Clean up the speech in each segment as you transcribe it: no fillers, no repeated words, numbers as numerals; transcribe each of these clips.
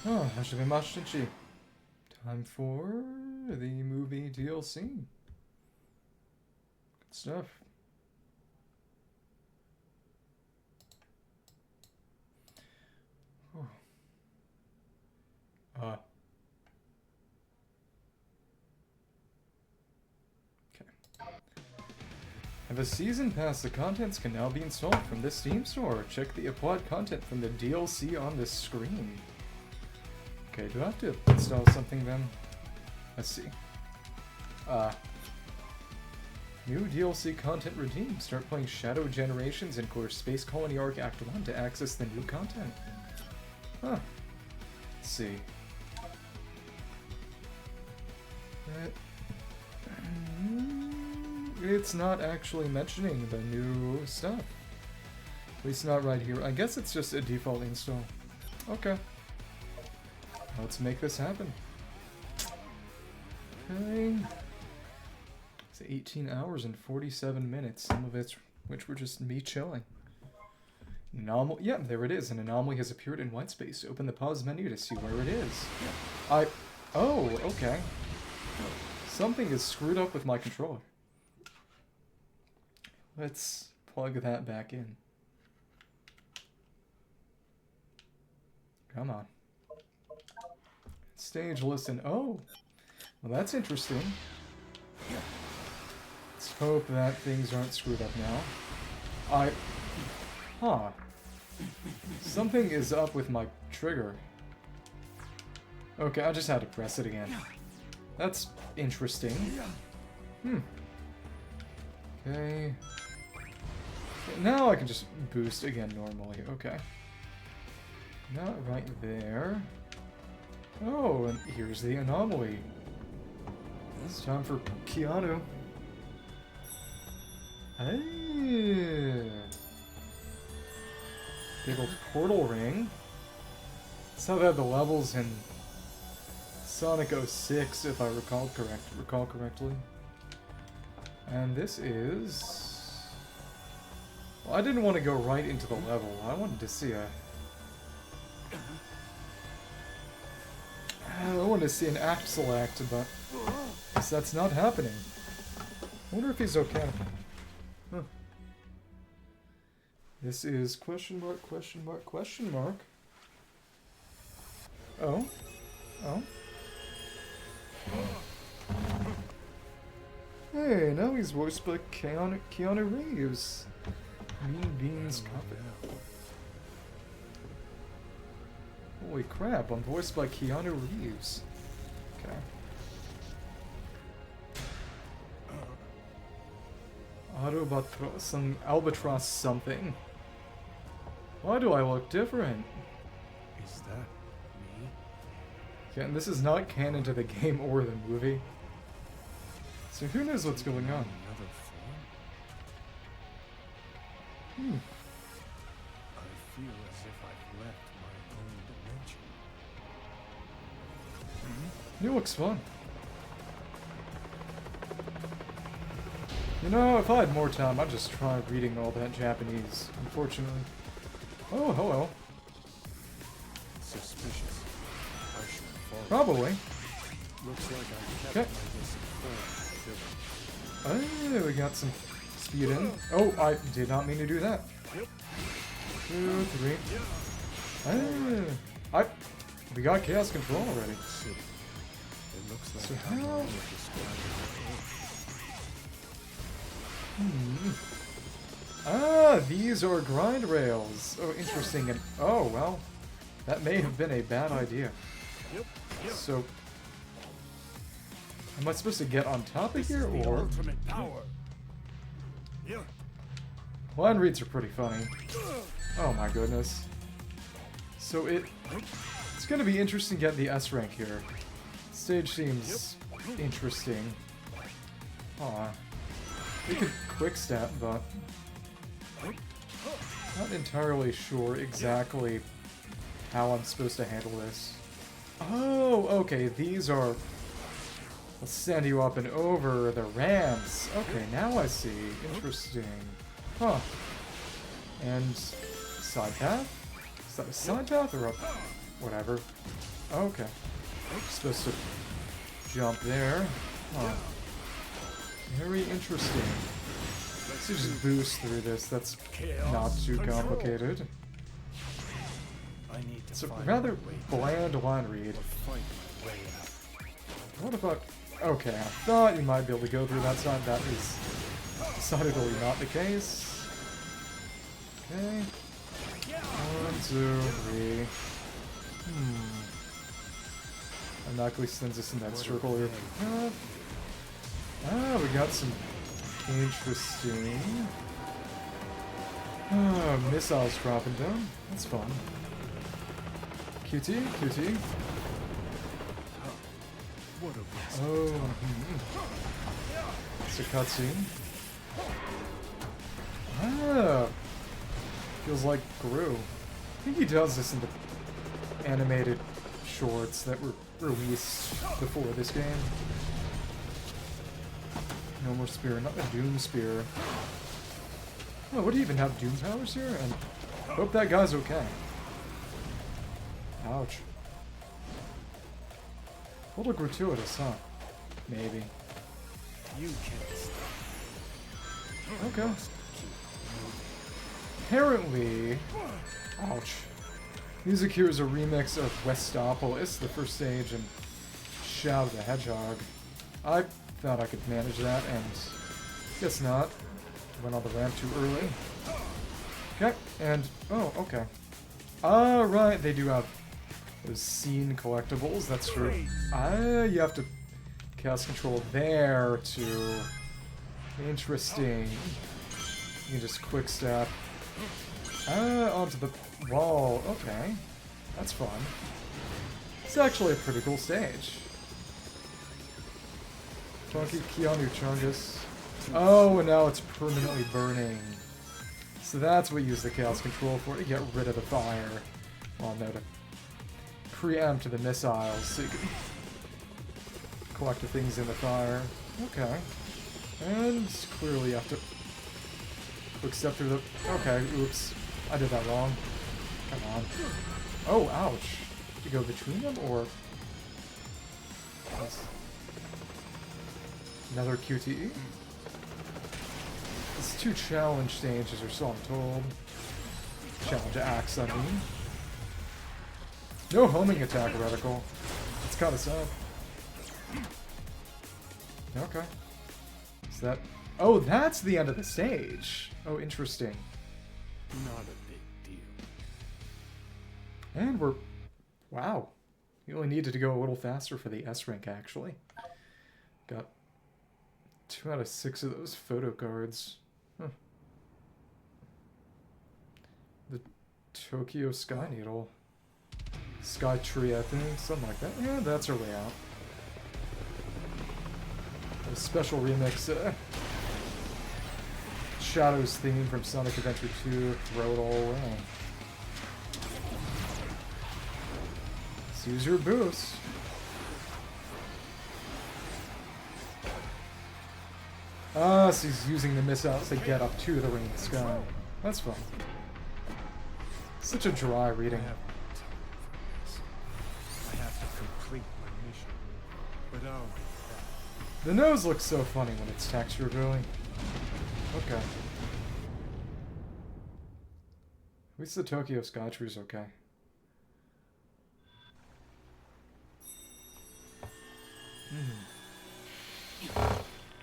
Oh, Hajimemashinichi. Time for the movie DLC. Good stuff. Okay. Have a season pass. The contents can now be installed from the Steam store. Check the applied content from the DLC on the screen. Okay, do I have to install something then? Let's see. New DLC content redeemed. Start playing Shadow Generations and Core Space Colony Arc Act 1 to access the new content. Huh. Let's see. It's not actually mentioning the new stuff. At least not right here. I guess it's just a default install. Okay. Let's make this happen. Okay. It's 18 hours and 47 minutes, some of it which were just me chilling. Anomaly. Yeah, there it is. An anomaly has appeared in white space. Open the pause menu to see where it is. Oh, okay. Something is screwed up with my controller. Let's plug that back in. Come on. Stage listen. Oh! Well, that's interesting. Let's hope that things aren't screwed up now. Huh. Something is up with my trigger. Okay, I just had to press it again. That's interesting. Okay. Now I can just boost again normally. Okay. Not right there. Oh, and here's the anomaly. It's time for Keanu. Hey! Big old portal ring. That's how they have the levels in Sonic 06, if I recall correctly. And this is... Well, I didn't want to go right into the level. I wanted to see an act select, but I guess that's not happening. I wonder if he's okay. Huh. This is question mark, question mark, question mark. Oh. Oh. Hey, now he's voiced by Keanu Reeves. Mean Beans Coffee. Holy crap, I'm voiced by Keanu Reeves. Okay. Albatross something. Why do I look different? Is that me? Yeah, and this is not canon to the game or the movie. So who knows what's going on? Another form? I feel as if I've left my own dimension. He looks fun. You know, if I had more time, I'd just try reading all that Japanese, unfortunately. Oh, hello. Suspicious. I should follow. Probably. Looks like I kept my Oh, we got some speed in. Oh, I did not mean to do that. 2, 3. Oh, we got chaos control already. It looks like So how? These are grind rails. Oh, interesting. And oh, well, that may have been a bad idea. So, am I supposed to get on top of here, or? Line reads are pretty funny. Oh my goodness. So it's gonna be interesting to get the S rank here. Stage seems interesting. Aw. We could quick step, but not entirely sure exactly how I'm supposed to handle this. Oh, okay, these are... I'll send you up and over the ramps. Okay, now I see. Interesting. Huh. And... side path? Is that a side path or up? whatever. Okay. Supposed to jump there. Huh. Very interesting. Let's just boost through this. That's not too complicated. It's a rather bland line read. What about... Okay, I thought you might be able to go through that side. That is decidedly not the case. Okay. 1, 2, 3. And Nakui sends us in that circle here. We got some interesting missiles dropping down. That's fun. QT, QT. Oh, it's a cutscene. Feels like Gru. I think he does this in the animated shorts that were released before this game. No more spear, not a Doom spear. Oh, what do you even have Doom powers here? And hope that guy's okay. Ouch. A little gratuitous, huh? Maybe. You can't stop. Okay. Apparently... Ouch. Music here is a remix of Westopolis, the first stage, and Shadow the Hedgehog. I thought I could manage that, and guess not. Went on the ramp too early. Okay, and... Oh, okay. Right, they do have those scene collectibles, that's true. You have to cast control there to... Interesting. You can just quick step. Onto the wall. Okay. That's fun. It's actually a pretty cool stage. Funky Keanu Chungus. Oh, and now it's permanently burning. So that's what you use the chaos control for, to get rid of the fire. Well, no, to preempt the missiles, so you can collect the things in the fire. Okay. And clearly you have to quick step through the... Okay, oops. I did that wrong. Come on. Oh, ouch. Did you go between them, or... Yes. Another QTE? It's 2 challenge stages, or so I'm told. Challenge axe, I mean. No homing attack reticle. It's kind of sad. Okay. Is that... Oh, that's the end of the stage. Oh, interesting. Not a big deal. And we're... Wow. You only needed to go a little faster for the S rank, actually. Got 2 out of 6 of those photo cards. Huh. The Tokyo Sky Needle. Sky Tree, I think. Something like that. Yeah, that's our way out. A special remix. Shadow's theme from Sonic Adventure 2. Throw it all away. Let's use your boost. So he's using the missiles to get up to the ring of the sky. That's fun. Such a dry reading. I have to complete my mission, but I'll get back. The nose looks so funny when it's textured, really. Okay. At least the Tokyo Sky Tree's okay.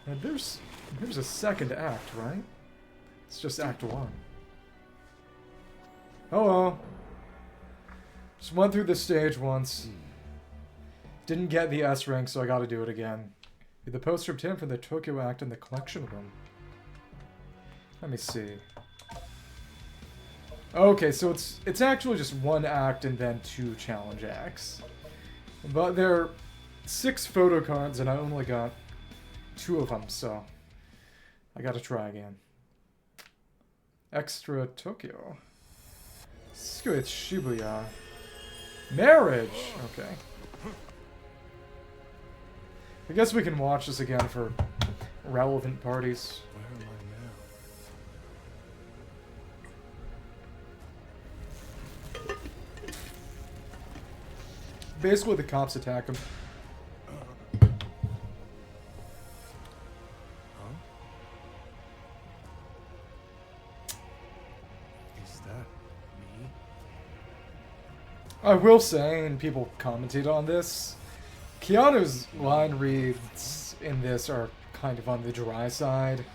And there's a second act, right? It's just Act 1. Hello. Just went through this stage once. Didn't get the S rank, so I gotta do it again. Read the poster obtained from the Tokyo Act in the collection room. Let me see. Okay, so it's actually just 1 act and then 2 challenge acts. But there are 6 photo cards and I only got 2 of them, so I gotta try again. Extra Tokyo. Let's go with Shibuya. Marriage! Okay. I guess we can watch this again for relevant parties. Where am I now? Basically, the cops attack him. Huh? Is that me? I will say, and people commented on this, Keanu's line reads in this are kind of on the dry side,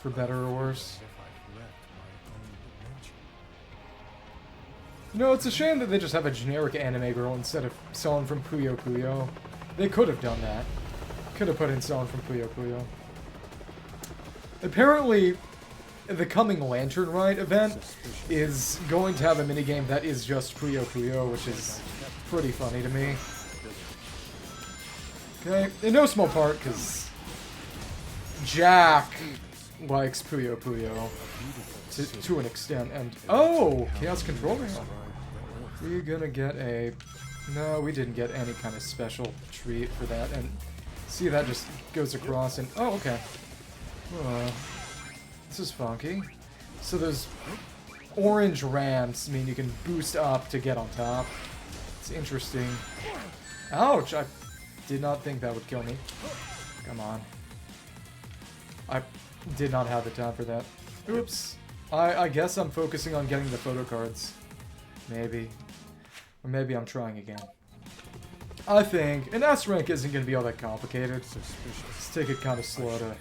for better or worse. As if I've left my own dimension. You know, it's a shame that they just have a generic anime girl instead of someone from Puyo Puyo. They could have done that. Could have put in someone from Puyo Puyo. Apparently, the coming Lantern Ride event is going to have a minigame that is just Puyo Puyo, which is pretty funny to me. Okay, in no small part, because Jack likes Puyo Puyo to an extent, and oh, Chaos Control Rail. We're gonna get a... No, we didn't get any kind of special treat for that, and see, that just goes across and... Oh, okay. This is funky. So those orange ramps mean you can boost up to get on top. It's interesting. Ouch! I did not think that would kill me. Come on. I did not have the time for that. Oops. I guess I'm focusing on getting the photo cards. Maybe. Or maybe I'm trying again. I think an S rank isn't going to be all that complicated. Let's take it kind of slow to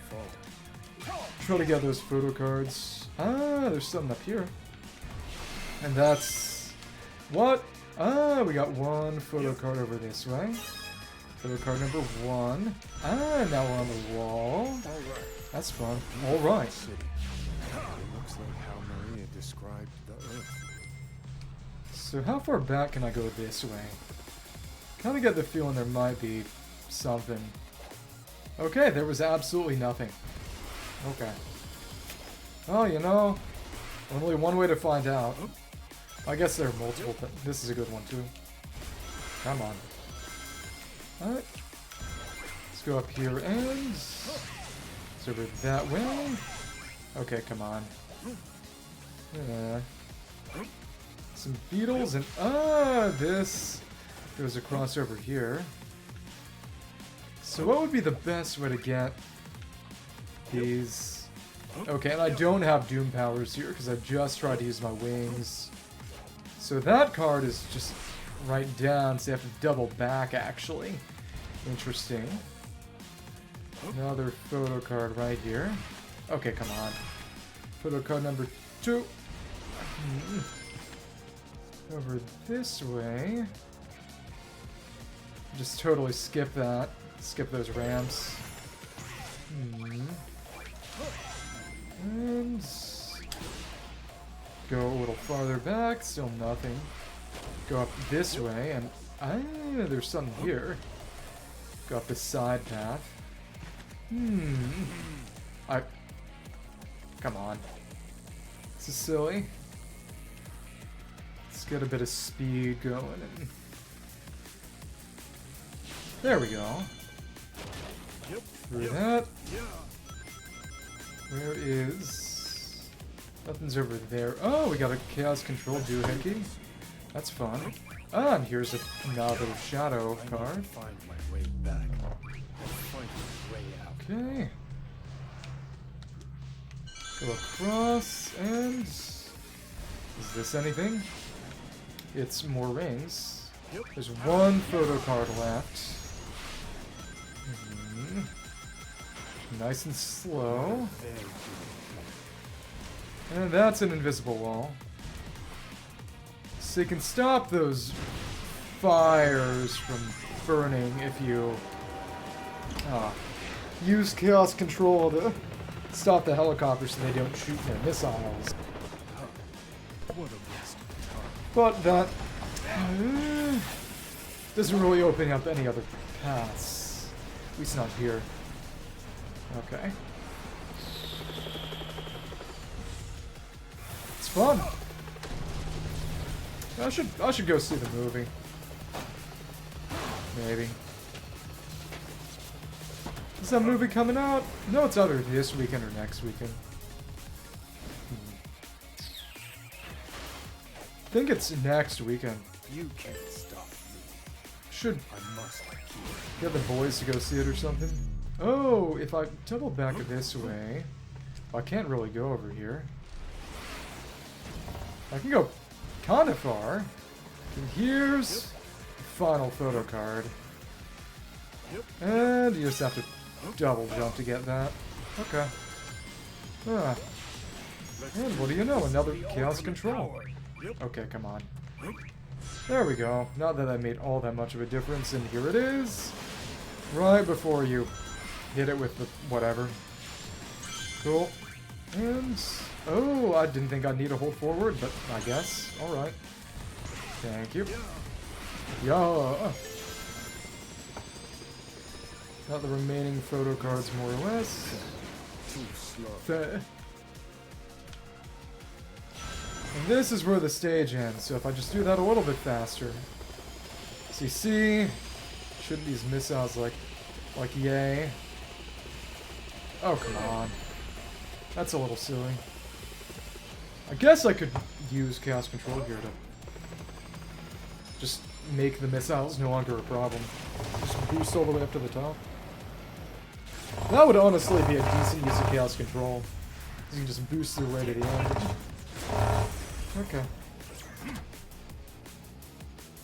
try to get those photo cards. Ah, there's something up here. And that's... What? Ah, we got one photo card over this way. Photo card number 1. Ah, now we're on the wall. That's fun. Alright. It looks like how Maria described the Earth. So how far back can I go this way? Kind of get the feeling there might be something. Okay, there was absolutely nothing. Okay. Oh, you know, only one way to find out. I guess there are multiple, but this is a good one too. Come on. Alright. Let's go up here and... It's over that way. Okay, come on. Yeah. Some beetles and... this goes across over here. So what would be the best way to get these... Okay, and I don't have Doom powers here because I just tried to use my wings. So that card is just right down, so you have to double back, actually. Interesting. Another photo card right here. Okay, come on. Photo card number 2. Over this way. Just totally skip that. Skip those ramps. And go a little farther back. Still nothing. Go up this way, and there's something here. Go up this side path. Come on. This is silly. Let's get a bit of speed going. And there we go. Through that. Where is... Nothing's over there. Oh, we got a Chaos Control doohickey. That's fun. Ah, and here's another Shadow card. Find my way back. Find my way out. Okay. Go across, and... Is this anything? It's more rings. There's one photo card left. Nice and slow. And that's an invisible wall. So you can stop those fires from burning if you use Chaos Control to stop the helicopters so they don't shoot their missiles. What a waste of time. But that doesn't really open up any other paths. At least not here. Okay. It's fun. I should go see the movie. Maybe. Is that movie coming out? No, it's either this weekend or next weekend. I think it's next weekend. You can't stop me. should I must keep. get the boys to go see it or something. Oh, if I double back this way... I can't really go over here. I can go kind of far. And here's the final photo card. And you just have to double jump to get that. Okay. Ah. And what do you know? Another Chaos Control. Okay, come on. There we go. Not that that made all that much of a difference, and here it is. Right before you hit it with the whatever. Cool. And... oh, I didn't think I'd need to hold forward, but I guess. Alright. Thank you. Yeah. Got the remaining photo cards more or less. Too slow. Fair. And this is where the stage ends, so if I just do that a little bit faster. See, shouldn't these missiles like yay? Oh, come on. That's a little silly. I guess I could use Chaos Control here to just make the missiles no longer a problem. Just boost all the way up to the top. That would honestly be a decent use of Chaos Control. You can just boost your way to the end. Okay.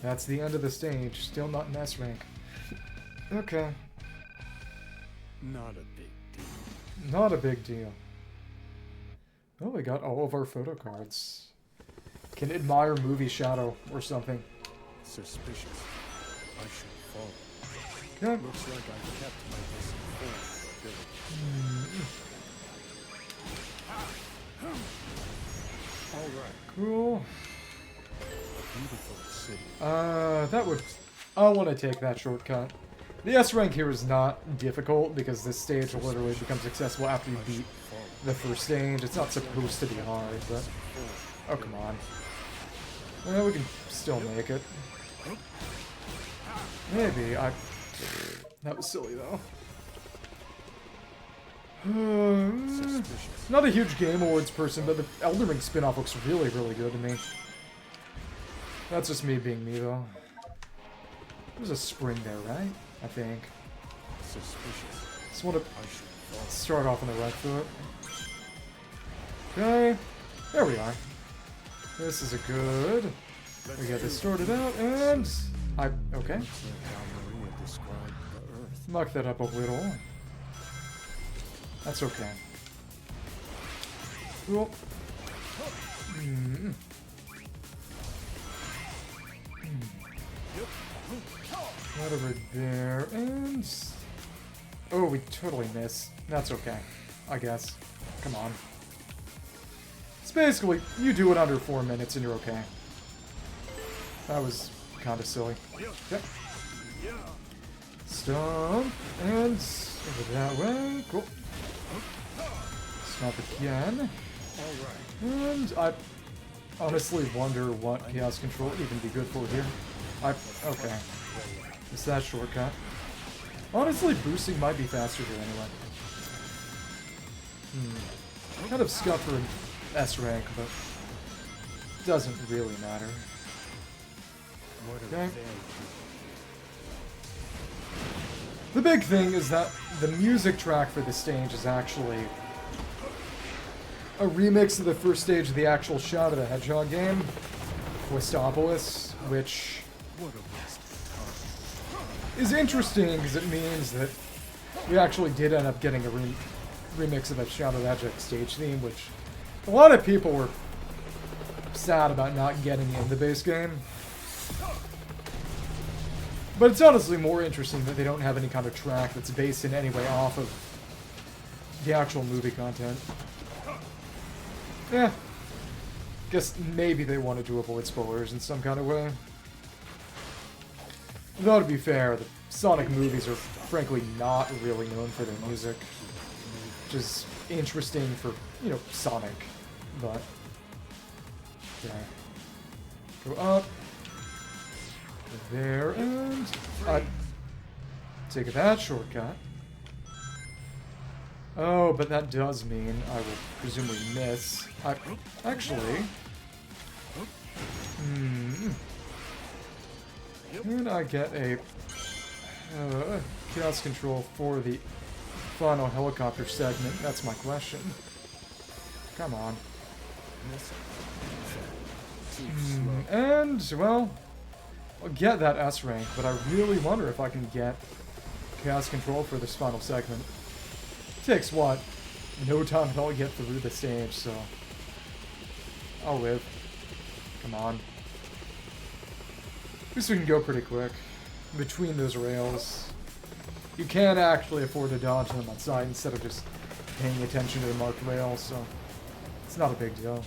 That's the end of the stage. Still not an S rank. Okay. Not a big deal. Not a big deal. Oh, we got all of our photo cards. Can admire movie shadow or something. Suspicious. I should follow. Okay. Looks like I kept my misinformed ability. Alright. Cool. Beautiful city. That would... I want to take that shortcut. The S rank here is not difficult because this stage will literally become accessible after you beat the first stage. It's not supposed to be hard, but... oh, come on. Well, we can still make it. Maybe. That was silly, though. Not a huge Game Awards person, but the Elden Ring spin-off looks really, really good to me. That's just me being me, though. There's a spring there, right? I think. Suspicious. Just want to start off on the right foot. Okay. There we are. This is a good... we get this sorted out, and... okay. Muck that up a little. That's okay. Cool. Right over there, and... oh, we totally missed. That's okay, I guess. Come on. It's basically, you do it under 4 minutes and you're okay. That was kind of silly. Okay. Stomp, and over that way. Cool. Stomp again. And I honestly wonder what Chaos Control would even be good for here. Okay. Is that shortcut? Honestly, boosting might be faster here anyway. Kind of scuffed for an S rank, but doesn't really matter. Okay. The big thing is that the music track for the stage is actually a remix of the first stage of the actual Shadow the Hedgehog game, Wistopolis, which is interesting because it means that we actually did end up getting a remix of that Shadow the Hedgehog stage theme, which a lot of people were sad about not getting in the base game. But it's honestly more interesting that they don't have any kind of track that's based in any way off of the actual movie content. Yeah. Guess maybe they wanted to avoid spoilers in some kind of way. Though to be fair, the Sonic movies are frankly not really known for their music. Which is interesting for, you know, Sonic. But... yeah. Go up. There, and take that shortcut. Oh, but that does mean I will presumably miss. Actually... Can I get a chaos control for the final helicopter segment? That's my question. Come on. And, well, I'll get that S rank, but I really wonder if I can get chaos control for this final segment. It takes, what, no time at all to get through the stage, so I'll live. Come on. At least we can go pretty quick. Between those rails. You can actually afford to dodge them on side instead of just paying attention to the marked rails, so it's not a big deal.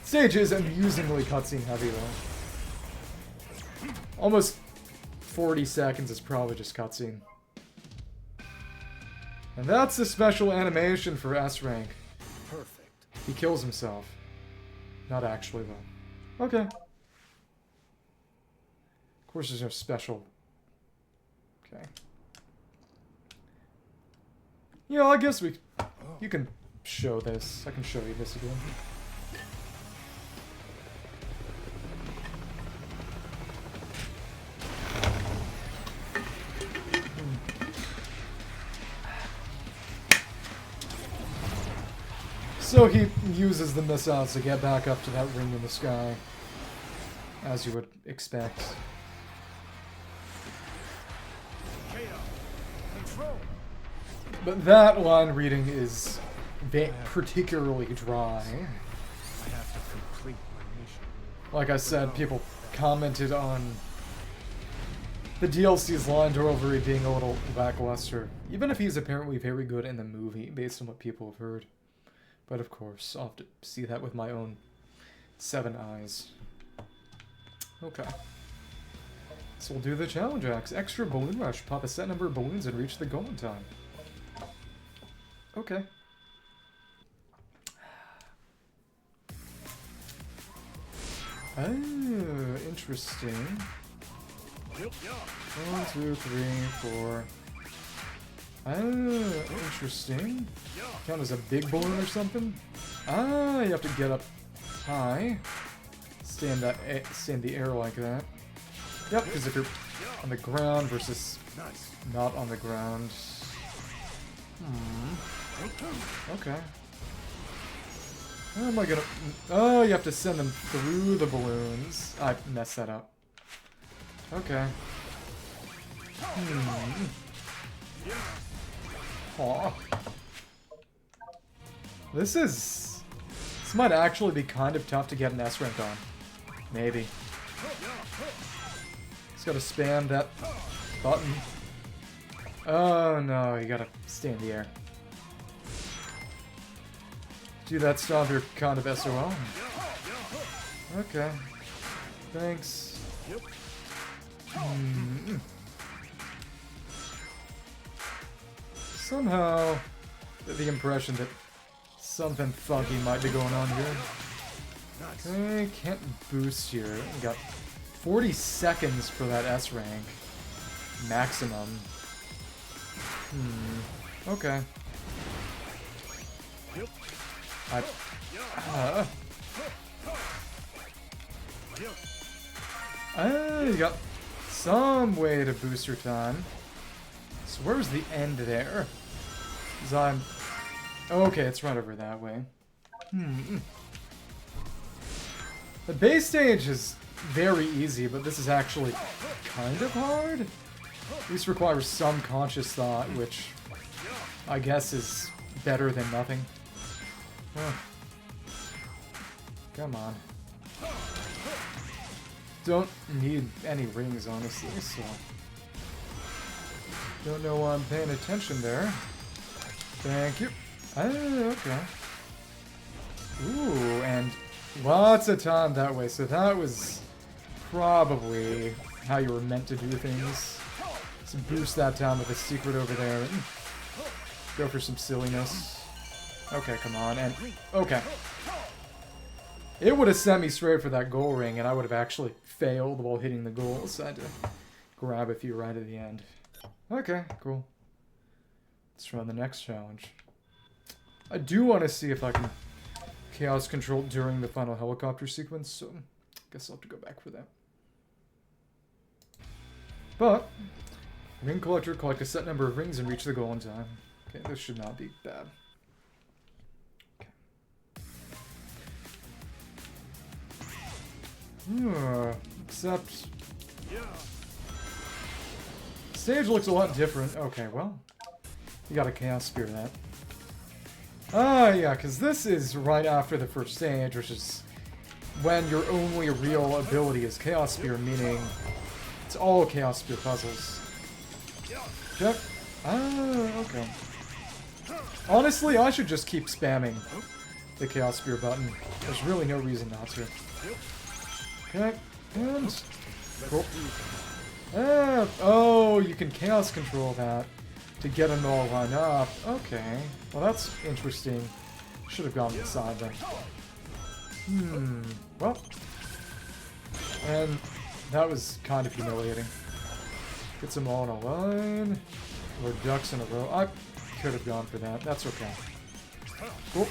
Stage is amusingly cutscene heavy though. Almost 40 seconds is probably just cutscene. And that's the special animation for S rank. Perfect. He kills himself. Not actually though. Okay. Of course there's no special. Okay. Yeah, I guess we... You can show this. I can show you this again. So he uses the missiles to get back up to that ring in the sky, as you would expect. But that line reading is particularly dry. I have to complete my mission. Like I said, people commented on the DLC's line delivery being a little lackluster, even if he's apparently very good in the movie, based on what people have heard. But of course, I'll have to see that with my own 7 eyes. Okay. So we'll do the challenge acts. Extra balloon rush. Pop a set number of balloons and reach the goal in time. Okay. Oh, interesting. 1, 2, 3, 4. Oh, interesting. Count as a big balloon or something? Ah, you have to get up high. Stand the air like that. Yep, because if you're on the ground versus not on the ground. Okay. How am I gonna... Oh, you have to send them through the balloons. I messed that up. Okay. Aw. This might actually be kind of tough to get an S rank on. Maybe. Just gotta spam that button. Oh no, you gotta stay in the air. Do that stuff, you're kind of SOL. Okay. Thanks. Somehow, the impression that something funky might be going on here. Okay, can't boost here. Got 40 seconds for that S rank. Maximum. Okay. You got some way to boost your time. So where's the end there? 'Cause I'm... Okay, it's right over that way. The base stage is very easy, but this is actually kind of hard. At least requires some conscious thought, which I guess is better than nothing. Come on. Don't need any rings, honestly, so... Don't know why I'm paying attention there. Thank you. Oh, okay. Ooh, and lots of time that way, so that was probably how you were meant to do things. So boost that time with a secret over there. Go for some silliness. Okay, come on, and... Okay. It would have sent me straight for that goal ring, and I would have actually failed while hitting the goal, so I had to grab a few right at the end. Okay, cool. Let's run the next challenge. I do want to see if I can chaos control during the final helicopter sequence, so Guess I'll have to go back for that. But, ring collector, collect a set number of rings and reach the goal in time. Okay, this should not be bad. Okay. Except... Stage looks a lot different. Okay, well... You got a Chaos Spear that. Ah, yeah, because this is right after the first stage, which is when your only real ability is Chaos Spear, meaning it's all Chaos Spear puzzles. Okay. Ah, okay. Honestly, I should just keep spamming the Chaos Spear button. There's really no reason not to. Okay, and... Cool. Ah, oh, you can Chaos Control that to get them all lined up. Okay, well that's interesting. Should have gone inside then. Well. And that was kind of humiliating. Gets them all in a line. Or ducks in a row. I could have gone for that. That's okay. Cool.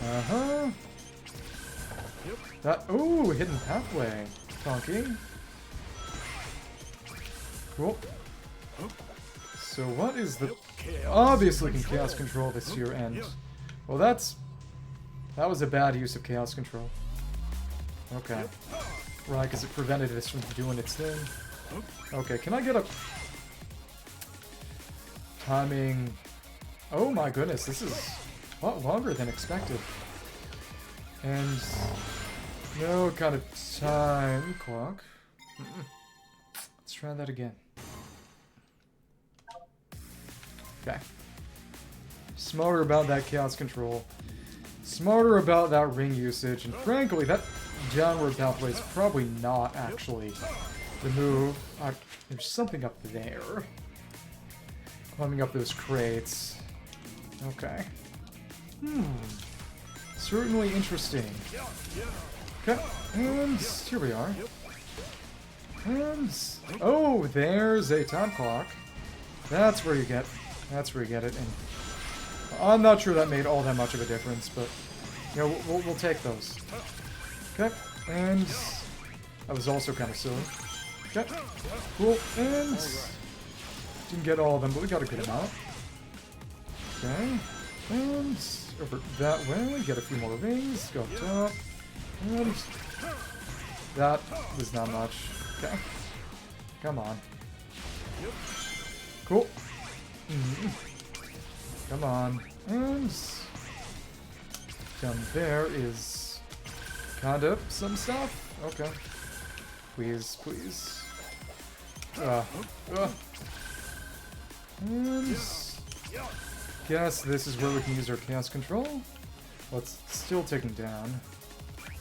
Uh-huh. That, ooh, hidden pathway. Funky. Cool. So what is the... Obviously can Chaos Control this here and... Well, that was a bad use of Chaos Control. Okay. Right, because it prevented this from doing its thing. Okay, can I get a... Timing... Oh my goodness, this is a lot longer than expected. And... No kind of time clock. Let's try that again. Okay. Smarter about that Chaos Control. Smarter about that ring usage. And frankly, that downward pathway is probably not actually the move. There's something up there. Climbing up those crates. Okay. Certainly interesting. Okay, and here we are. And... Oh, there's a time clock. That's where you get it. And I'm not sure that made all that much of a difference, but you know, we'll take those. Okay, and that was also kind of silly. Okay, cool, and didn't get all of them, but we got a good amount. Okay, and over that way, get a few more rings, go up top, and that was not much. Okay, come on. Cool. Come on. And down there is kind of some stuff. Okay. Please, please. And guess this is where we can use our Chaos Control. Well, it's still ticking down.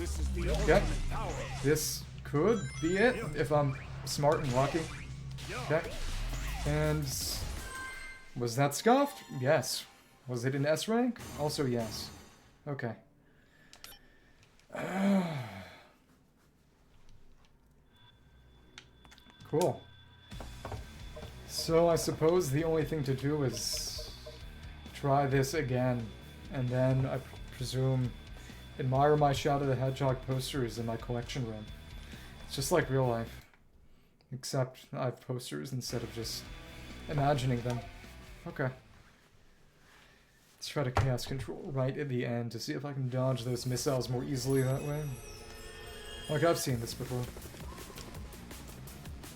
Okay. This could be it if I'm smart and lucky. Okay. And was that scuffed? Yes. Was it an S rank? Also yes. Okay. Cool. So I suppose the only thing to do is try this again, and then I presume admire my Shadow the Hedgehog posters in my collection room. It's just like real life. Except I have posters instead of just imagining them. Okay. Let's try to Chaos Control right at the end to see if I can dodge those missiles more easily that way. Like, I've seen this before.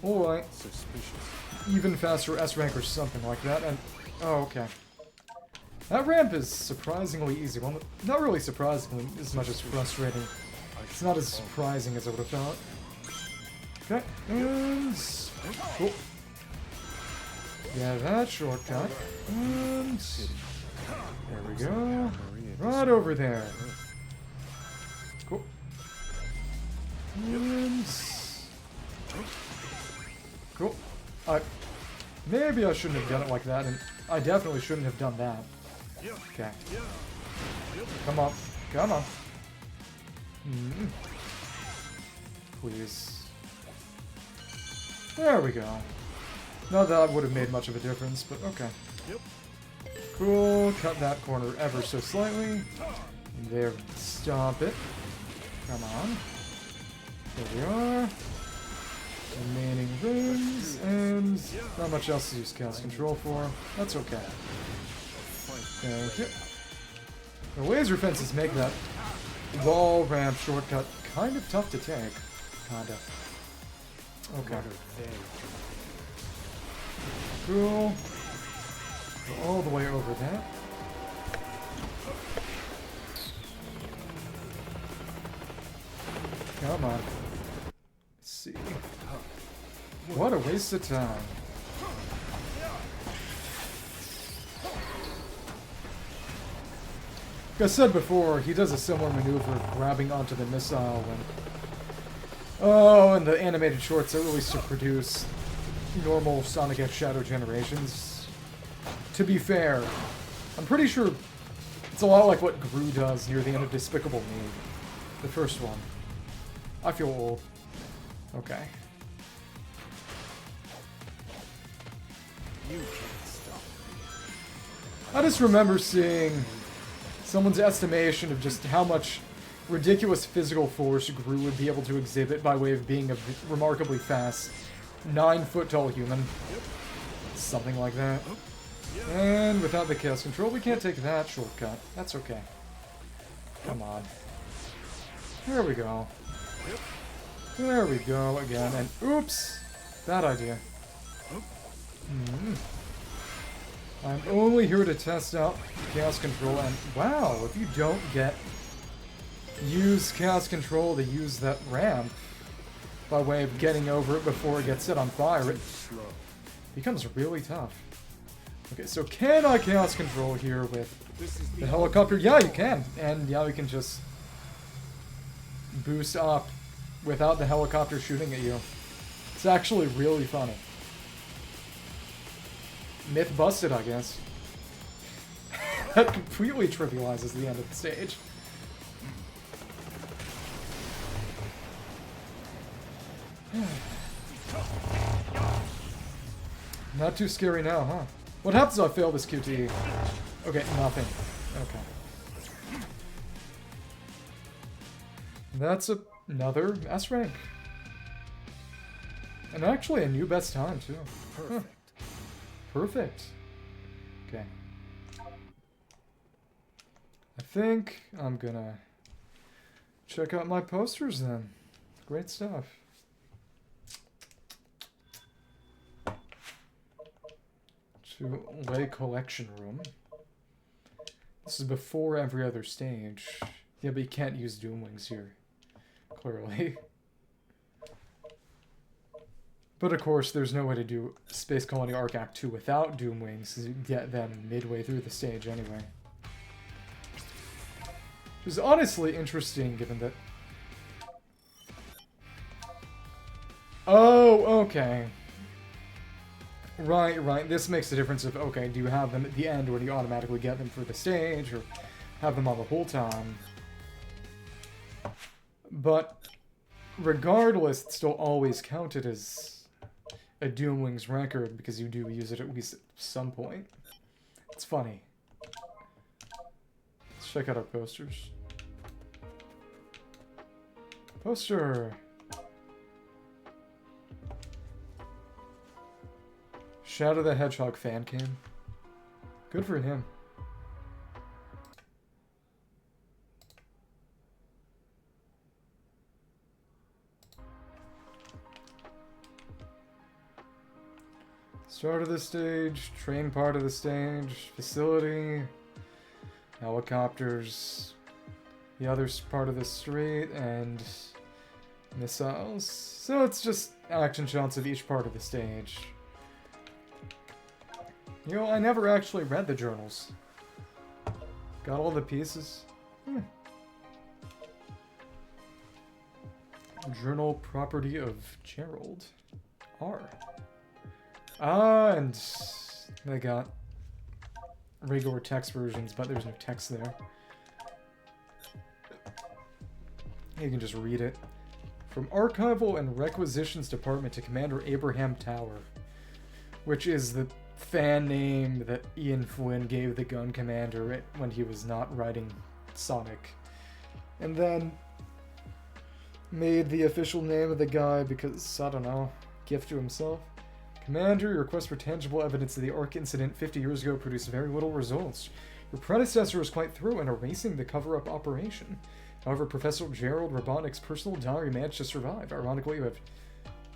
Alright. Suspicious. Even faster S rank or something like that, and... Oh, okay. That ramp is surprisingly easy. Well, not really surprisingly as much as frustrating. It's not as surprising as I would have thought. Okay, and... Cool. Yeah, that shortcut. And... There we go. Right over there. Cool. And... Cool. Maybe I shouldn't have done it like that, and I definitely shouldn't have done that. Okay. Come on. Come on. Please. There we go. Not that it would have made much of a difference, but okay. Cool. Cut that corner ever so slightly. There. Stop it. Come on. There we are. Remaining runes, and not much else to use Chaos Control for. That's okay. Thank you. The laser fences make that wall ramp shortcut kind of tough to take. Kinda. Okay. Cool. Go all the way over that. Come on. Let's see. What a waste of time. Like I said before, he does a similar maneuver grabbing onto the missile when... Oh, and the animated shorts are released to produce normal Sonic X Shadow generations. To be fair, I'm pretty sure it's a lot like what Gru does near the end of Despicable Me. The first one. I feel old. Okay. You can't stop me. I just remember seeing someone's estimation of just how much ridiculous physical force Gru would be able to exhibit by way of being a remarkably fast 9-foot-tall human. Something like that. And without the Chaos Control, we can't take that shortcut. That's okay. Come on. There we go. There we go again, and oops! Bad idea. I'm only here to test out Chaos Control, and wow, if you don't use Chaos Control to use that ramp by way of getting over it before it gets set on fire, it becomes really tough. Okay, so can I Chaos Control here with the helicopter? Yeah, you can, and yeah, we can just boost up without the helicopter shooting at you. It's actually really funny. Myth busted, I guess. That completely trivializes the end of the stage. Not too scary now, huh? What happens if I fail this QTE? Okay, nothing. Okay. That's another S rank. And actually a new best time, too. Perfect. Huh. Perfect. Okay. I think I'm gonna check out my posters then. Great stuff. To Lay Collection Room. This is before every other stage. Yeah, but you can't use Doom Wings here. Clearly. But of course, there's no way to do Space Colony Arc Act 2 without Doom Wings, because you get them midway through the stage anyway. Which is honestly interesting, given that... Oh, okay. Right. This makes the difference of, okay, do you have them at the end, or do you automatically get them for the stage, or have them on the whole time? But regardless, it's still always counted as a Doom Wings record, because you do use it at least at some point. It's funny. Let's check out our posters. Poster! Shadow the Hedgehog fan cam. Good for him. Start of the stage, train part of the stage, facility, helicopters, the other part of the street, and missiles. So it's just action shots of each part of the stage. You know, I never actually read the journals. Got all the pieces. Journal property of Gerald. R. Ah, and they got regular text versions, but there's no text there. You can just read it. From Archival and Requisitions Department to Commander Abraham Tower, which is the fan name that Ian Flynn gave the gun commander when he was not writing Sonic. And then made the official name of the guy because, I don't know, gift to himself. Commander, your request for tangible evidence of the Ark incident 50 years ago produced very little results. Your predecessor was quite thorough in erasing the cover-up operation. However, Professor Gerald Robotnik's personal diary managed to survive. Ironically, you have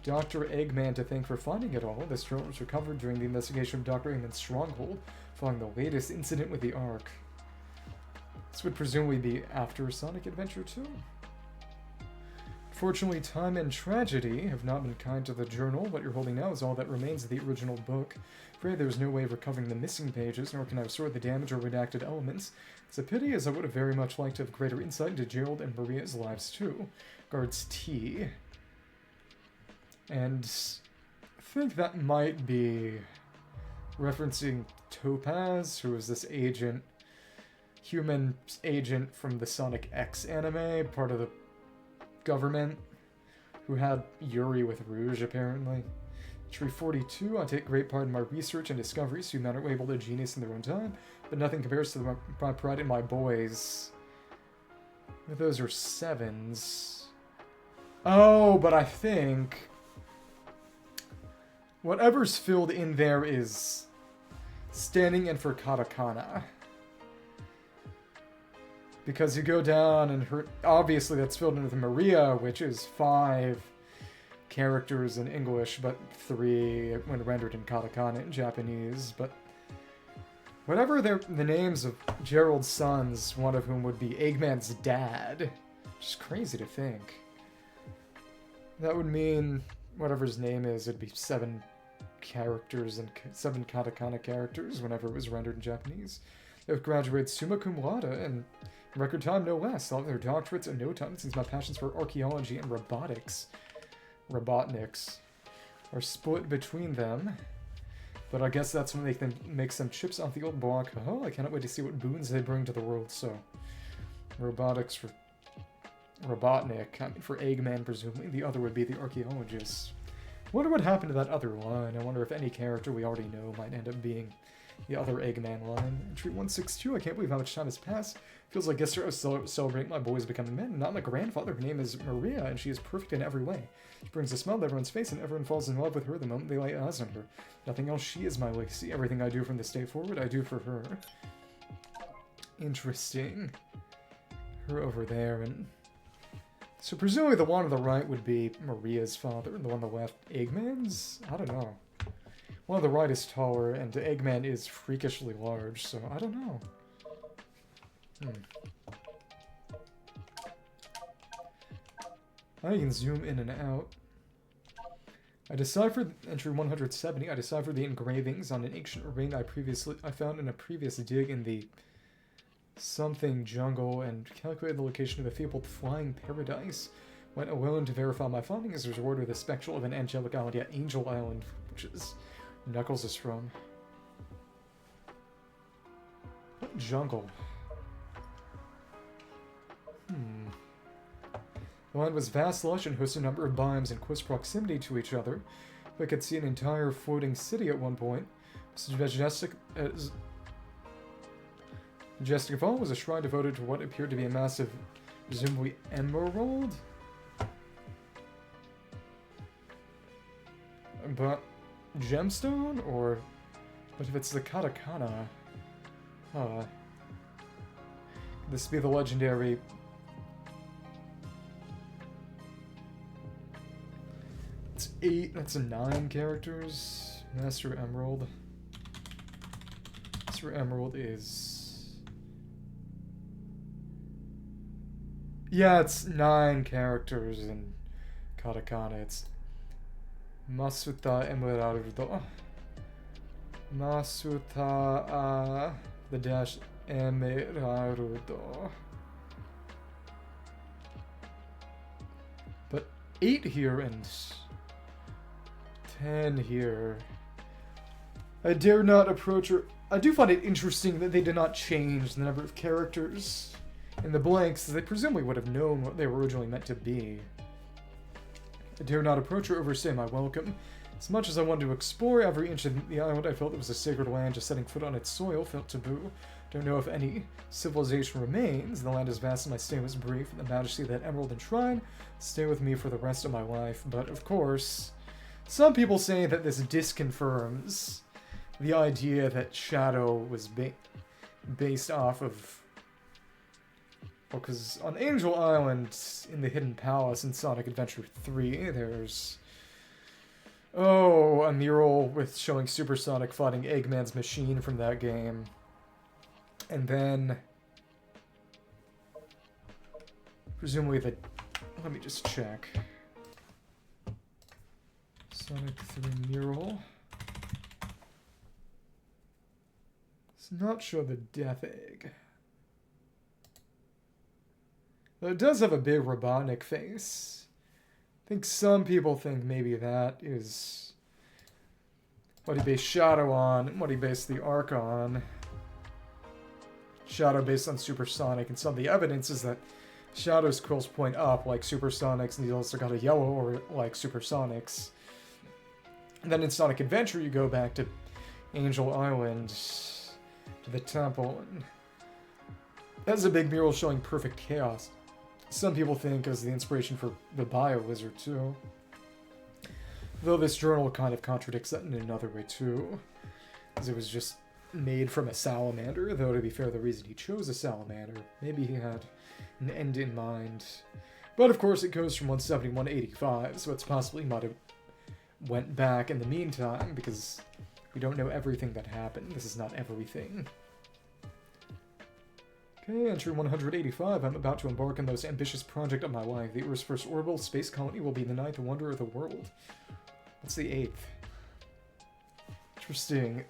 Dr. Eggman to thank for finding it all. This journal was recovered during the investigation of Dr. Eggman's stronghold, following the latest incident with the Ark. This would presumably be after Sonic Adventure 2. Unfortunately, time and tragedy have not been kind to the journal. What you're holding now is all that remains of the original book. Afraid there is no way of recovering the missing pages, nor can I restore the damaged or redacted elements. It's a pity, as I would have very much liked to have greater insight into Gerald and Maria's lives too. Guards T. And I think that might be referencing Topaz, who is this agent, human agent from the Sonic X anime, part of the government, who had Yuri with Rouge, apparently. Entry 42, I take great pride in my research and discoveries. Few men are able to genius in their own time, but nothing compares to my pride in my boys. Those are 7s. Oh, but I think whatever's filled in there is standing in for katakana. Because you go down and obviously that's filled in with Maria, which is 5 characters in English, but 3 when rendered in katakana in Japanese. But whatever the names of Gerald's sons, one of whom would be Eggman's dad, which is crazy to think. That would mean whatever his name is, it'd be 7 characters and 7 katakana characters whenever it was rendered in Japanese. They have graduated summa cum laude and in record time, no less. They'll have their doctorates in no time, since my passions for archaeology and robotniks are split between them. But I guess that's when they can make some chips off the old block. Oh, I cannot wait to see what boons they bring to the world. So, robotics for Robotnik. I mean, for Eggman, presumably. The other would be the archaeologist. I wonder what happened to that other line. I wonder if any character we already know might end up being the other Eggman line. Entry 162, I can't believe how much time has passed. Feels like yesterday I was celebrating my boys becoming men. Not my grandfather. Her name is Maria, and she is perfect in every way. She brings a smile to everyone's face, and everyone falls in love with her the moment they lay eyes on her. Nothing else, she is my legacy. Everything I do from this day forward, I do for her. Interesting. Her over there, and so presumably the one on the right would be Maria's father, and the one on the left, Eggman's? I don't know. One on the right is taller, and Eggman is freakishly large, so I don't know. I can zoom in and out. I deciphered entry 170. I deciphered the engravings on an ancient ring I found in a previous dig in the something jungle and calculated the location of a fabled flying paradise. Went alone to verify my findings. Was rewarded with a spectral of an angelic island, yeah, Angel Island, which is Knuckles is from. What jungle? The land was vast, lush, and hosted a number of biomes in close proximity to each other. I could see an entire floating city at one point. Majestic Fall was a shrine devoted to what appeared to be a massive, presumably emerald? But gemstone? Or but if it's the katakana, could this be the legendary It's 8, that's 9 characters. Master Emerald. Master Emerald is... yeah, it's 9 characters in katakana. It's Masuta Emeraldo. Masuta the dash Emeraldo. But 8 here and 10 here. I dare not approach her. I do find it interesting that they did not change the number of characters in the blanks, as they presumably would have known what they were originally meant to be. I dare not approach or overstay my welcome. As much as I wanted to explore every inch of the island, I felt it was a sacred land. Just setting foot on its soil felt taboo. Don't know if any civilization remains. The land is vast and my stay was brief. The majesty of that emerald and shrine stay with me for the rest of my life. But of course, some people say that this disconfirms the idea that Shadow was based off of... Well, because on Angel Island, in the Hidden Palace in Sonic Adventure 3, there's... Oh, a mural with showing Supersonic fighting Eggman's machine from that game. And then... Presumably the... Let me just check. Sonic 3 mural. Does not show the Death Egg. Though it does have a big Robotnik face. I think some people think maybe that is what he based Shadow on, and what he based the Arc on. Shadow based on Supersonic, and some of the evidence is that Shadow's quills point up like Supersonic's, and he's also got a yellow aura like Supersonic's. And then in Sonic Adventure, you go back to Angel Island, to the temple, and that's a big mural showing perfect chaos. Some people think as the inspiration for the Bio Wizard too. Though this journal kind of contradicts that in another way too, as it was just made from a salamander, though to be fair, the reason he chose a salamander, maybe he had an end in mind. But of course it goes from 170 to 185, so it's possibly might have went back in the meantime, because we don't know everything that happened. This is not everything. Okay, entry 185. I'm about to embark on the most ambitious project of my life. The Earth's first orbital space colony will be the ninth wonder of the world. What's the eighth? Interesting.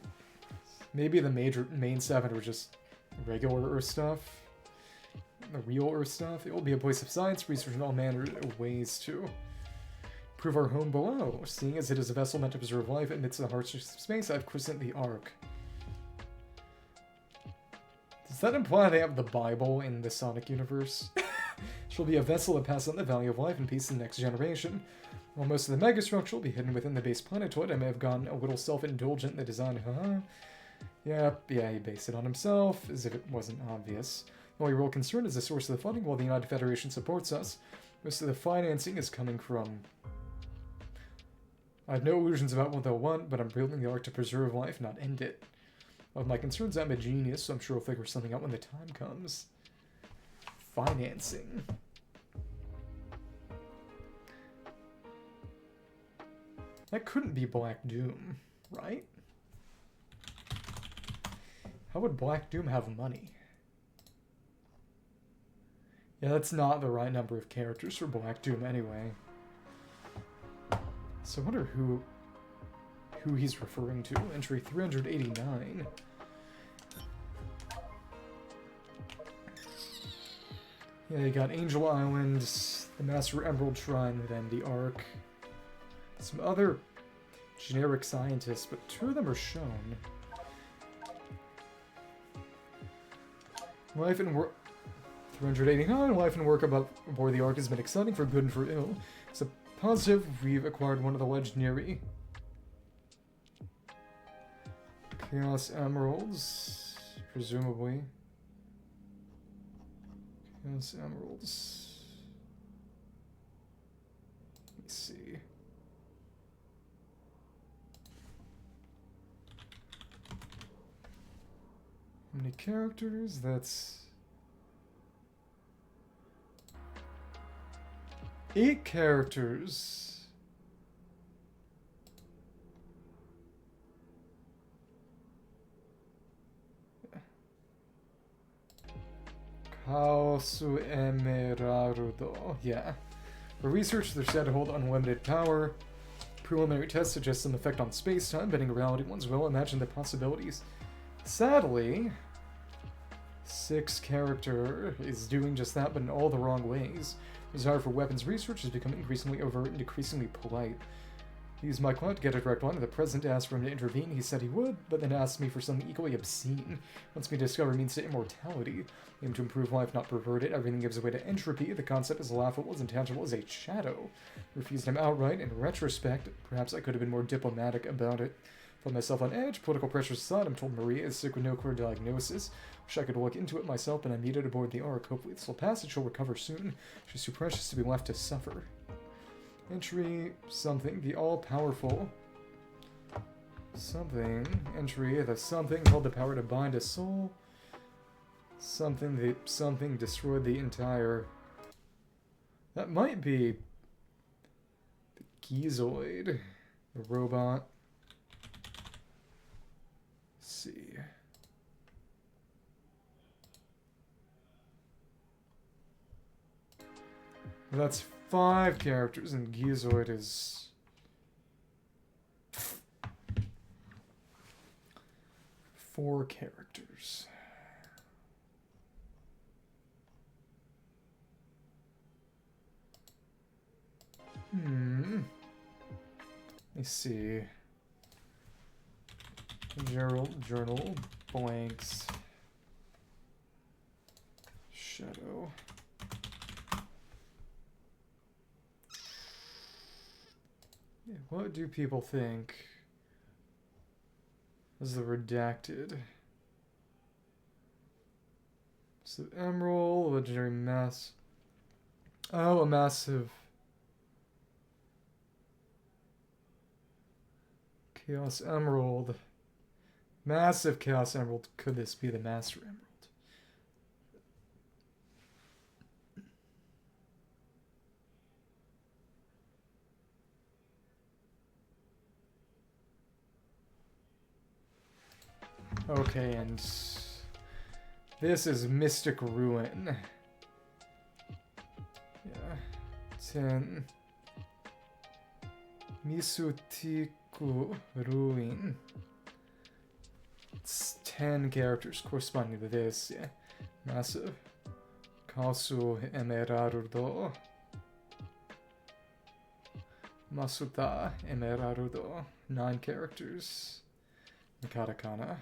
Maybe the main seven were just regular Earth stuff. The real Earth stuff. It will be a place of science, research, and all manner of ways to prove our home below. Seeing as it is a vessel meant to preserve life amidst the harshness of space, I've christened the Ark. Does that imply they have the Bible in the Sonic universe? She'll be a vessel that passes on the value of life and peace to the next generation. While most of the megastructure will be hidden within the base planetoid, I may have gone a little self-indulgent in the design, huh? Yeah, he based it on himself, as if it wasn't obvious. The only real concern is the source of the funding. While the United Federation supports us, most of the financing is coming from... I have no illusions about what they'll want, but I'm building the Ark to preserve life, not end it. Of my concerns, I'm a genius, so I'm sure we'll figure something out when the time comes. Financing. That couldn't be Black Doom, right? How would Black Doom have money? Yeah, that's not the right number of characters for Black Doom anyway. So I wonder who he's referring to. Entry 389. Yeah, you got Angel Island, the Master Emerald Shrine, then the Ark. Some other generic scientists, but two of them are shown. Life and work... 389. Life and work aboard the Ark has been exciting for good and for ill. It's a positive. We've acquired one of the legendary Chaos Emeralds, presumably. Chaos Emeralds. Let me see. How many characters? That's 8 characters. Kaosu Emerardo. Yeah. For research, they're said to hold unlimited power. Preliminary tests suggest some effect on space-time, but in reality, one's well imagine the possibilities. Sadly, 6 character is doing just that, but in all the wrong ways. The desire for weapons research has become increasingly overt and decreasingly polite. He used my client to get a direct line to the president to ask for him to intervene. He said he would, but then asked me for something equally obscene. Wants me to discover means to immortality. Aim to improve life, not pervert it. Everything gives way to entropy. The concept is laughable, as intangible as a shadow. Refused him outright. In retrospect, perhaps I could have been more diplomatic about it. Put myself on edge, political pressure aside, I'm told Maria is sick with no clear diagnosis. Wish I could look into it myself, but I need it aboard the Ark. Hopefully this will pass and she'll recover soon. She's too precious to be left to suffer. Entry something, the all-powerful something. Entry, the something held the power to bind a soul. Something destroyed the entire... That might be the Gizoid, the robot. Let's see. That's 5 characters, and Gizoid is 4 characters. Let me see. Gerald, journal, blanks, shadow. Yeah, what do people think is the redacted? So emerald, legendary mass. Oh, a massive Chaos Emerald. Massive Chaos Emerald. Could this be the Master Emerald? Okay, and this is Mystic Ruin. Yeah. 10. Misutiku Ruin. It's 10 characters corresponding to this, yeah. Massive. Kasu Emerarudo. Masuta Emerarudo. 9 characters. Katakana.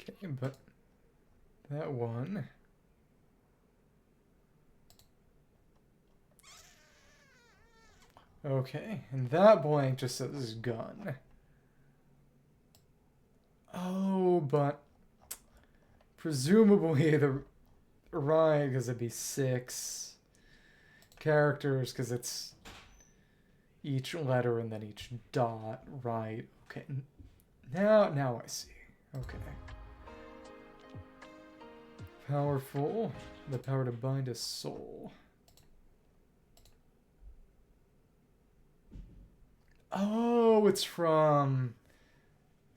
Okay, but that one. Okay, and that blank just says gun. Oh, but presumably the right, because it'd be 6 characters, because it's each letter and then each dot, right? Okay, now I see. Okay. Powerful, the power to bind a soul. Oh, it's from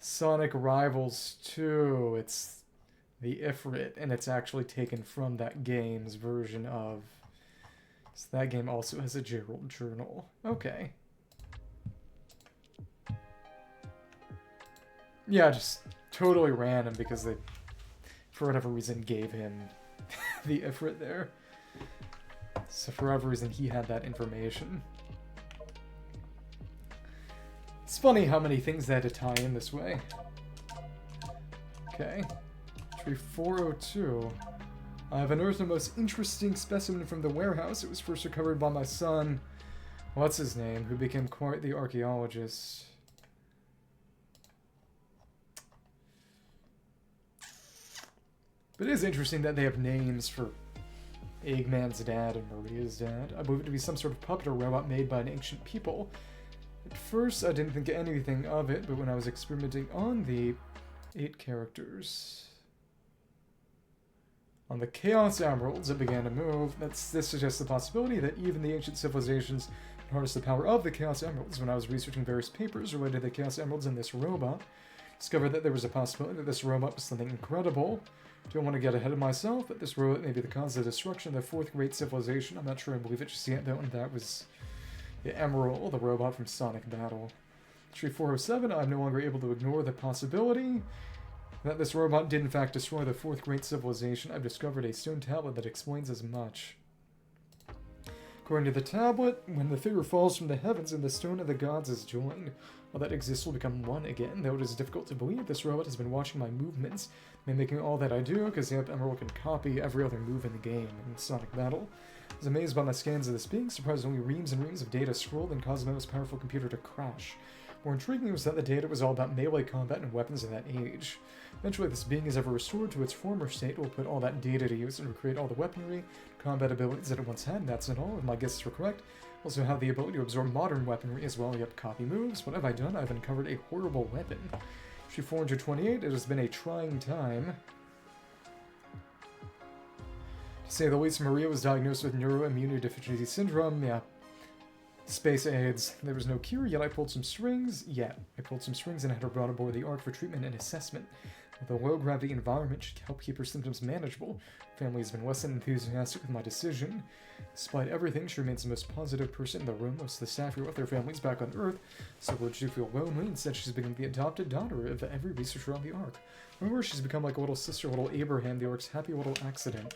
Sonic Rivals 2. It's the Ifrit, and it's actually taken from that game's version of... So that game also has a Gerald journal. Okay. Yeah, just totally random because they, for whatever reason, gave him the Ifrit there. So for whatever reason, he had that information. It's funny how many things they had to tie in this way. Okay. Tree 402. I've unearthed the most interesting specimen from the warehouse. It was first recovered by my son, what's his name, who became quite the archaeologist. But it is interesting that they have names for Eggman's dad and Maria's dad. I believe it to be some sort of puppet or robot made by an ancient people. At first, I didn't think anything of it, but when I was experimenting on the 8 characters, on the Chaos Emeralds, it began to move. This suggests the possibility that even the ancient civilizations can harness the power of the Chaos Emeralds. When I was researching various papers related to the Chaos Emeralds and this robot, I discovered that there was a possibility that this robot was something incredible. Don't want to get ahead of myself, but this robot may be the cause of the destruction of the 4th great civilization. I'm not sure I believe it just yet, though, and that was the Emerald, the robot from Sonic Battle. Tree 407, I'm no longer able to ignore the possibility that this robot did in fact destroy the 4th great civilization. I've discovered a stone tablet that explains as much. According to the tablet, when the figure falls from the heavens and the stone of the gods is joined, all that exists will become one again. Though it is difficult to believe, this robot has been watching my movements, mimicking all that I do, because the Emerald can copy every other move in the game in Sonic Battle. I was amazed by my scans of this being, surprised only reams and reams of data scrolled and caused my most powerful computer to crash. More intriguing was that the data was all about melee combat and weapons of that age. Eventually, if this being is ever restored to its former state, it will put all that data to use and recreate all the weaponry, combat abilities that it once had, and that's not all, if my guesses were correct. Also have the ability to absorb modern weaponry as well, yep, copy moves. What have I done? I've uncovered a horrible weapon. Issue 428, it has been a trying time. To say the least, Maria was diagnosed with neuroimmunodeficiency syndrome, yeah. Space AIDS. There was no cure, yet I pulled some strings. Yeah, I pulled some strings and had her brought aboard the Ark for treatment and assessment. The low-gravity environment should help keep her symptoms manageable. Family has been less than enthusiastic with my decision. Despite everything, she remains the most positive person in the room. Most of the staff here with their families back on Earth, so would she feel lonely? Instead, she's become the adopted daughter of every researcher on the Ark. Remember, she's become like a little sister, little Abraham, the Ark's happy little accident.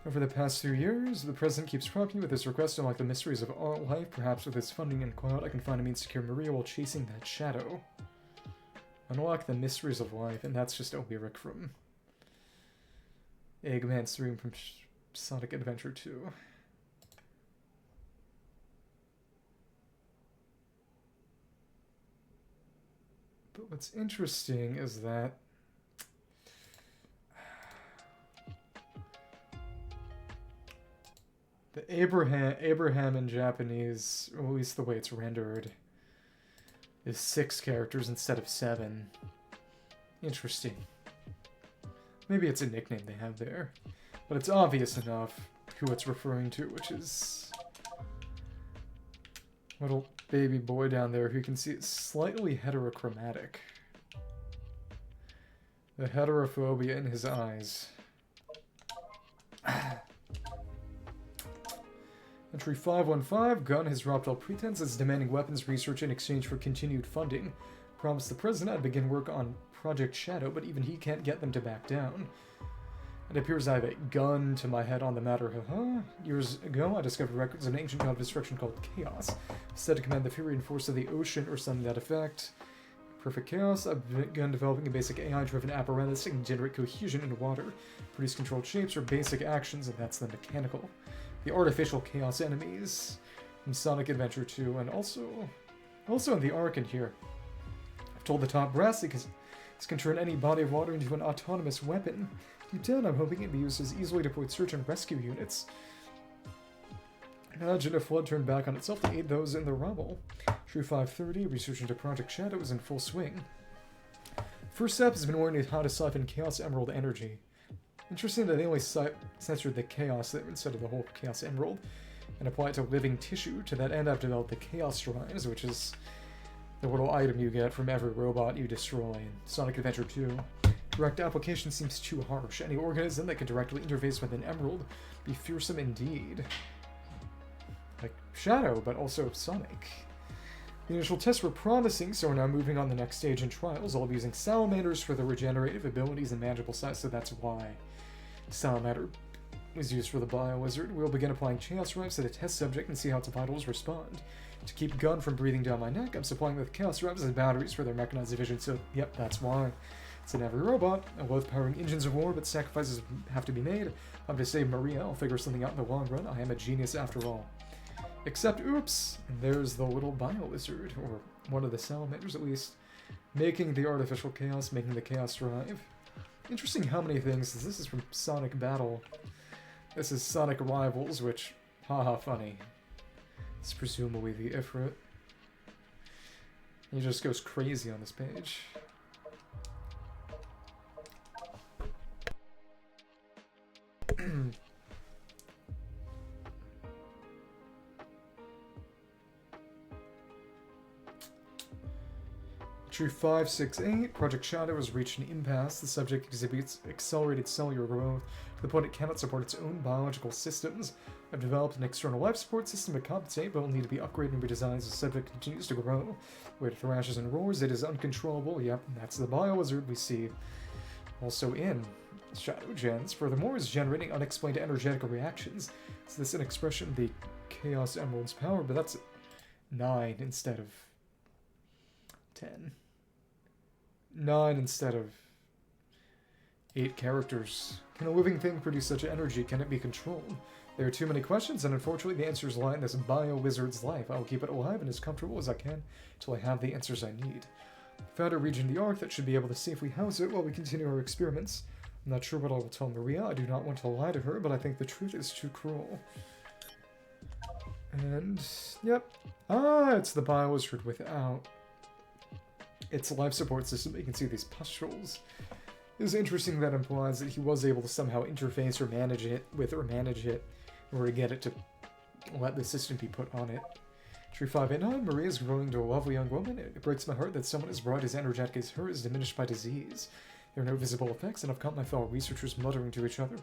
Over the past 3 years, the President keeps prompting me with his request to unlock the mysteries of our life. Perhaps with his funding and clout, I can find a means to cure Maria while chasing that shadow. Unlock the mysteries of life, and that's just a lyric from Eggman's Dream from Sonic Adventure 2. But what's interesting is that the Abraham in Japanese, or at least the way it's rendered, is 6 characters instead of 7. Interesting. Maybe it's a nickname they have there. But it's obvious enough who it's referring to, which is little baby boy down there who you can see it's slightly heterochromatic. The heterophobia in his eyes. Entry 515, Gunn has dropped all pretenses, demanding weapons research in exchange for continued funding. Promised the President I'd begin work on Project Shadow, but even he can't get them to back down. It appears I have a gun to my head on the matter, haha. Years ago, I discovered records of an ancient god of destruction called Chaos, said to command the fury and force of the ocean or something to that effect. Perfect Chaos, I've begun developing a basic AI-driven apparatus that can generate cohesion in water, produce controlled shapes or basic actions, and that's the mechanical. The artificial chaos enemies in Sonic Adventure 2, and also in the Ark in here. I've told the top brass this can turn any body of water into an autonomous weapon. Deep down, I'm hoping it can be used as easily deployed search and rescue units. Imagine if Flood turned back on itself to aid those in the rubble. True 530, research into Project Shadow is in full swing. First step has been learning how to siphon Chaos Emerald energy. Interesting that they only censored the Chaos there instead of the whole Chaos Emerald, and apply it to living tissue. To that end, I've developed the Chaos Shrines, which is the little item you get from every robot you destroy in Sonic Adventure 2. Direct application seems too harsh. Any organism that can directly interface with an emerald would be fearsome indeed. Like Shadow, but also Sonic. The initial tests were promising, so we're now moving on the next stage in trials. I'll be using salamanders for their regenerative abilities and manageable size, so that's why salamander was used for the Bio-Wizard. We'll begin applying Chaos Reps to the test subject and see how its vitals respond. To keep Gun from breathing down my neck, I'm supplying with Chaos Reps as batteries for their mechanized division, so yep, that's why. It's in every robot. I love powering engines of war, but sacrifices have to be made. I'm to save Maria. I'll figure something out in the long run. I am a genius after all. Except, oops, there's the little Bio-Wizard, or one of the salamanders at least, making the artificial chaos, making the chaos drive. Interesting how many things. This is from Sonic Battle. This is Sonic Rivals, which, haha, funny. It's presumably the Ifrit. He just goes crazy on this page. True 568, Project Shadow has reached an impasse. The subject exhibits accelerated cellular growth to the point it cannot support its own biological systems. I've developed an external life support system to compensate, but will need to be upgraded and redesigned as the subject continues to grow. Where it thrashes and roars, it is uncontrollable. Yep, that's the Bio-Wizard we see. Also in Shadow Gens, furthermore, is generating unexplained energetic reactions. Is this an expression of the Chaos Emerald's power? But that's 9 instead of 10. 9 instead of 8 characters. Can a living thing produce such energy? Can it be controlled? There are too many questions, and unfortunately the answers lie in this bio-wizard's life. I will keep it alive and as comfortable as I can until I have the answers I need. I found a region in the Ark that should be able to safely house it while we continue our experiments. I'm not sure what I will tell Maria. I do not want to lie to her, but I think the truth is too cruel. And, yep. Ah, it's the bio-wizard without its life support system. You can see these pustules. It was interesting that implies that he was able to somehow interface or manage it in order to get it to let the system be put on it. Tree 589, Maria is growing into a lovely young woman. It breaks my heart that someone as bright as energetic as her is diminished by disease. There are no visible effects, and I've caught my fellow researchers muttering to each other,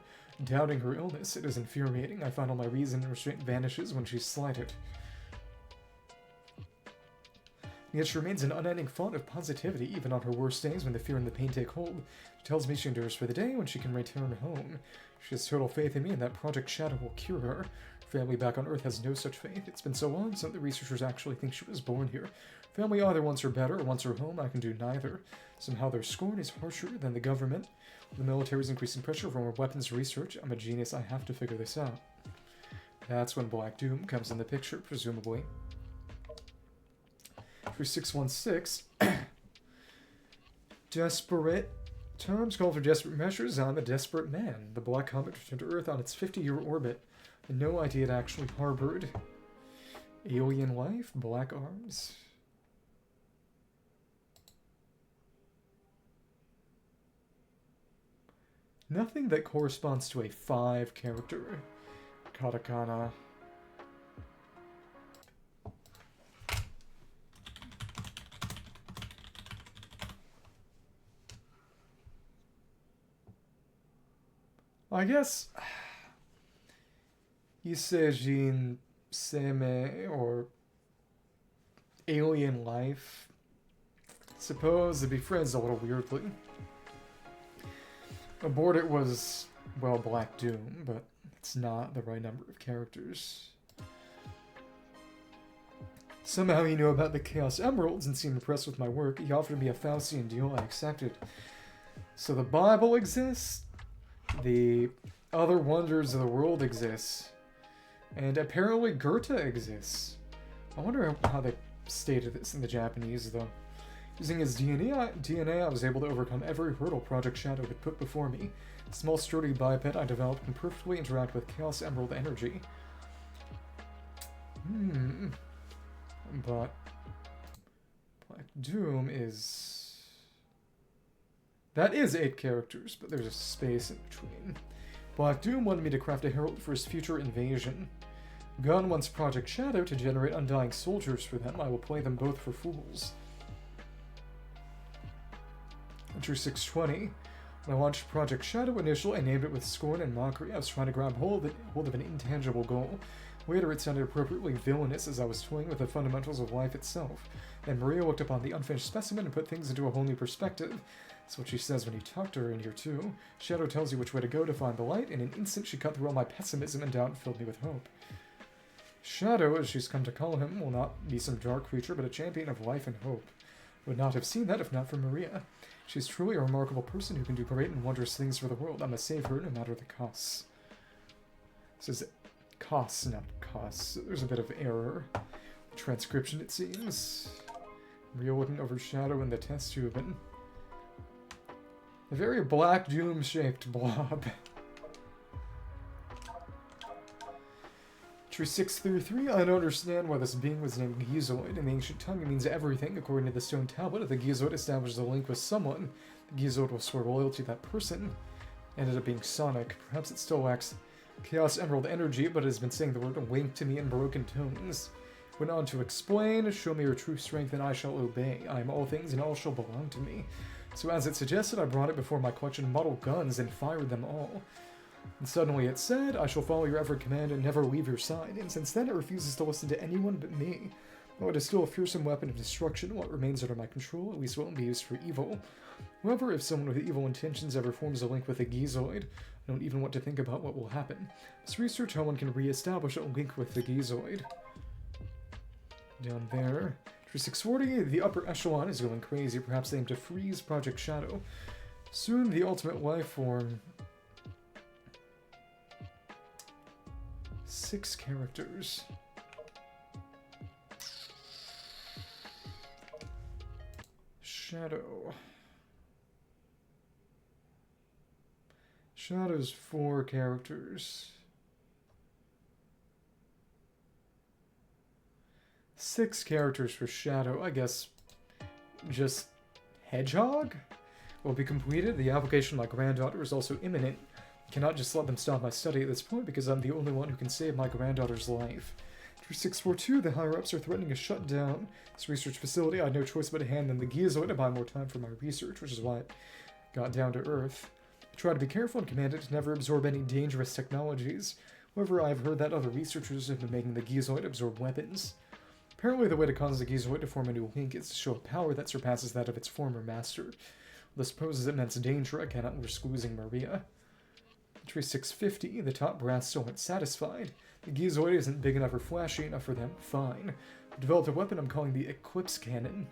doubting her illness. It is infuriating. I find all my reason and restraint vanishes when she's slighted. Yet she remains an unending font of positivity, even on her worst days when the fear and the pain take hold. She tells me she endures for the day when she can return home. She has total faith in me and that Project Shadow will cure her. Her family back on Earth has no such faith. It's been so long since the researchers actually think she was born here. Family either wants her better or wants her home. I can do neither. Somehow their scorn is harsher than the government. The military is increasing pressure for more weapons research. I'm a genius. I have to figure this out. That's when Black Doom comes in the picture, presumably. For 616, desperate terms call for desperate measures. I'm a desperate man. The Black Comet returned to Earth on its 50-year orbit. And no idea it actually harbored alien life, black arms. Nothing that corresponds to a 5-character katakana. I guess Isejin Seme or alien life. Suppose it befriends a little weirdly. Aboard it was, well, Black Doom, but it's not the right number of characters. Somehow he knew about the Chaos Emeralds and seemed impressed with my work. He offered me a Faustian deal. I accepted. So the Bible exists. The other wonders of the world exists. And apparently Goethe exists. I wonder how they stated this in the Japanese, though. Using his DNA, I was able to overcome every hurdle Project Shadow had put before me. The small, sturdy biped I developed can perfectly interact with Chaos Emerald energy. But Black Doom is... That is 8 characters, but there's a space in between. Black Doom wanted me to craft a herald for his future invasion. Gunn wants Project Shadow to generate undying soldiers for them. I will play them both for fools. Enter 620. When I launched Project Shadow initially, I named it with scorn and mockery. I was trying to grab hold of an intangible goal. Later, it sounded appropriately villainous as I was toying with the fundamentals of life itself. Then Maria looked upon the unfinished specimen and put things into a whole new perspective. That's what she says when you talk to her in here, too. Shadow tells you which way to go to find the light. In an instant, she cut through all my pessimism and doubt and filled me with hope. Shadow, as she's come to call him, will not be some dark creature, but a champion of life and hope. Would not have seen that if not for Maria. She's truly a remarkable person who can do great and wondrous things for the world. I must save her no matter the costs. This is costs, not costs. There's a bit of error. Transcription, it seems. Maria looking over Shadow in the test tube and a very Black Doom-shaped blob. True 633, I don't understand why this being was named Gizoid. In the ancient tongue, it means everything. According to the stone tablet, if the Gizoid establishes a link with someone, the Gizoid will swear loyalty to that person. Ended up being Sonic. Perhaps it still lacks Chaos Emerald energy, but it has been saying the word link to me in broken tones. Went on to explain, show me your true strength and I shall obey. I am all things and all shall belong to me. So as it suggested, I brought it before my collection of model guns and fired them all. And suddenly it said, I shall follow your every command and never leave your side. And since then it refuses to listen to anyone but me. Though it is still a fearsome weapon of destruction, what remains under my control at least won't be used for evil. However, if someone with evil intentions ever forms a link with a Gizoid, I don't even want to think about what will happen. Let's research how one can re-establish a link with the Gizoid. Down there. For 640, the upper echelon is going crazy. Perhaps they aim to freeze Project Shadow. Soon the ultimate life form 6 characters. Shadow. Shadow's 4 characters. 6 characters for Shadow. I guess just Hedgehog will be completed. The application of my granddaughter is also imminent. Cannot just let them stop my study at this point because I'm the only one who can save my granddaughter's life. 3642, the higher-ups are threatening to shut down this research facility. I had no choice but to hand them the Gizoid to buy more time for my research, which is why it got down to Earth. I try to be careful and command it to never absorb any dangerous technologies. However, I've heard that other researchers have been making the Gizoid absorb weapons. Apparently, the way to cause the Gizoid to form a new link is to show a power that surpasses that of its former master. This poses immense danger. I cannot risk losing Maria. Entry 650, the top brass still aren't satisfied. The Gizoid isn't big enough or flashy enough for them. Fine. I've developed a weapon I'm calling the Eclipse Cannon.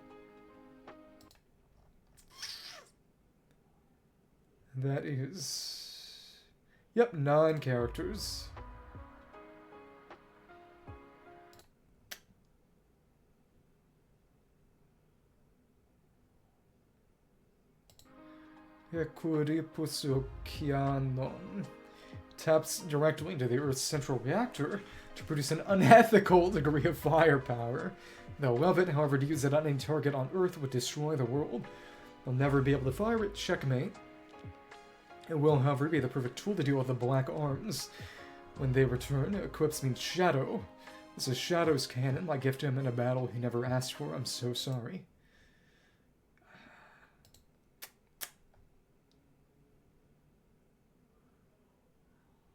That is... Yep, 9 characters. Equiripusokianon taps directly into the Earth's central reactor to produce an unethical degree of firepower. They'll love it, however, to use it on any target on Earth would destroy the world. They'll never be able to fire it. Checkmate. It will, however, be the perfect tool to deal with the Black Arms. When they return, Eclipse means Shadow. This is Shadow's cannon, my gift to him in a battle he never asked for. I'm so sorry.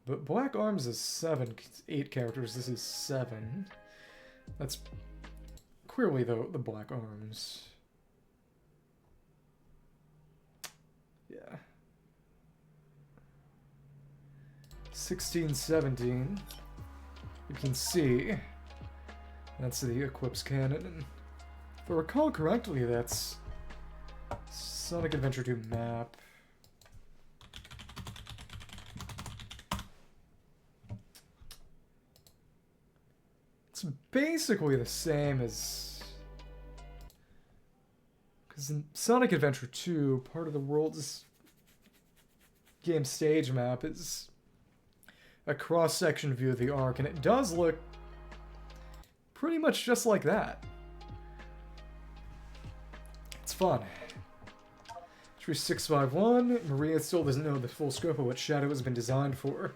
But Black Arms is 8 characters. This is 7. That's clearly, though, the Black Arms. Yeah. 16, 17. You can see that's the Eclipse Cannon. And if I recall correctly, that's Sonic Adventure 2 map. It's basically the same as... Because in Sonic Adventure 2, part of the world's game stage map is a cross-section view of the arc, and it does look pretty much just like that. It's fun. 3651, Maria still doesn't know the full scope of what Shadow has been designed for.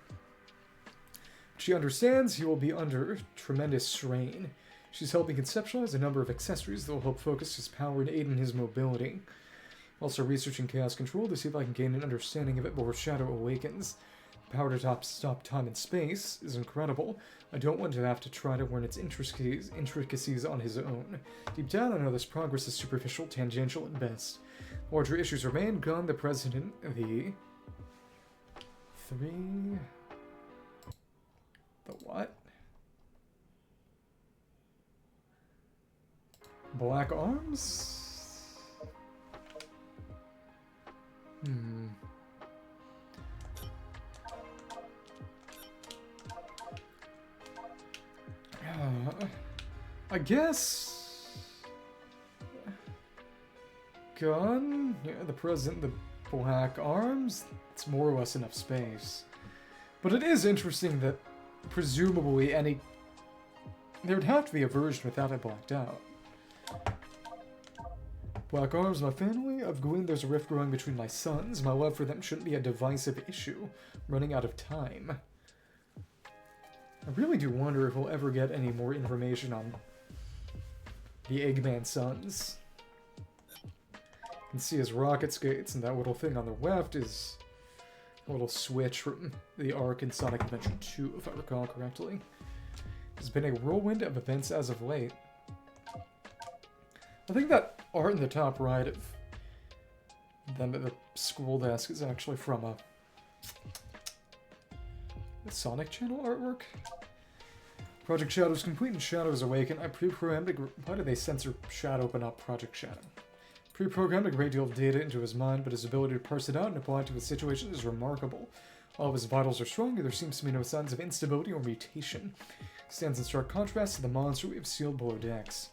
She understands he will be under tremendous strain. She's helping conceptualize a number of accessories that will help focus his power and aid in his mobility. Also researching Chaos Control to see if I can gain an understanding of it before Shadow awakens. The power to stop time and space is incredible. I don't want to have to try to learn its intricacies on his own. Deep down, I know this progress is superficial, tangential at best. Larger issues remain. Gun, the President, the... 3... The what? Black Arms? I guess... Gun? Yeah, the President, the Black Arms? It's more or less enough space. But it is interesting that presumably there would have to be a version without it blacked out. Black Arms, my family? I've gleaned there's a rift growing between my sons. My love for them shouldn't be a divisive issue. I'm running out of time. I really do wonder if we'll ever get any more information on the Eggman sons. You can see his rocket skates, and that little thing on the left is a little switch from the arc in Sonic Adventure 2, if I recall correctly. There's been a whirlwind of events as of late. I think that art in the top right of them at the school desk is actually from a Sonic Channel artwork. Project Shadow is complete and Shadow is awakened. I pre-programmed why did they censor Shadow but not Project Shadow? Pre-programmed a great deal of data into his mind, but his ability to parse it out and apply it to his situation is remarkable. All of his vitals are strong, and there seems to be no signs of instability or mutation. Stands in stark contrast to the monster we have sealed below decks.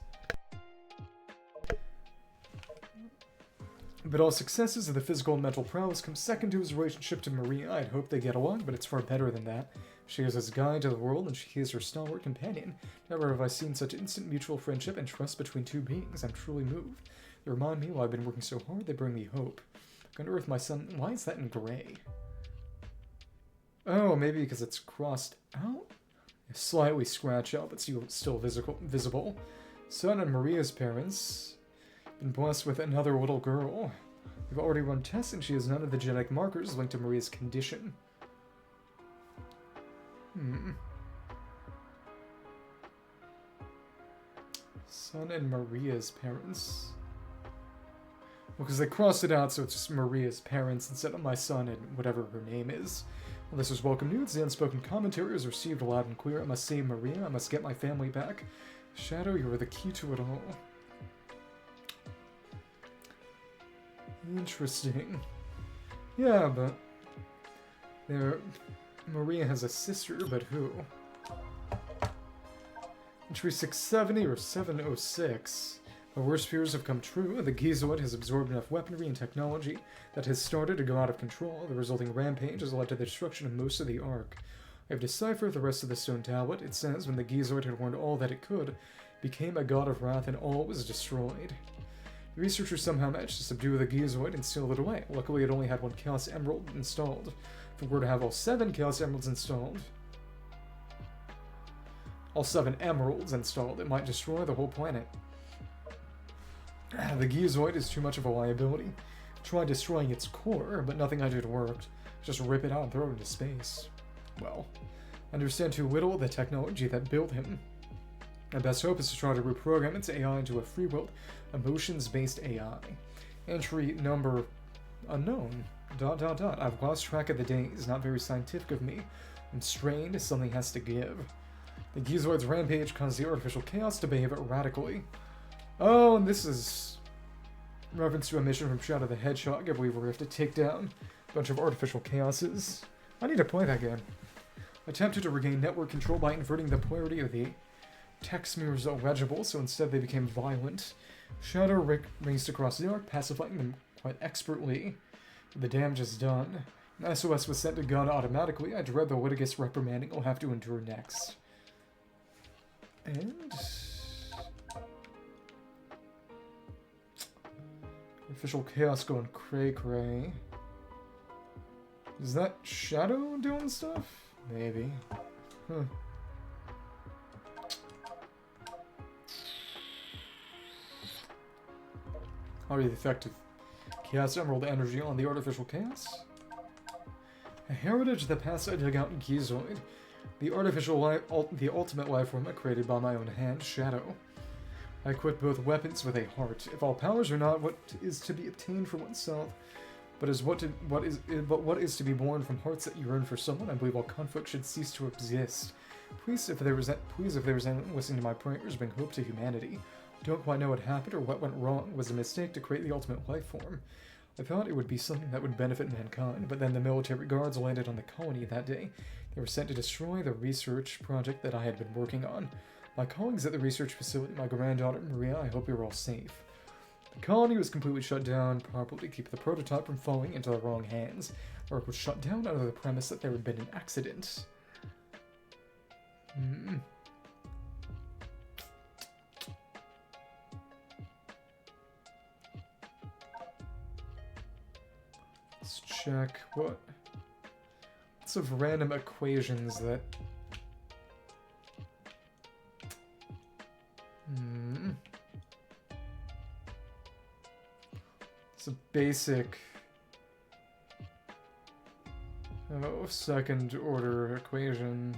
But all successes of the physical and mental prowess come second to his relationship to Maria. I'd hope they get along, but it's far better than that. She is his guide to the world, and she is her stalwart companion. Never have I seen such instant mutual friendship and trust between two beings. I'm truly moved. They remind me, while I've been working so hard, they bring me hope. On Earth, my son... Why is that in gray? Oh, maybe because it's crossed out? Slightly scratched out, but still visible. Son and Maria's parents... been blessed with another little girl. We've already run tests and she has none of the genetic markers linked to Maria's condition. Son and Maria's parents. Well, because they crossed it out so it's just Maria's parents instead of my son and whatever her name is. Well, this is welcome news. The unspoken commentary is received loud and clear. I must save Maria. I must get my family back. Shadow, you are the key to it all. Interesting. Yeah, but... Maria has a sister, but who? Entry 670 or 706. My worst fears have come true. The Gizoid has absorbed enough weaponry and technology that has started to go out of control. The resulting rampage has led to the destruction of most of the Ark. I have deciphered the rest of the stone tablet. It says, when the Gizoid had learned all that it could, became a god of wrath and all was destroyed. The researchers somehow managed to subdue the Gizoid and seal it away. Luckily, it only had one Chaos Emerald installed. If it were to have all 7 Chaos Emeralds installed... all 7 Emeralds installed, it might destroy the whole planet. The Gizoid is too much of a liability. Tried destroying its core, but nothing I did worked. Just rip it out and throw it into space. Well, I understand too little of the technology that built him. My best hope is to try to reprogram its AI into a free-willed, emotions-based AI. Entry number unknown. ... I've lost track of the days. Not very scientific of me. I'm strained. Something has to give. The Gizoid's rampage caused the artificial chaos to behave erratically. Oh, and this is reference to a mission from Shadow the Hedgehog. I believe we have to take down a bunch of artificial chaoses. I need to play that game. I attempted to regain network control by inverting the polarity of the text mirrors illegible, so instead they became violent. Shadow raced across the Ark, pacifying them quite expertly. The damage is done. An SOS was sent to God automatically. I dread the litigious reprimanding I'll have to endure next. And... Official chaos going cray-cray. Is that Shadow doing stuff? Maybe. Huh. How are the effect of Chaos Emerald energy on the artificial chaos? A heritage that passed I dug out in Gizoid. The artificial life, the ultimate life form I created by my own hand, Shadow. I equipped both weapons with a heart. If all powers are not what is to be obtained for oneself, but what is to be born from hearts that yearn for someone, I believe all conflict should cease to exist. Please, if there is anyone listening to my prayers, bring hope to humanity. Don't quite know what happened or what went wrong. It was a mistake to create the ultimate life form. I thought it would be something that would benefit mankind, but then the military guards landed on the colony that day. They were sent to destroy the research project that I had been working on. My colleagues at the research facility, my granddaughter Maria, I hope you're all safe. The colony was completely shut down properly to keep the prototype from falling into the wrong hands. Work was shut down under the premise that there had been an accident. Let's check what... Lots of random equations that... It's a basic... second order equation.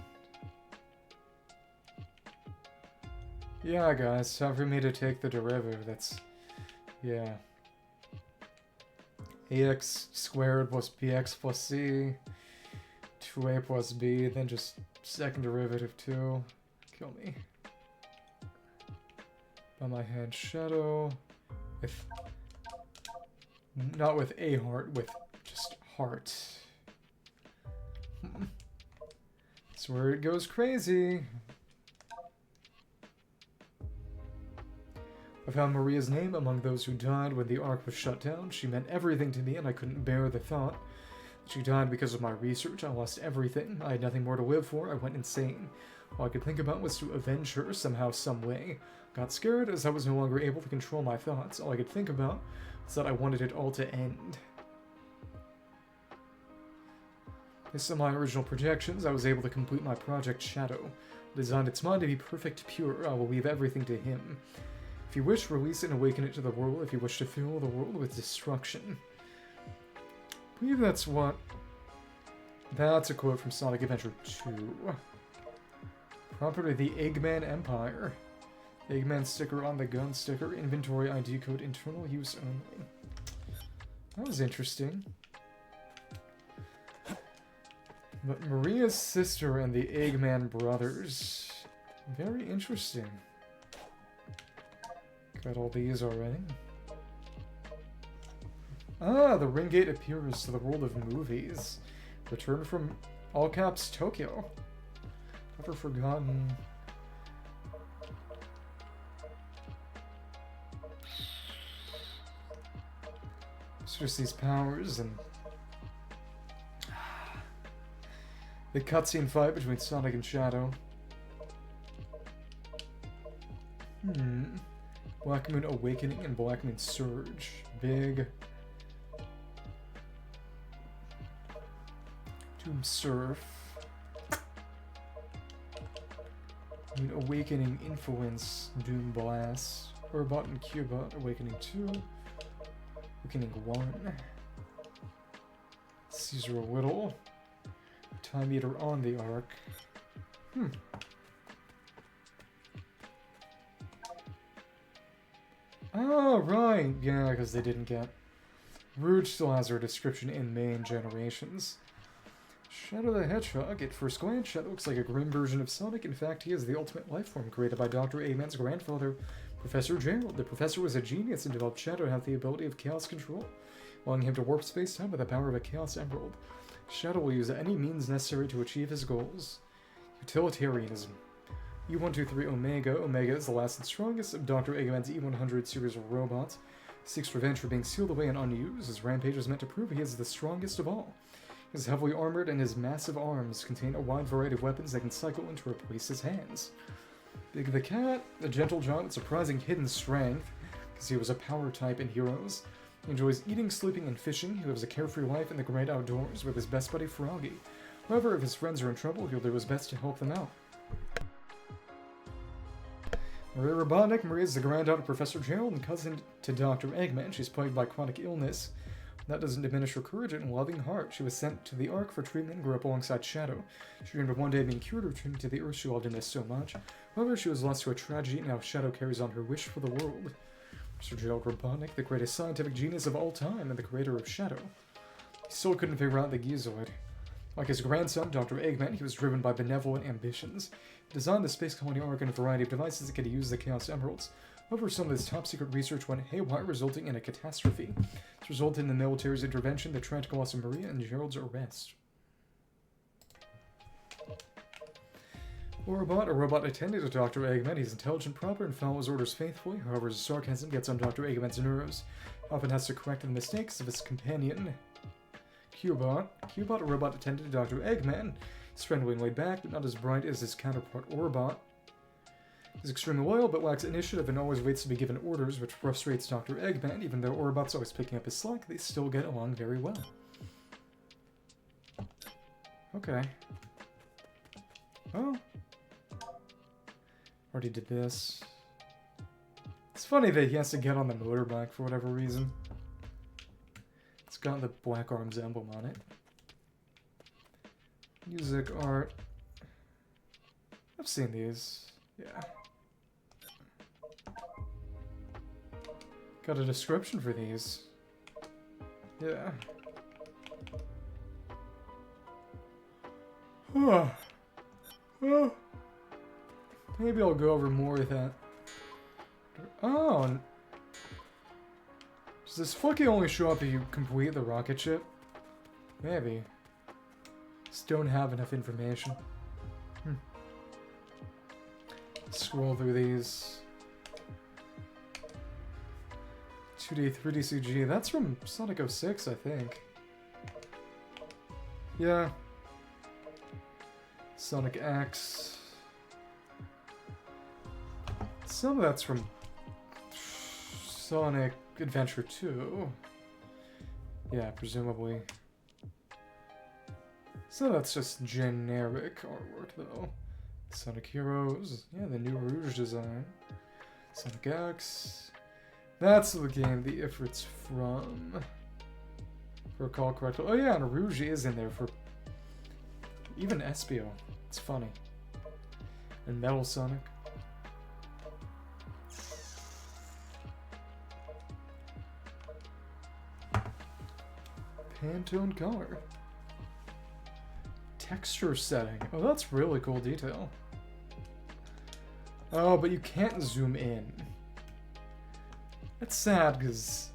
Yeah, guys, time for me to take the derivative. That's... yeah. ax squared plus bx plus c, 2a plus b, then just second derivative 2. Kill me. By my hand, Shadow. With... not with a heart, with just heart. That's where it goes crazy. I found Maria's name among those who died when the Ark was shut down. She meant everything to me, and I couldn't bear the thought that she died because of my research. I lost everything. I had nothing more to live for. I went insane. All I could think about was to avenge her somehow, some way. Got scared as I was no longer able to control my thoughts. All I could think about was that I wanted it all to end. Based on my original projections, I was able to complete my Project Shadow. I designed its mind to be perfect, pure. I will leave everything to him. If you wish, release it and awaken it to the world. If you wish to fill the world with destruction. I believe that's what... That's a quote from Sonic Adventure 2. Property of the Eggman Empire. Eggman sticker on the gun sticker. Inventory ID code internal use only. That was interesting. But Maria's sister and the Eggman brothers. Very interesting. Got all these already. Ah, the ring gate appears to the world of movies. Return from all caps Tokyo. Never forgotten. It's just these powers and the cutscene fight between Sonic and Shadow. Black Moon Awakening and Black Moon Surge. Big. Doom Surf. Moon Awakening Influence. Doom Blast. Urbot and Cubot. Awakening 2. Awakening 1. Caesar Whittle. Time Eater on the Ark. Oh, right. Yeah, because they didn't get... Rouge still has her description in main generations. Shadow the Hedgehog. At first glance, Shadow looks like a grim version of Sonic. In fact, he is the ultimate life form created by Dr. Eggman's grandfather, Professor Gerald. The professor was a genius and developed Shadow to have the ability of chaos control, allowing him to warp space-time with the power of a Chaos Emerald. Shadow will use any means necessary to achieve his goals. Utilitarianism. E123 Omega. Omega is the last and strongest of Dr. Eggman's E100 series of robots. He seeks revenge for being sealed away and unused. His rampage is meant to prove he is the strongest of all. He is heavily armored, and his massive arms contain a wide variety of weapons that can cycle in to replace his hands. Big the Cat, a gentle giant with surprising hidden strength, because he was a power type in Heroes. He enjoys eating, sleeping, and fishing. He lives a carefree life in the great outdoors with his best buddy Froggy. However, if his friends are in trouble, he'll do his best to help them out. Maria Robotnik. Maria is the granddaughter of Professor Gerald and cousin to Dr. Eggman. She's plagued by chronic illness. That doesn't diminish her courage and loving heart. She was sent to the Ark for treatment and grew up alongside Shadow. She dreamed of one day being cured, returning to the Earth she loved and missed so much. However, she was lost to a tragedy, and now Shadow carries on her wish for the world. Professor Gerald Robotnik, the greatest scientific genius of all time and the creator of Shadow. He still couldn't figure out the Gizoid. Like his grandson, Dr. Eggman, he was driven by benevolent ambitions. He designed the space colony Ark and a variety of devices that could use the Chaos Emeralds. However, some of his top-secret research went haywire, resulting in a catastrophe. This resulted in the military's intervention, the tragic loss of Maria, and Gerald's arrest. Orbot, a robot attendant to Dr. Eggman. He's intelligent, proper, and follows orders faithfully. However, his sarcasm gets on Dr. Eggman's nerves. He often has to correct the mistakes of his companion, Cubot. Cubot, a robot attendant to Dr. Eggman. He's friendly and laid back, but not as bright as his counterpart Orbot. He's extremely loyal, but lacks initiative and always waits to be given orders, which frustrates Dr. Eggman. Even though Orbot's always picking up his slack, they still get along very well. Okay. Oh. Already did this. It's funny that he has to get on the motorbike for whatever reason. It's got the Black Arms emblem on it. Music, art. I've seen these. Yeah. Got a description for these. Yeah. Oh. Maybe I'll go over more of that. Oh. Does this fucking only show up if you complete the rocket ship? Maybe. Just don't have enough information. Scroll through these. 2D, 3D CG. That's from Sonic 06, I think. Yeah. Sonic X. Some of that's from Sonic Adventure 2. Yeah, presumably. So that's just generic artwork, though. Sonic Heroes. Yeah, the new Rouge design. Sonic X. That's the game the Ifrit's from. If I recall correctly. Oh yeah, and Rouge is in there for even Espio. It's funny. And Metal Sonic. Pantone color. Texture setting. Oh, that's really cool detail. Oh, but you can't zoom in. That's sad, because...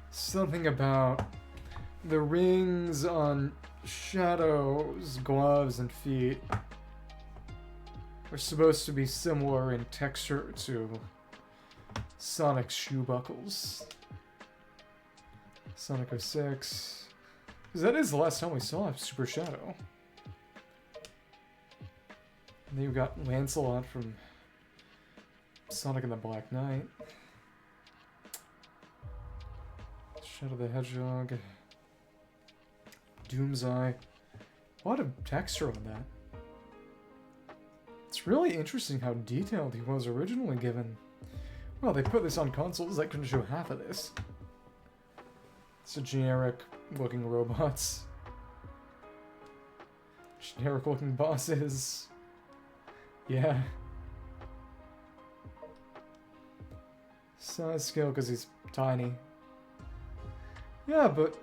something about the rings on Shadow's gloves and feet are supposed to be similar in texture to Sonic's shoe buckles. Sonic 06. Because that is the last time we saw Super Shadow. And then you've got Lancelot from Sonic and the Black Knight. Shadow the Hedgehog. Doomseye. A lot of texture on that. It's really interesting how detailed he was originally given. Well, they put this on consoles that couldn't show half of this. It's a generic looking robots. Generic looking bosses. Yeah. Size scale because he's tiny. Yeah, but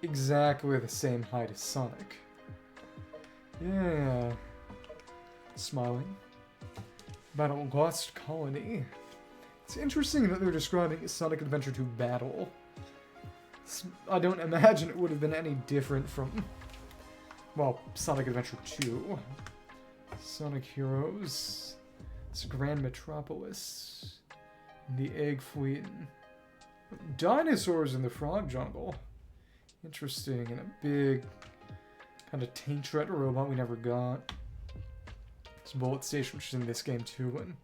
exactly the same height as Sonic. Yeah. Smiling. Battle Lost Colony. It's interesting that they're describing Sonic Adventure 2 Battle. I don't imagine it would have been any different from, well, Sonic Adventure 2. Sonic Heroes. It's Grand Metropolis. The Egg Fleet. Dinosaurs in the Frog Jungle. Interesting. And a big kind of Taintret robot we never got. It's Bullet Station, which is in this game too. And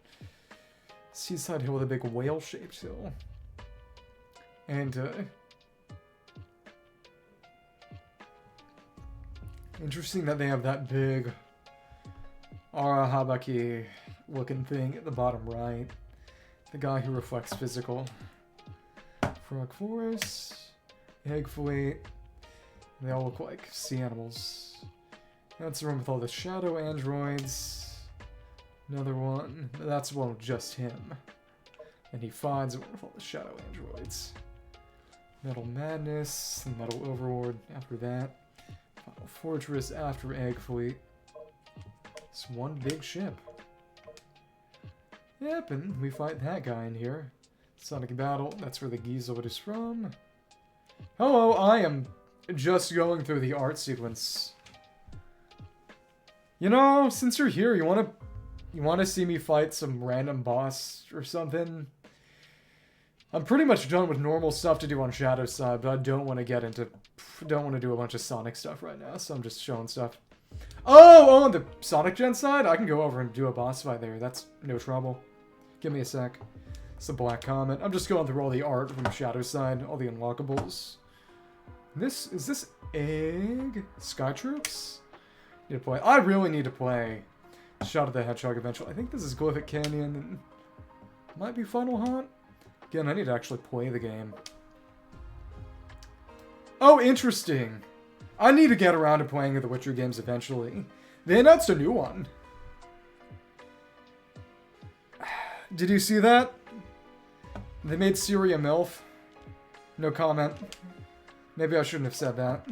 Seaside Hill with a big whale-shaped hill. And, interesting that they have that big Arahabaki looking thing at the bottom right. The guy who reflects physical. Frog Forest. Egg Fleet. They all look like sea animals. That's the room with all the shadow androids. Another one. That's one with just him. And he finds one with all the shadow androids. Metal Madness. Metal Overlord after that. Final Fortress after Egg Fleet. It's one big ship. Yep, and we fight that guy in here. Sonic Battle, that's where the Gizoid is from. Hello, I am just going through the art sequence. You know, since you're here, you wanna see me fight some random boss or something? I'm pretty much done with normal stuff to do on Shadow's side, but I don't want to do a bunch of Sonic stuff right now, so I'm just showing stuff. Oh, on the Sonic Gen side, I can go over and do a boss fight there. That's no trouble. Give me a sec. It's a Black Comet. I'm just going through all the art from Shadow's side, all the unlockables. Is this Egg? Sky Troops? Need to play. I really need to play Shadow the Hedgehog eventually. I think this is Glyphic Canyon and might be Final Haunt. Again, I need to actually play the game. Oh, interesting. I need to get around to playing the Witcher games eventually. They announced a new one. Did you see that? They made Siri a MILF. No comment. Maybe I shouldn't have said that.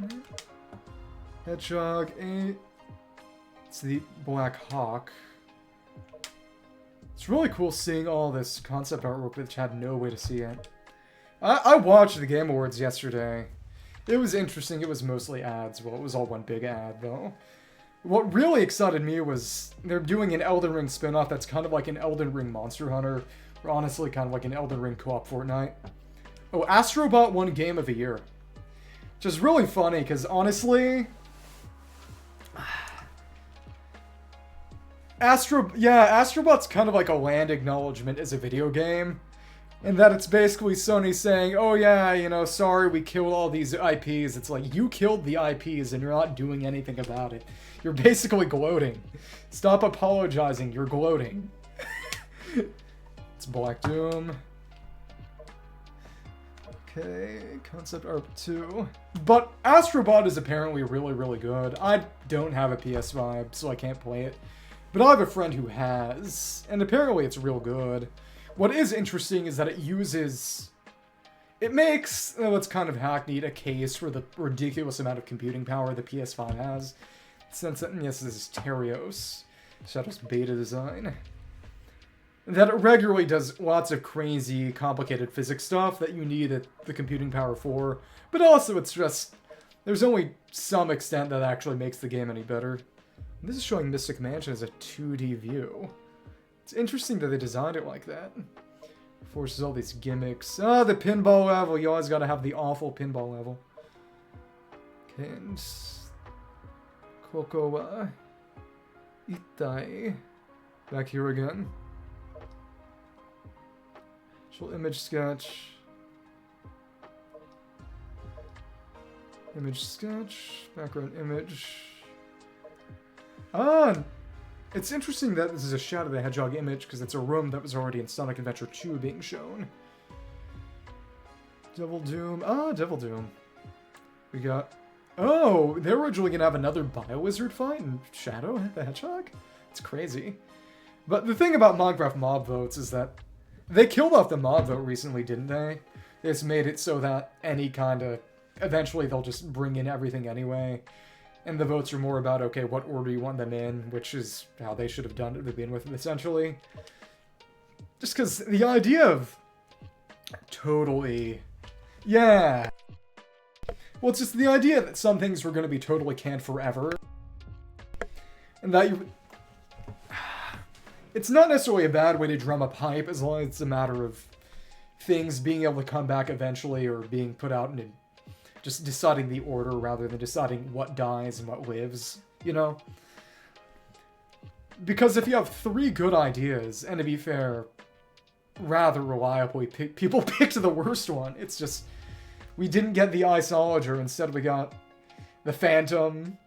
Hedgehog 8. It's the Black Hawk. It's really cool seeing all this concept artwork, which had no way to see it. I watched the Game Awards yesterday. It was interesting. It was mostly ads. Well, it was all one big ad, though. What really excited me was they're doing an Elden Ring spin-off that's kind of like an Elden Ring Monster Hunter, or honestly kind of like an Elden Ring co-op Fortnite. Oh, Astrobot won Game of the Year. Which is really funny, because honestly... Astrobot's kind of like a land acknowledgement as a video game. In that it's basically Sony saying, oh yeah, you know, sorry we killed all these IPs. It's like, you killed the IPs and you're not doing anything about it. You're basically gloating. Stop apologizing, you're gloating. It's Black Doom. Okay, concept art 2. But Astrobot is apparently really, really good. I don't have a PS5, so I can't play it. But I have a friend who has, and apparently it's real good. What is interesting is that it uses... It makes, it's kind of hackneyed, a case for the ridiculous amount of computing power the PS5 has. Since, yes, this is Terios, Shadow's beta design. That it regularly does lots of crazy, complicated physics stuff that you need the computing power for. But also, it's just... There's only some extent that actually makes the game any better. This is showing Mystic Mansion as a 2D view. It's interesting that they designed it like that. Forces all these gimmicks. Ah, the pinball level. You always gotta have the awful pinball level. Okay, and... Kokowa... Itai. Back here again. Actual image sketch. Image sketch. Background image. Ah! It's interesting that this is a Shadow the Hedgehog image, because it's a room that was already in Sonic Adventure 2 being shown. Devil Doom. Ah, Devil Doom. We got... Oh! They're originally going to have another Bio-Wizard fight in Shadow the Hedgehog? It's crazy. But the thing about Minecraft mob votes is that they killed off the mob vote recently, didn't they? They just made it so that any kind of... Eventually they'll just bring in everything anyway. And the votes are more about, okay, what order you want them in, which is how they should have done it to begin with, essentially. Just because the idea of totally... Yeah! Well, it's just the idea that some things were going to be totally canned forever. And that you... It's not necessarily a bad way to drum up hype, as long as it's a matter of things being able to come back eventually, or being put out in just deciding the order rather than deciding what dies and what lives, you know? Because if you have 3 good ideas, and to be fair, rather reliably, people picked the worst one. It's just, we didn't get the Iceologer, instead we got the Phantom,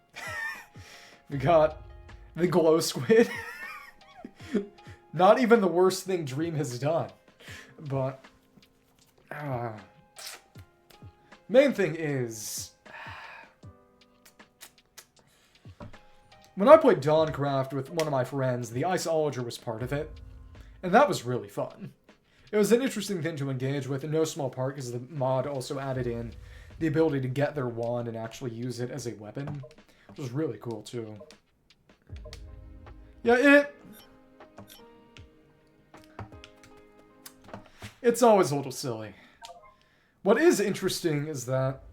we got the Glow Squid. Not even the worst thing Dream has done. But, main thing is, when I played Dawncraft with one of my friends, the Iceologer was part of it, and that was really fun. It was an interesting thing to engage with, in no small part because the mod also added in the ability to get their wand and actually use it as a weapon, which was really cool too. Yeah, it's always a little silly. What is interesting is that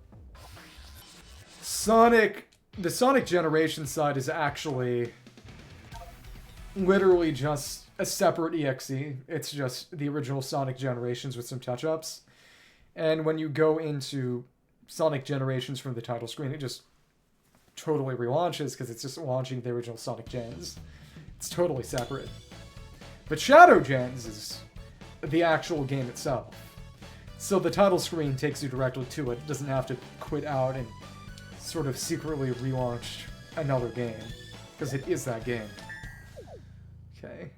the Sonic Generation side is actually literally just a separate EXE. It's just the original Sonic Generations with some touch-ups. And when you go into Sonic Generations from the title screen, it just totally relaunches because it's just launching the original Sonic Gens. It's totally separate. But Shadow Gens is the actual game itself. So the title screen takes you directly to it. It doesn't have to quit out and sort of secretly relaunch another game. Because it is that game. Okay.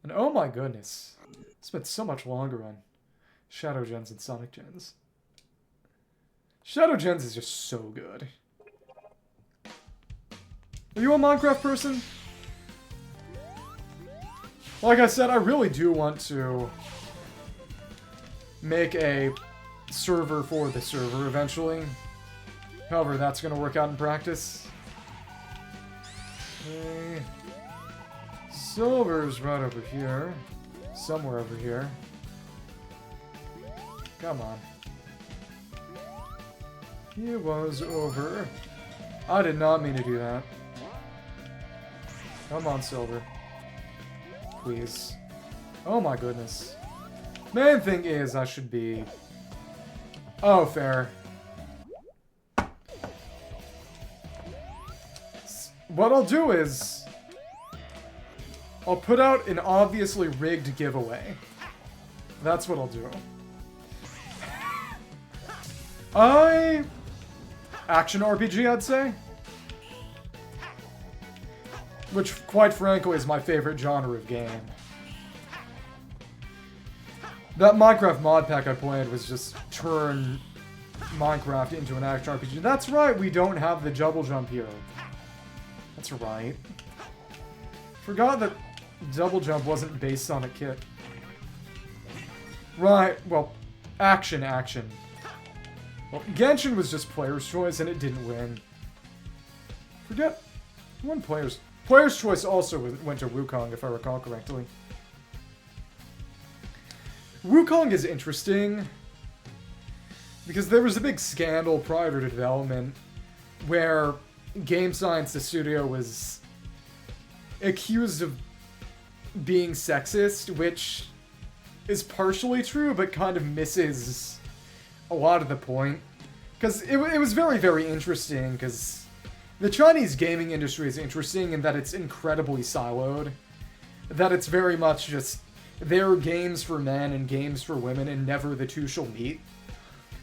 And oh my goodness. I spent so much longer on Shadow Gens and Sonic Gens. Shadow Gens is just so good. Are you a Minecraft person? Like I said, I really do want to make a server for the server eventually. However, that's going to work out in practice. Okay. Silver's right over here. Somewhere over here. Come on. He was over. I did not mean to do that. Come on, Silver. Please. Oh my goodness. Main thing is I should be... Oh, fair. What I'll do is... I'll put out an obviously rigged giveaway. That's what I'll do. Action RPG, I'd say? Which, quite frankly, is my favorite genre of game. That Minecraft mod pack I played was just turn Minecraft into an action RPG. That's right, we don't have the double jump here. That's right. Forgot that double jump wasn't based on a kit. Right, well, action. Well, Genshin was just player's choice and it didn't win. Forget, who won player's? Player's choice also went to Wukong, if I recall correctly. Wukong is interesting because there was a big scandal prior to development where Game Science, the studio, was accused of being sexist, which is partially true, but kind of misses a lot of the point. Because it was very, very interesting, because the Chinese gaming industry is interesting in that it's incredibly siloed. That it's very much just, there are games for men and games for women, and never the two shall meet.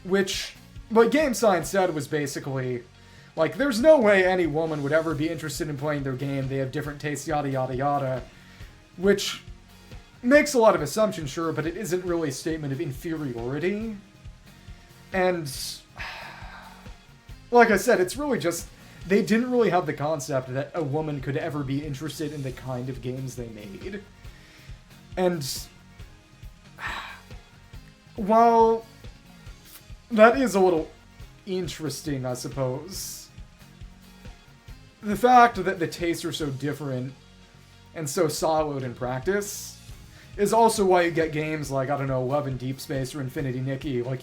Which, what Game Science said was basically, like, there's no way any woman would ever be interested in playing their game, they have different tastes, yada yada yada. Which makes a lot of assumptions, sure, but it isn't really a statement of inferiority. And, like I said, it's really just, they didn't really have the concept that a woman could ever be interested in the kind of games they made. And, while that is a little interesting, I suppose, the fact that the tastes are so different and so siloed in practice is also why you get games like, I don't know, Love and Deep Space or Infinity Nikki, like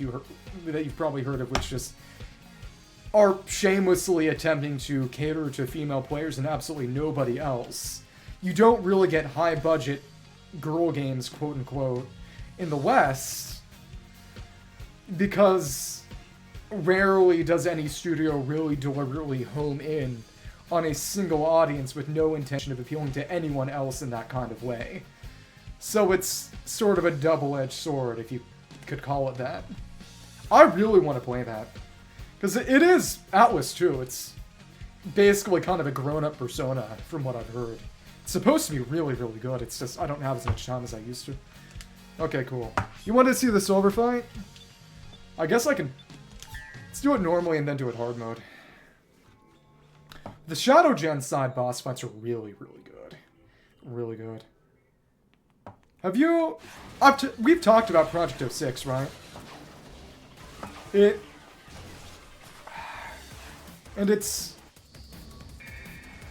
that you've probably heard of, which just are shamelessly attempting to cater to female players and absolutely nobody else. You don't really get high-budget girl games, quote-unquote, in the West, because rarely does any studio really deliberately home in on a single audience with no intention of appealing to anyone else in that kind of way. So it's sort of a double-edged sword, if you could call it that. I really want to play that. Because it is Atlas, too. It's basically kind of a grown-up Persona, from what I've heard. It's supposed to be really, really good. It's just, I don't have as much time as I used to. Okay, cool. You want to see the silver fight? I guess I can... Let's do it normally and then do it hard mode. The Shadow Gen side boss fights are really, really good. Really good. Have you... We've talked about Project 06, right? And it's...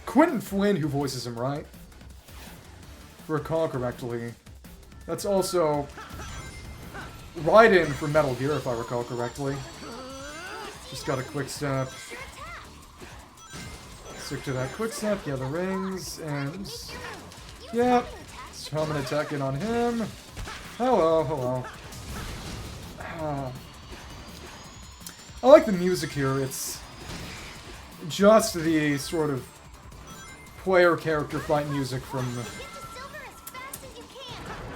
Quentin Flynn who voices him, right? If I recall correctly. That's also... Raiden from Metal Gear, if I recall correctly. Just got a quick step. Stick to that quick step, yeah, the rings, and... Yeah. Summon attack in on him. Hello. I like the music here. It's just the sort of player character fight music from...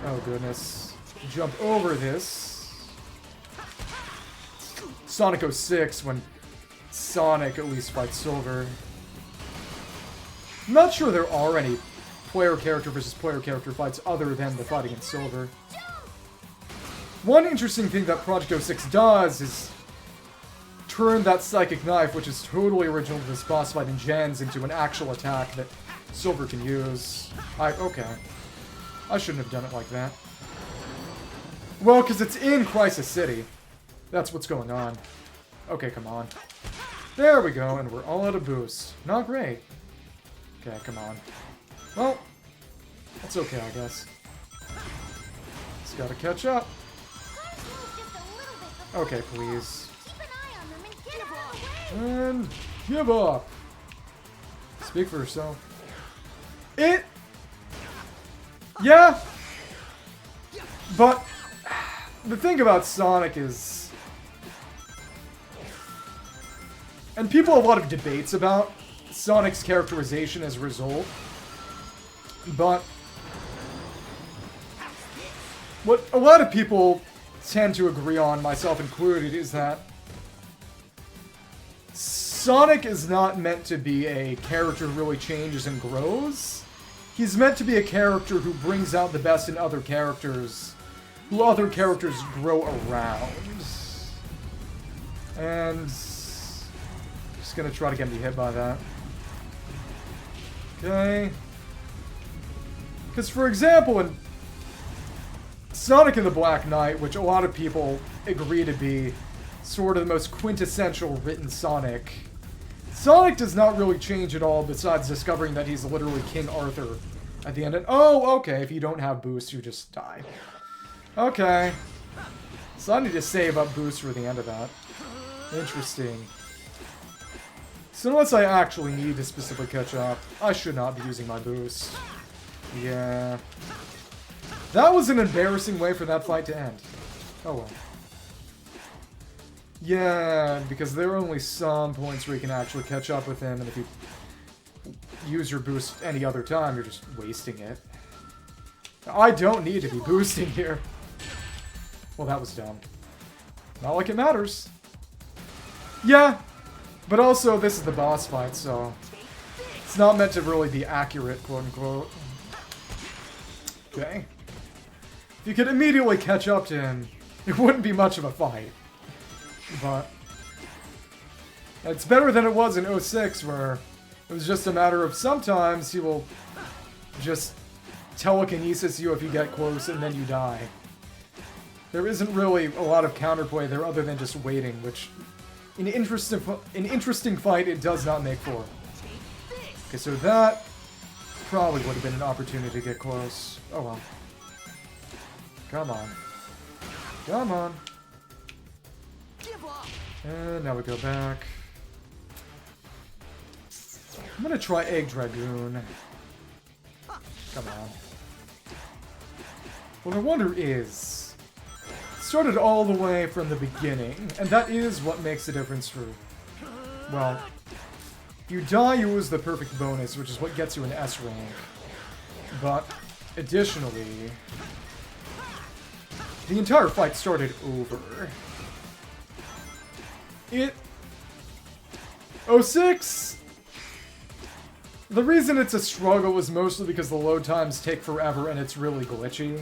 Oh goodness. Jump over this. Sonic 06 when Sonic at least fights Silver. I'm not sure there are any player character versus player character fights other than the fight against Silver. One interesting thing that Project 06 does is turn that Psychic Knife, which is totally original to this boss fight in Gens, into an actual attack that Silver can use. Okay. I shouldn't have done it like that. Well, because it's in Crisis City. That's what's going on. Okay, come on. There we go, and we're all out of boost. Not great. Okay, come on. Well, That's okay, I guess. Just gotta catch up. Okay, please. And give up. Speak for yourself. Yeah. But the thing about Sonic is, and people have a lot of debates about Sonic's characterization as a result, but what a lot of people tend to agree on, myself included, is that Sonic is not meant to be a character who really changes and grows. He's meant to be a character who brings out the best in other characters, who other characters grow around. And just gonna try to get me hit by that. Okay. Because, for example, in Sonic and the Black Knight, which a lot of people agree to be sort of the most quintessential written Sonic, Sonic does not really change at all besides discovering that he's literally King Arthur at the end. And, oh, okay, if you don't have boost, you just die. Okay. So I need to save up boost for the end of that. Interesting. So unless I actually need to specifically catch up, I should not be using my boost. Yeah. That was an embarrassing way for that fight to end. Oh well. Yeah, because there are only some points where you can actually catch up with him, and if you use your boost any other time, you're just wasting it. I don't need to be boosting here. Well, that was dumb. Not like it matters. Yeah, but also this is the boss fight, so it's not meant to really be accurate, quote-unquote. Okay. If you could immediately catch up to him, it wouldn't be much of a fight. But it's better than it was in 06, where it was just a matter of sometimes he will just telekinesis you if you get close and then you die. There isn't really a lot of counterplay there other than just waiting, which an interesting fight it does not make for. Okay, so that probably would have been an opportunity to get close. Oh well. Come on. Come on. And now we go back. I'm gonna try Egg Dragoon. Come on. What I wonder is, it started all the way from the beginning, and that is what makes the difference for, well, if you die, you lose the perfect bonus, which is what gets you an S rank. But, additionally, the entire fight started over. 06, the reason it's a struggle is mostly because the load times take forever and it's really glitchy.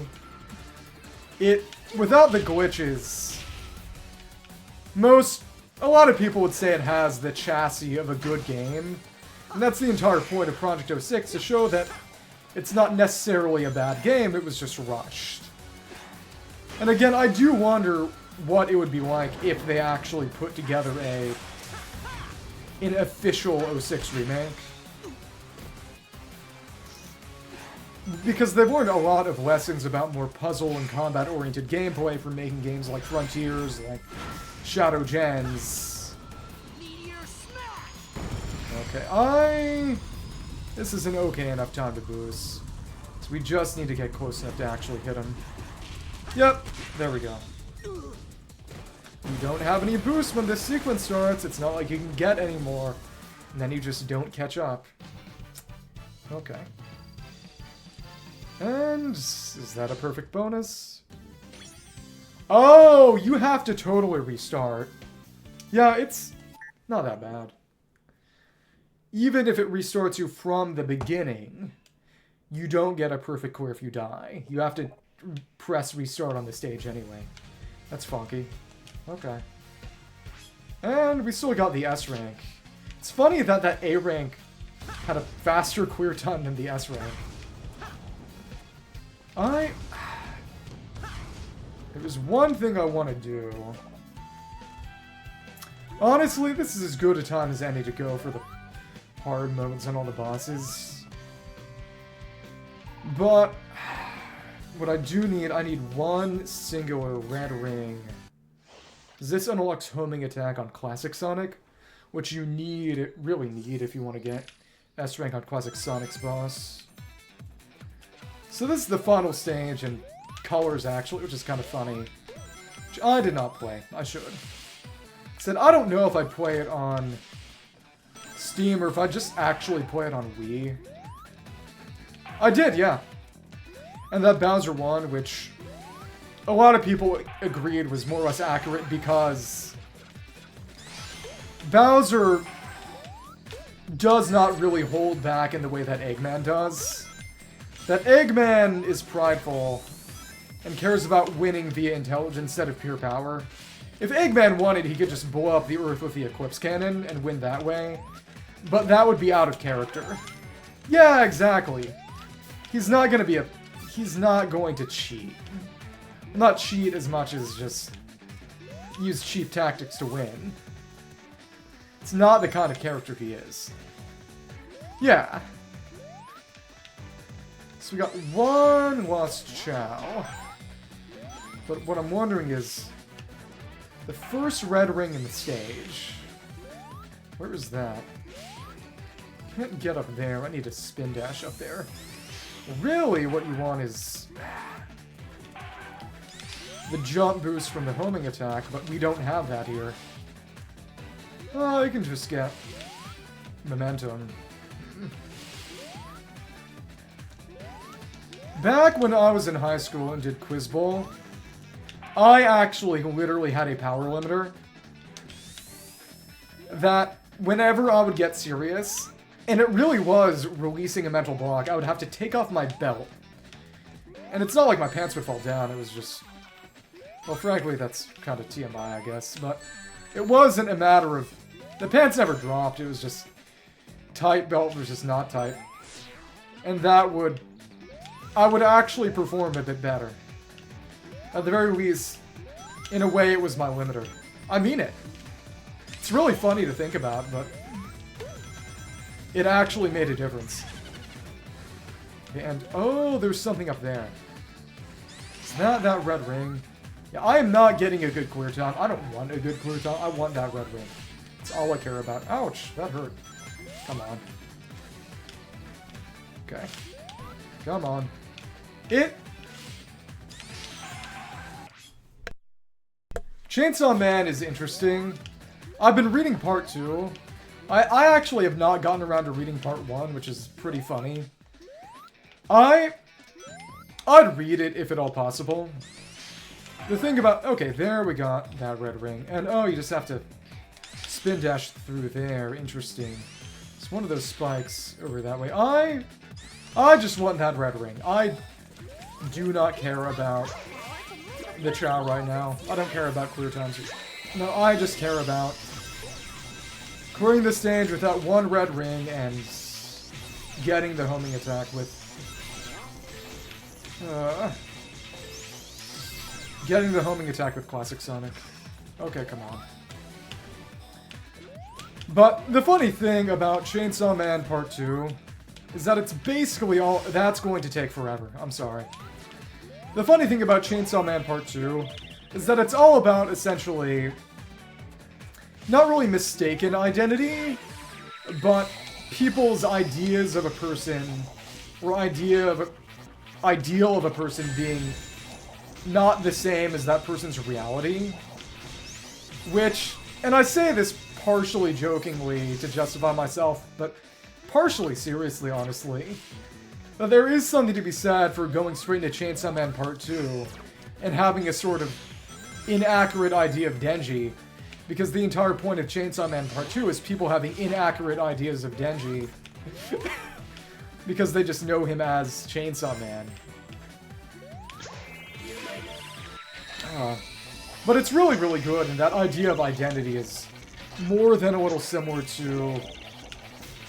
Without the glitches, a lot of people would say it has the chassis of a good game. And that's the entire point of Project 06, to show that it's not necessarily a bad game, it was just rushed. And again, I do wonder what it would be like if they actually put together an official 06 remake. Because they've learned a lot of lessons about more puzzle and combat-oriented gameplay from making games like Frontiers, like Shadow Gens. Okay, this is an okay enough time to boost. So we just need to get close enough to actually hit him. Yep, there we go. You don't have any boost when this sequence starts. It's not like you can get any more. And then you just don't catch up. Okay. And is that a perfect bonus? Oh, you have to totally restart. Yeah, it's not that bad. Even if it restarts you from the beginning, you don't get a perfect clear if you die. You have to press restart on the stage anyway. That's funky. Okay. And we still got the S rank. It's funny that that A rank had a faster clear time than the S rank. There's one thing I want to do. Honestly, this is as good a time as any to go for the hard modes on all the bosses. But what I do need, I need one singular red ring. This unlocks homing attack on Classic Sonic, which you really need if you want to get S rank on Classic Sonic's boss. So this is the final stage in Colors, actually, which is kind of funny. Which I did not play. I should. Said I don't know if I'd play it on Steam or if I'd just actually play it on Wii. I did, yeah. And that Bowser one, which a lot of people agreed was more or less accurate because Bowser does not really hold back in the way that Eggman does. That Eggman is prideful and cares about winning via intelligence instead of pure power. If Eggman wanted, he could just blow up the Earth with the Eclipse Cannon and win that way. But that would be out of character. Yeah, exactly. He's not going to cheat. Not cheat as much as just use cheap tactics to win. It's not the kind of character he is. Yeah. So we got one Lost Chow. But what I'm wondering is the first red ring in the stage. Where is that? Can't get up there. I need a spin dash up there. Really, what you want is the jump boost from the homing attack, but we don't have that here. Oh, you can just get momentum. Back when I was in high school and did Quiz Bowl, I actually literally had a power limiter that whenever I would get serious, and it really was releasing a mental block, I would have to take off my belt. And it's not like my pants would fall down, it was just... Well, frankly, that's kind of TMI, I guess, but it wasn't a matter of... The pants never dropped, it was just tight belt versus not tight. And that would... I would actually perform a bit better. At the very least, in a way, it was my limiter. I mean it. It's really funny to think about, but... It actually made a difference. And, oh, there's something up there. Is that red ring? Yeah, I am not getting a good clear time. I don't want a good clear time. I want that red ring. That's all I care about. Ouch, that hurt. Come on. Okay. Come on. Chainsaw Man is interesting. I've been reading part 2. I actually have not gotten around to reading part 1, which is pretty funny. I'd read it if at all possible. The thing about... Okay, there we got that red ring. And oh, you just have to spin dash through there. Interesting. It's one of those spikes over that way. I just want that red ring. I do not care about the Chow right now. I don't care about clear times. No, I just care about clearing the stage with that one red ring and getting the homing attack with... getting the homing attack with Classic Sonic. Okay, come on. But the funny thing about Chainsaw Man Part 2 is that it's basically all... That's going to take forever. I'm sorry. The funny thing about Chainsaw Man Part 2 is that it's all about, essentially, not really mistaken identity, but people's ideas of a person, or ideal of a person being not the same as that person's reality. Which, and I say this partially jokingly to justify myself, but partially seriously, honestly. But there is something to be said for going straight into Chainsaw Man Part 2 and having a sort of inaccurate idea of Denji, because the entire point of Chainsaw Man Part 2 is people having inaccurate ideas of Denji because they just know him as Chainsaw Man. But it's really, really good, and that idea of identity is more than a little similar to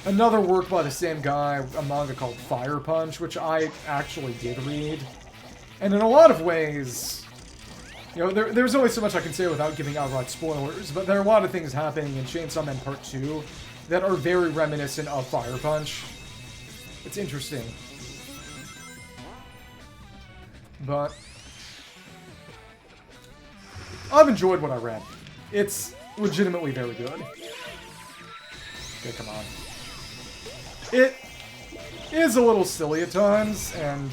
another work by the same guy, a manga called Fire Punch, which I actually did read. And in a lot of ways, you know, there's only so much I can say without giving outright spoilers, but there are a lot of things happening in Chainsaw Man Part 2 that are very reminiscent of Fire Punch. It's interesting. But I've enjoyed what I read. It's legitimately very good. Okay, come on. It is a little silly at times, and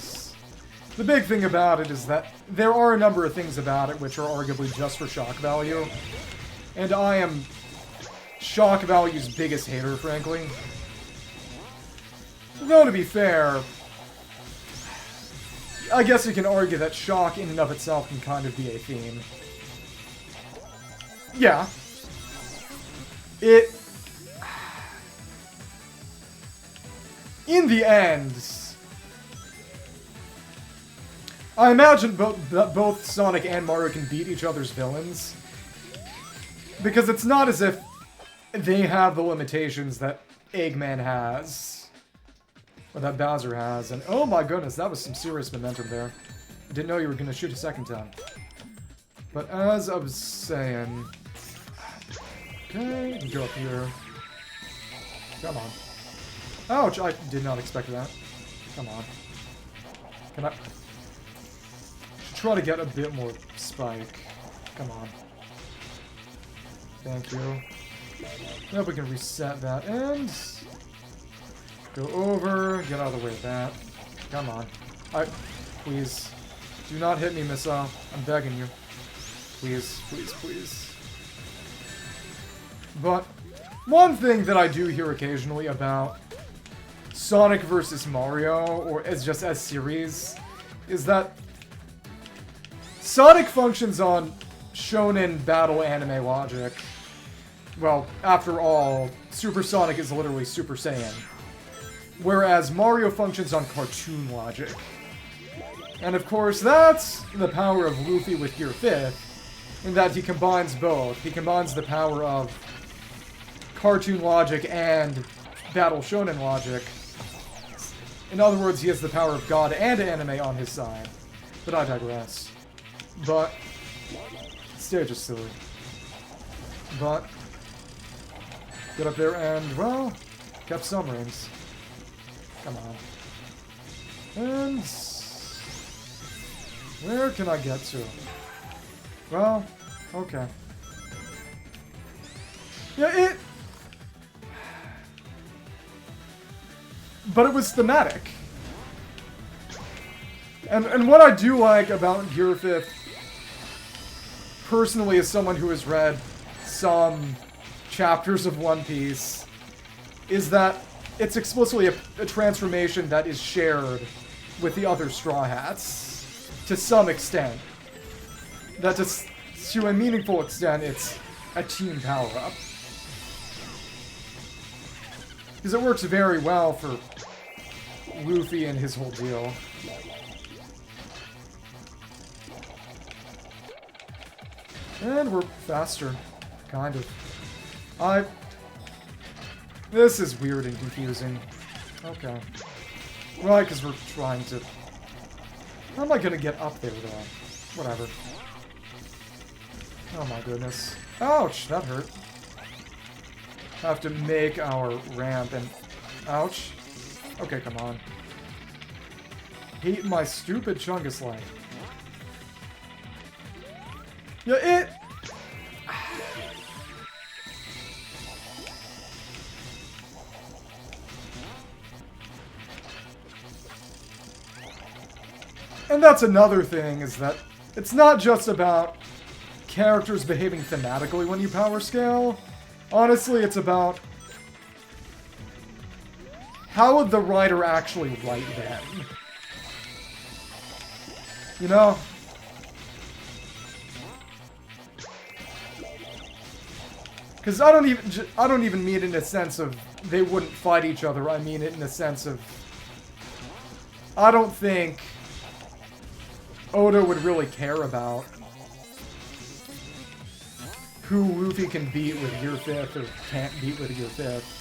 the big thing about it is that there are a number of things about it which are arguably just for shock value. And I am shock value's biggest hater, frankly. Though, to be fair, I guess you can argue that shock in and of itself can kind of be a theme. Yeah. In the end, I imagine both Sonic and Mario can beat each other's villains. Because it's not as if they have the limitations that Eggman has. Or that Bowser has. And oh my goodness, that was some serious momentum there. I didn't know you were going to shoot a second time. But as I was saying... Okay, you can go up here. Come on. Ouch, I did not expect that. Come on. Can I... should try to get a bit more spike. Come on. Thank you. Now we can reset that and... go over, get out of the way of that. Come on. Please. Do not hit me, missile. I'm begging you. Please, please, please. But one thing that I do hear occasionally about Sonic versus Mario, or as just as series, is that Sonic functions on shonen battle anime logic. Well, after all, Super Sonic is literally Super Saiyan. Whereas Mario functions on cartoon logic. And of course, that's the power of Luffy with Gear 5th, in that he combines both. He combines the power of cartoon logic and battle shonen logic. In other words, he has the power of God and anime on his side. But I digress. But stage is silly. But get up there and, well, kept some rings. Come on. And where can I get to? Well, okay. Yeah, but it was thematic. And what I do like about Gear 5th, personally, as someone who has read some chapters of One Piece, is that it's explicitly a transformation that is shared with the other Straw Hats, to some extent. That to a meaningful extent, it's a team power-up. Because it works very well for Luffy and his whole deal. And we're faster. Kind of. This is weird and confusing. Okay. Right, because we're trying to... How am I gonna get up there, though? Whatever. Oh my goodness. Ouch! That hurt. Have to make our ramp and... Ouch. Okay, come on. Hate my stupid Chungus life. Yeah, And that's another thing, is that it's not just about characters behaving thematically when you power scale. Honestly, it's about how would the writer actually write them? You know? Because I don't even mean it in a sense of they wouldn't fight each other. I mean it in a sense of I don't think Oda would really care about who Luffy can beat with Gear 5th or can't beat with Gear 5th.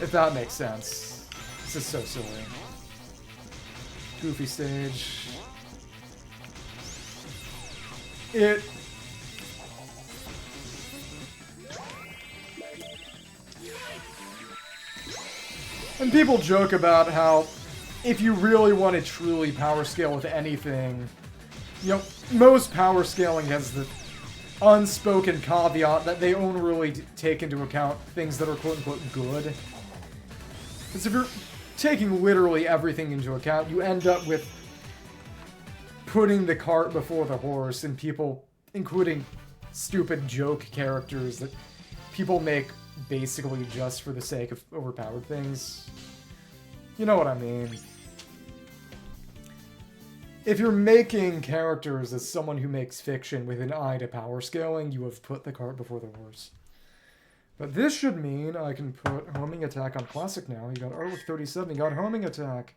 If that makes sense. This is so silly. Goofy stage. And people joke about how if you really want to truly power scale with anything, you know, most power scaling has the unspoken caveat that they only really take into account things that are quote-unquote good. Because if you're taking literally everything into account, you end up with putting the cart before the horse, and people, including stupid joke characters that people make basically just for the sake of overpowered things. You know what I mean. If you're making characters as someone who makes fiction with an eye to power scaling, you have put the cart before the horse. But this should mean I can put homing attack on classic now. You got artwork 37, you got homing attack.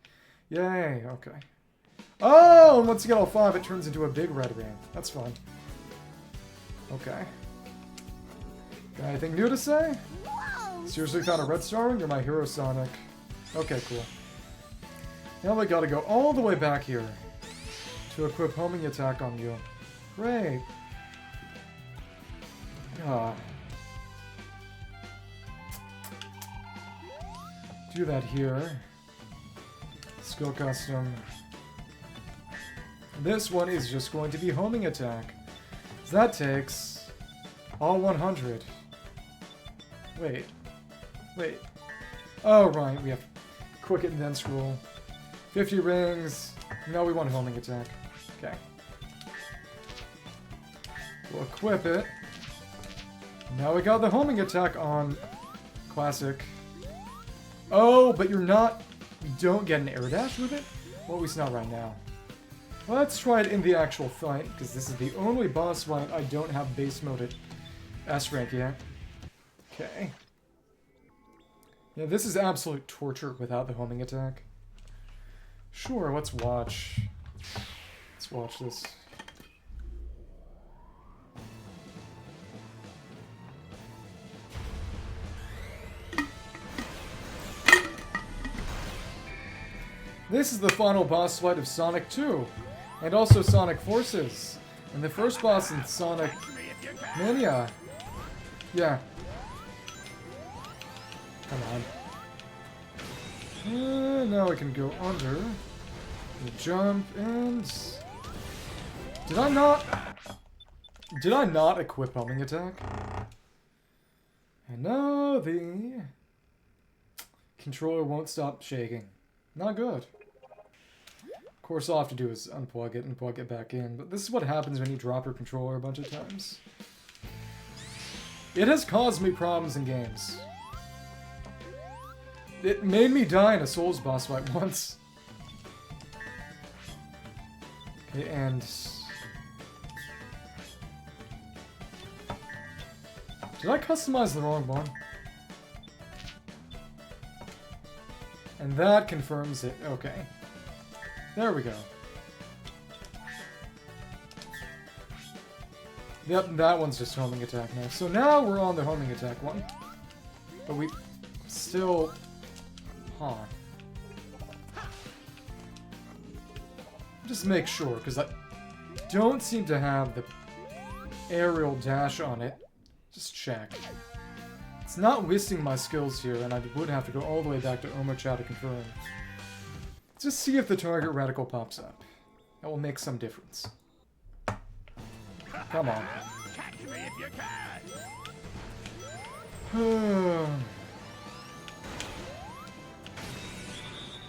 Yay, okay. Oh, and once you get all 5, it turns into a big red ring. That's fun. Okay. Got anything new to say? Seriously found a red star ring? You're my hero, Sonic. Okay, cool. Now we gotta go all the way back here to equip homing attack on you. Great. Do that here. Skill custom. This one is just going to be homing attack. So that takes all 100. Wait. Oh, right. We have quick and then scroll. 50 rings. No, we want homing attack. Okay. We'll equip it. Now we got the homing attack on classic. Oh, but you're not... You don't get an air dash with it? Well, at least not right now. Let's try it in the actual fight, because this is the only boss fight I don't have base mode at S rank yet. Okay. Yeah, this is absolute torture without the homing attack. Sure, let's watch. Let's watch this. This is the final boss fight of Sonic 2, and also Sonic Forces, and the first boss in Sonic Mania. Yeah. Come on. Now I can go under, jump, and... Did I not equip homing attack? And now the controller won't stop shaking. Not good. Of course, all I have to do is unplug it and plug it back in, but this is what happens when you drop your controller a bunch of times. It has caused me problems in games. It made me die in a Souls boss fight once. Okay, and... Did I customize the wrong one? And that confirms it. Okay. There we go. Yep, that one's just homing attack now. So now we're on the homing attack one. But we still... Huh. Just make sure, because I don't seem to have the aerial dash on it. Just check. It's not listing my skills here, and I would have to go all the way back to Omocha to confirm. Just see if the target reticle pops up. That will make some difference. Come on. Catch me if you can.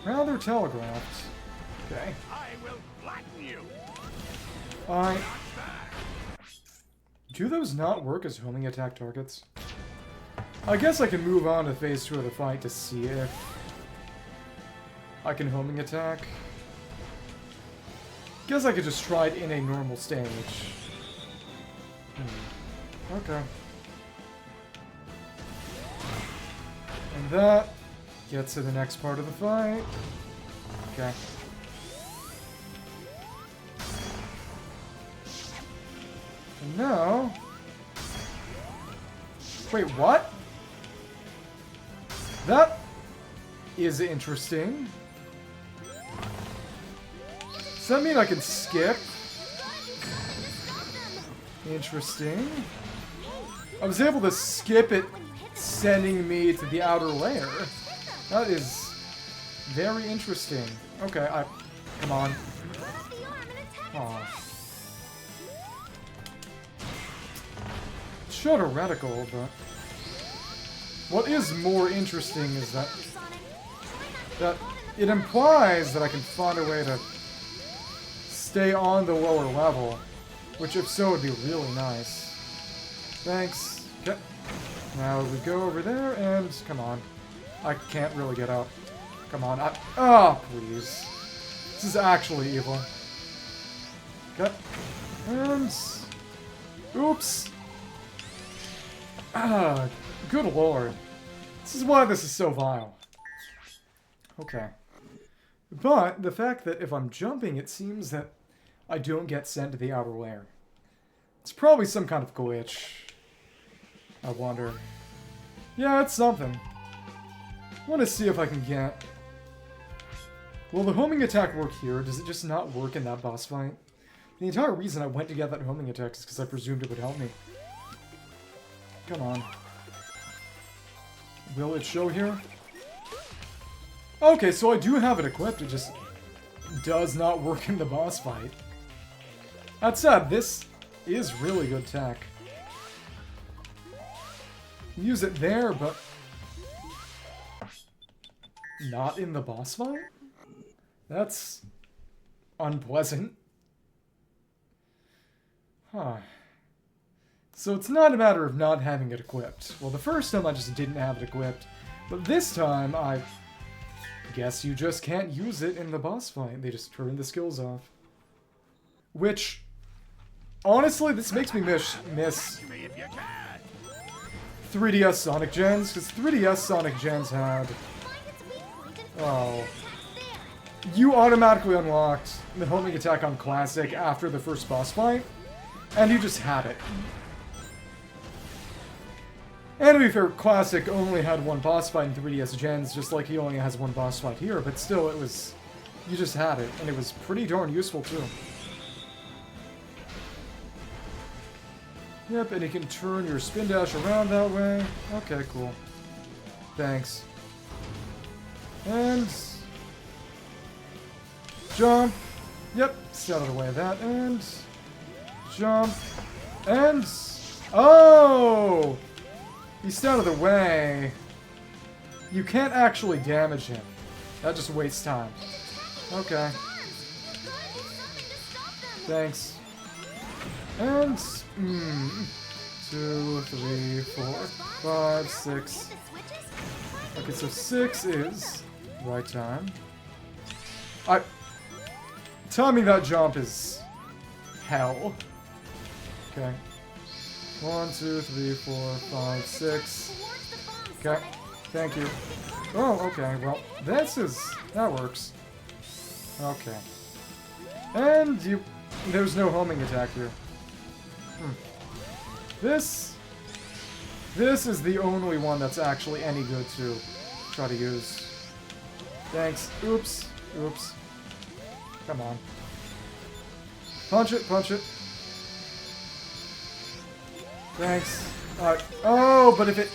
Rather telegraphed. Okay. I will flatten you. Do those not work as homing attack targets? I guess I can move on to phase 2 of the fight to see if I can homing attack. Guess I could just try it in a normal stage. Okay. And that gets to the next part of the fight. Okay. And now... Wait, what? That is interesting. Does that mean I can skip? Interesting. I was able to skip it, sending me to the outer layer. That is Very interesting. Okay, come on. Aw. Shudder reticle, but what is more interesting is that it implies that I can find a way to stay on the lower level, which if so would be really nice. Thanks. Okay. Now we go over there and come on. I can't really get out. Come on. Please. This is actually evil. Okay. And oops. Good lord. This is why this is so vile. Okay. But the fact that if I'm jumping, it seems that I don't get sent to the outer layer. It's probably some kind of glitch. I wonder. Yeah, it's something. I want to see if I can get... Will the homing attack work here? Does it just not work in that boss fight? The entire reason I went to get that homing attack is because I presumed it would help me. Come on. Will it show here? Okay, so I do have it equipped, it just does not work in the boss fight. That said, this is really good tech. Use it there, but not in the boss fight? That's unpleasant. Huh. So it's not a matter of not having it equipped. Well, the first time I just didn't have it equipped, but this time I guess you just can't use it in the boss fight. They just turn the skills off. Which, honestly, this makes me miss 3DS Sonic Gens, because 3DS Sonic Gens had... Oh. You automatically unlocked the homing attack on Classic after the first boss fight, and you just had it. And to be fair, Classic only had one boss fight in 3DS Gens, just like he only has one boss fight here, but still, it was... You just had it, and it was pretty darn useful, too. Yep, and you can turn your spin dash around that way. Okay, cool. Thanks. And... Jump. Yep, stay out of the way of that, and... Jump. And... Oh! He's out of the way. You can't actually damage him. That just wastes time. Okay. Thanks. And... 2, 3, 4, 5, 6. Okay, so 6 is right time. Timing that jump is hell. Okay. 1, 2, 3, 4, 5, 6. Okay. Thank you. Oh, okay. Well, that works. Okay. And there's no homing attack here. This is the only one that's actually any good to try to use. Thanks. Oops. Oops. Come on. Punch it, punch it. Thanks. Oh, but if it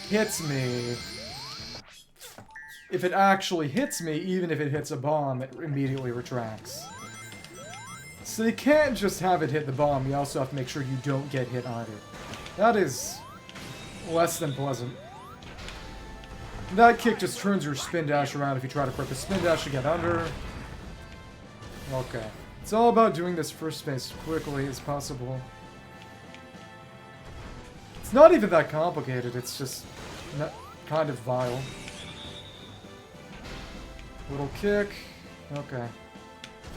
hits me... If it actually hits me, even if it hits a bomb, it immediately retracts. So you can't just have it hit the bomb, you also have to make sure you don't get hit either. That is less than pleasant. That kick just turns your spin dash around if you try to prep a spin dash to get under. Okay. It's all about doing this first space as quickly as possible. It's not even that complicated, it's just kind of vile. Little kick. Okay.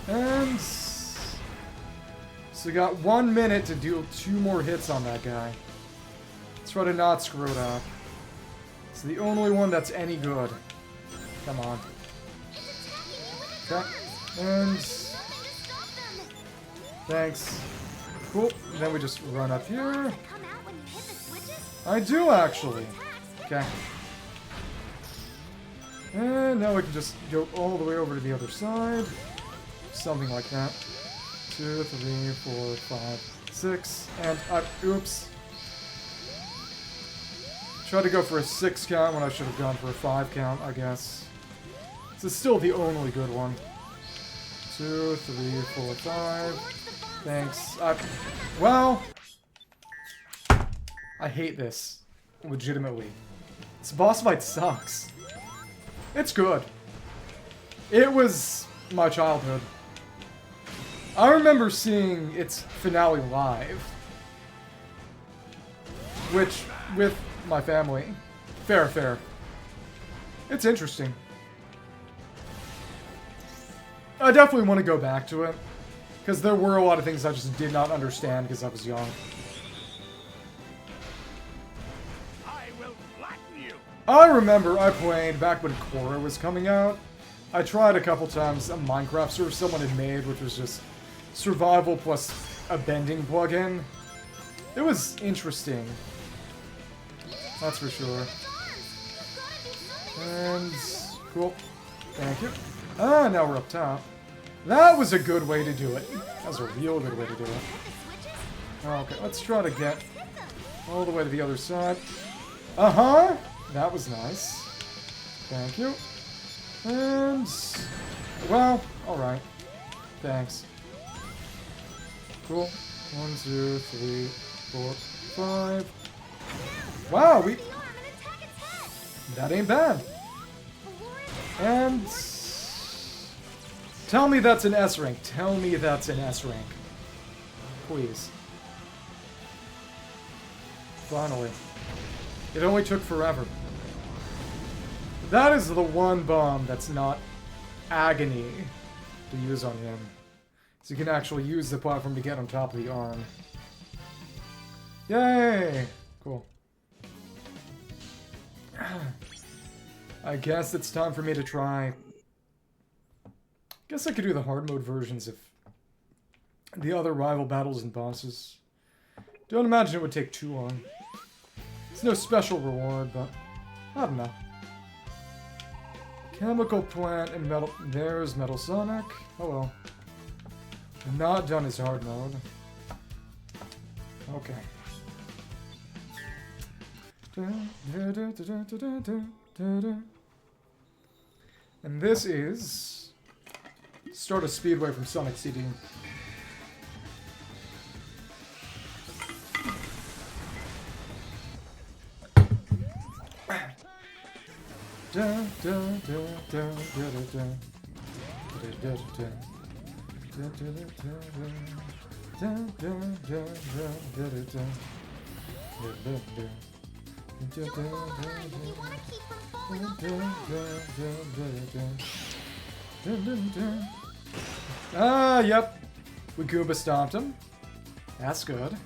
And... So we got 1 minute to deal 2 more hits on that guy. Let's try to not screw it up. It's the only one that's any good. Come on. Okay. And... Thanks. Cool. And then we just run up here. I do, actually. Okay. And now we can just go all the way over to the other side. Something like that. 2, 3, 4, 5, 6, and oops. Tried to go for a 6 count when I should have gone for a 5 count, I guess. This is still the only good one. 2, 3, 4, 5. Thanks. Well, I hate this. Legitimately. This boss fight sucks. It's good. It was my childhood. I remember seeing its finale live. Which, with my family. Fair, fair. It's interesting. I definitely want to go back to it. Because there were a lot of things I just did not understand because I was young. I will flatten you. I remember I played back when Korra was coming out. I tried a couple times a Minecraft server someone had made, which was just survival plus a bending plugin. It was interesting. That's for sure. And cool. Thank you. Ah, now we're up top. That was a good way to do it. That was a real good way to do it. Okay, let's try to get all the way to the other side. Uh-huh! That was nice. Thank you. And... well, alright. Thanks. Cool. 1, 2, 3, 4, 5. Wow, we... that ain't bad. And... tell me that's an S rank. Tell me that's an S rank. Please. Finally. It only took forever. That is the one bomb that's not agony to use on him. So you can actually use the platform to get on top of the arm. Yay! Cool. I guess it's time for me to try... guess I could do the hard mode versions of the other rival battles and bosses. Don't imagine it would take too long. It's no special reward, but I don't know. Chemical plant and metal. There's Metal Sonic. Oh well. Not done as hard mode. Okay. And this is Start a Speedway from Sonic CD. Ah, yep. We Goomba stomped him. That's good.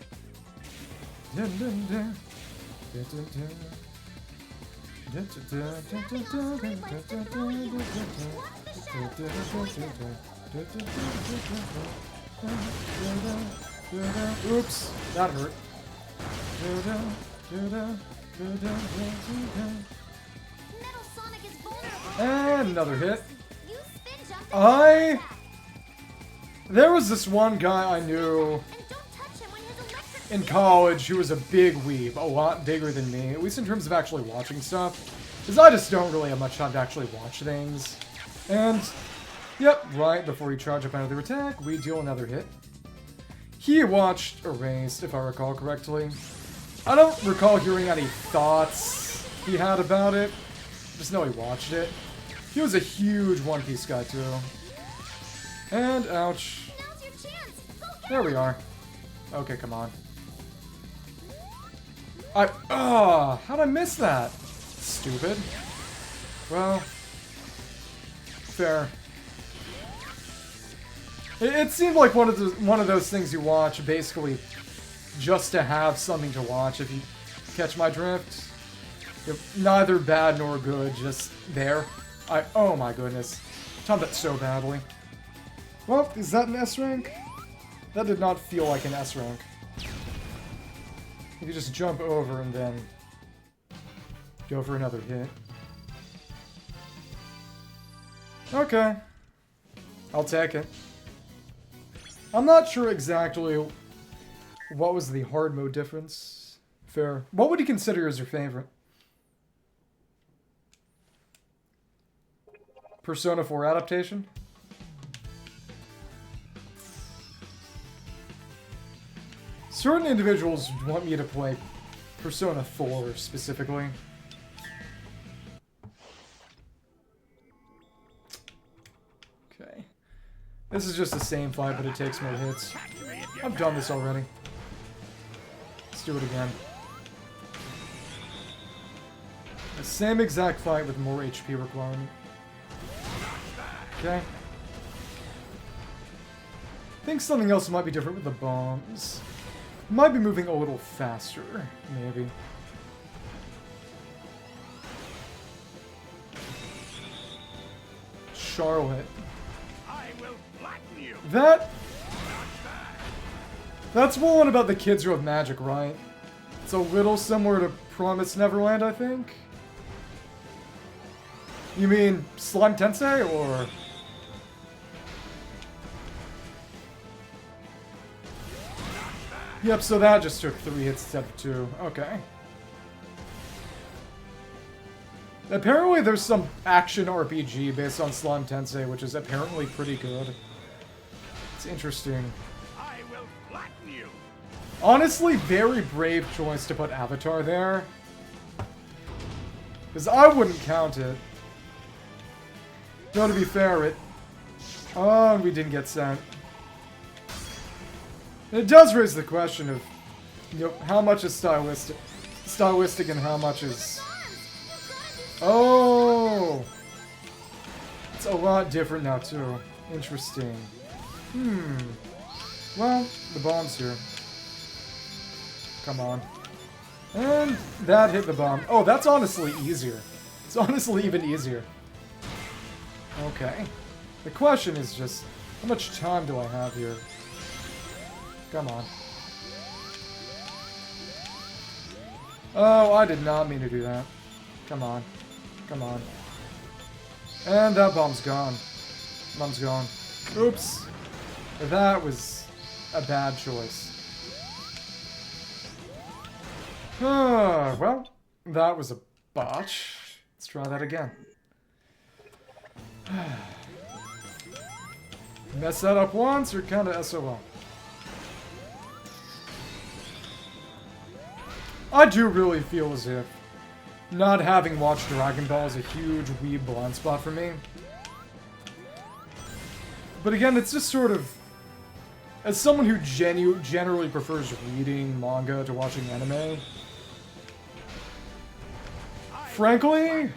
Oops, that hurt. And another hit. There was this one guy I knew in college who was a big weeb, a lot bigger than me, at least in terms of actually watching stuff. Because I just don't really have much time to actually watch things. And, yep, right before you charge up another attack, we deal another hit. He watched Erased, if I recall correctly. I don't recall hearing any thoughts he had about it. Just know he watched it. He was a huge One Piece guy, too. And, ouch. There we are. Okay, come on. How'd I miss that? Stupid. Well, fair. It seemed like one of those things you watch basically just to have something to watch, if you catch my drift. Neither bad nor good, just there. Oh my goodness. Timed that so badly. Well, is that an S rank? That did not feel like an S rank. You could just jump over and then go for another hit. Okay. I'll take it. I'm not sure exactly what was the hard mode difference. Fair. What would you consider as your favorite? Persona 4 adaptation. Certain individuals want me to play Persona 4 specifically. Okay. This is just the same fight, but it takes more hits. I've done this already. Let's do it again. The same exact fight with more HP requirement. Okay. I think something else might be different with the bombs. Might be moving a little faster, maybe. Charlotte. I will flatten you. That's one about the kids who have magic, right? It's a little similar to Promised Neverland, I think. You mean Slime Tensei, or...? Yep, so that just took 3 hits instead of 2. Okay. Apparently there's some action RPG based on Slime Tensei, which is apparently pretty good. It's interesting. I will flatten you. Honestly, very brave choice to put Avatar there. Because I wouldn't count it. Though, to be fair, it... Oh, we didn't get sent. It does raise the question of, you know, how much is stylistic and how much is... Oh! It's a lot different now, too. Interesting. Well, the bomb's here. Come on. And that hit the bomb. Oh, that's honestly easier. It's honestly even easier. Okay. The question is just, how much time do I have here? Come on. Oh, I did not mean to do that. Come on. Come on. And that bomb's gone. Bomb's gone. Oops. That was a bad choice. Well, that was a botch. Let's try that again. Mess that up once, or kinda SOL. I do really feel as if not having watched Dragon Ball is a huge weeb blind spot for me. But again, it's just sort of... As someone who generally prefers reading manga to watching anime... Frankly...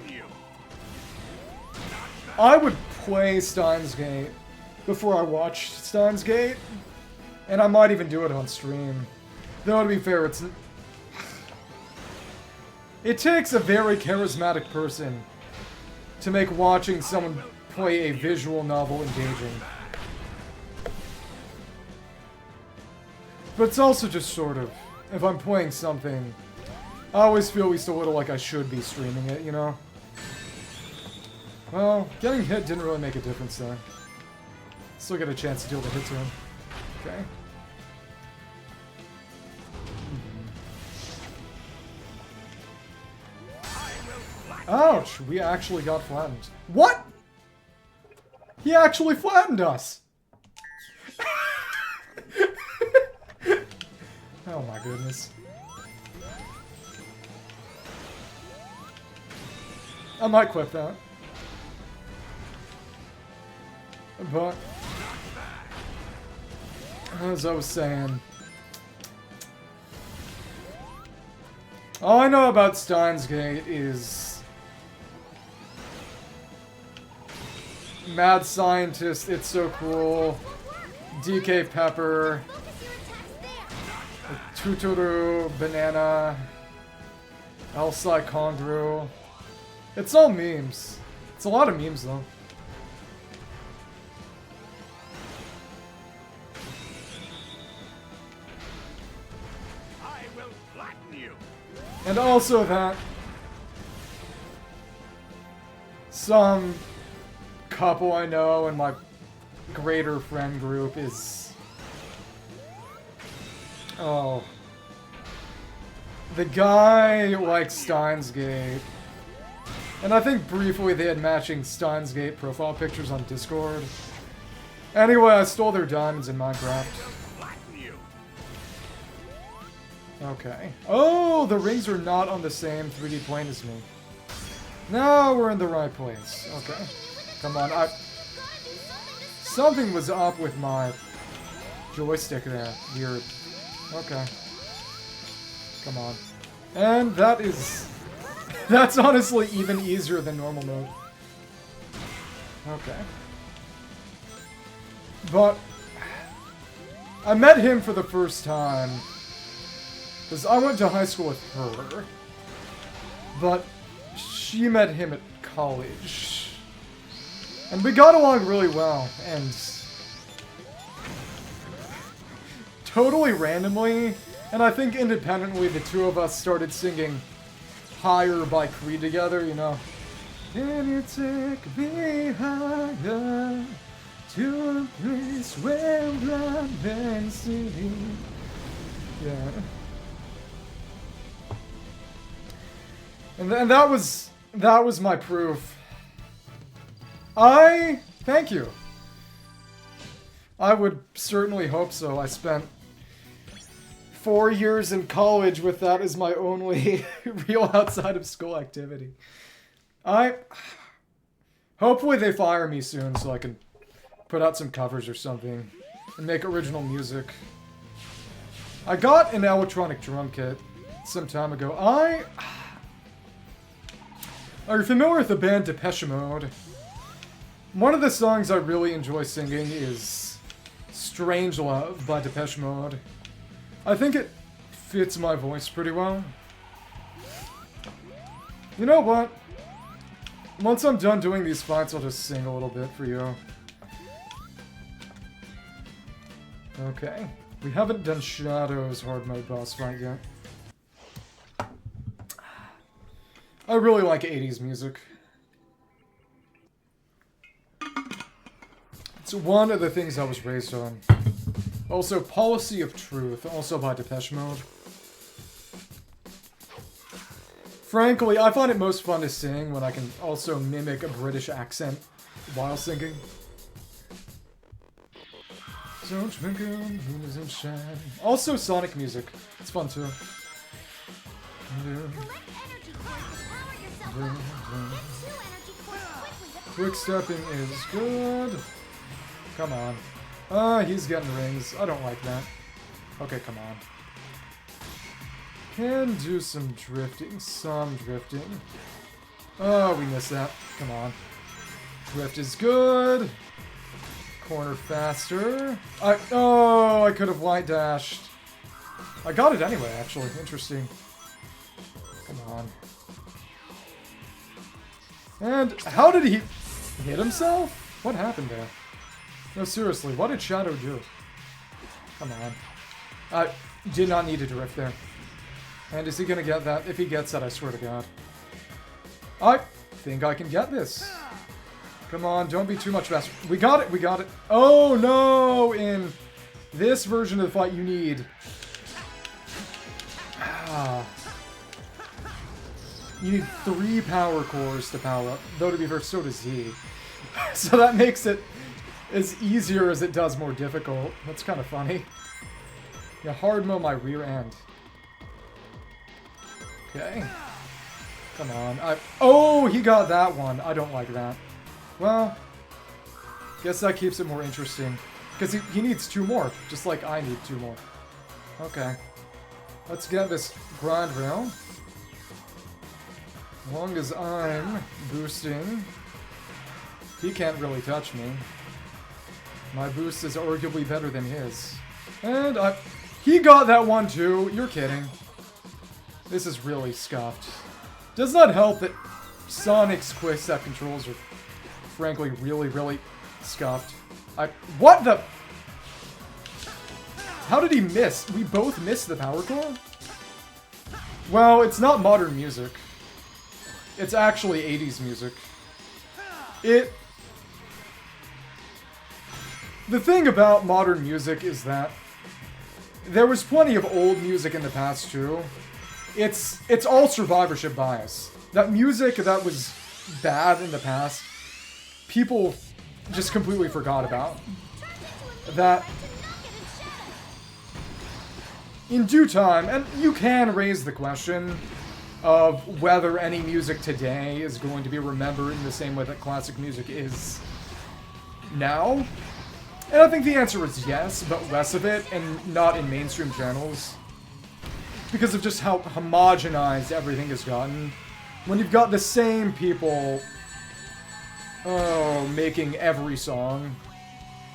I would play Steins Gate before I watched Steins Gate. And I might even do it on stream. Though, to be fair, it's... It takes a very charismatic person to make watching someone play a visual novel engaging. But it's also just sort of, if I'm playing something, I always feel at least a little like I should be streaming it, you know? Well, getting hit didn't really make a difference there. Still get a chance to deal the hit to him. Okay. Ouch! We actually got flattened. What?! He actually flattened us! Oh my goodness. I might quit that. But... as I was saying... all I know about Steins Gate is... Mad Scientist, It's So Cool, DK Pepper, Tutoru, Banana, Elsai Kongru. It's all memes. It's a lot of memes, though. I will flatten you. And also that some couple I know in my greater friend group is... oh. The guy likes Steins Gate And I think briefly they had matching Steins Gate profile pictures on Discord. Anyway, I stole their diamonds in Minecraft. Okay. Oh, the rings are not on the same 3D plane as me. Now we're in the right place. Okay. Come on, something was up with my joystick there. Weird. Okay. Come on. And that is... That's honestly even easier than normal mode. Okay. But... I met him for the first time. Because I went to high school with her. But she met him at college. And we got along really well. And... totally randomly, and I think independently, the two of us started singing Higher by Creed together, you know. Can you take me higher to a place where blind men see? Yeah. And that was my proof. Thank you. I would certainly hope so. I spent 4 years in college with that as my only real outside of school activity. Hopefully they fire me soon so I can put out some covers or something and make original music. I got an electronic drum kit some time ago. Are you familiar with the band Depeche Mode? One of the songs I really enjoy singing is Strange Love by Depeche Mode. I think it fits my voice pretty well. You know what? Once I'm done doing these fights, I'll just sing a little bit for you. Okay. We haven't done Shadow's hard mode boss fight yet. I really like 80s music. It's one of the things I was raised on. Also, Policy of Truth, also by Depeche Mode. Frankly, I find it most fun to sing when I can also mimic a British accent while singing. Don't drink and shine. Also, Sonic music. It's fun too. Quick stepping is good. Come on. He's getting rings. I don't like that. Okay, come on. Can do some drifting. Some drifting. Oh, we missed that. Come on. Drift is good. Corner faster. I could have light dashed. I got it anyway, actually. Interesting. Come on. And how did he hit himself? What happened there? No, seriously, what did Shadow do? Come on. I did not need to drift there. And is he gonna get that? If he gets that, I swear to God. I think I can get this. Come on, don't be too much faster. We got it, we got it. Oh no! In this version of the fight, you need... You need 3 power cores to power up. Though to be fair, so does he. So that makes it as easier as it does more difficult. That's kind of funny. Yeah, hard mode my rear end. Okay. Come on. Oh, he got that one. I don't like that. Well, guess that keeps it more interesting. Because he needs 2 more, just like I need 2 more. Okay. Let's get this grind rail. As long as I'm boosting, he can't really touch me. My boost is arguably better than his. And he got that one too. You're kidding. This is really scuffed. Does not help that Sonic's quick step controls are frankly really, really scuffed. What the? How did he miss? We both missed the power core? Well, it's not modern music. It's actually 80s music. The thing about modern music is that there was plenty of old music in the past too. It's all survivorship bias. That music that was bad in the past, people just completely forgot about. That in due time, and you can raise the question of whether any music today is going to be remembered in the same way that classic music is now. And I think the answer is yes, but less of it, and not in mainstream channels. Because of just how homogenized everything has gotten. When you've got the same people, making every song,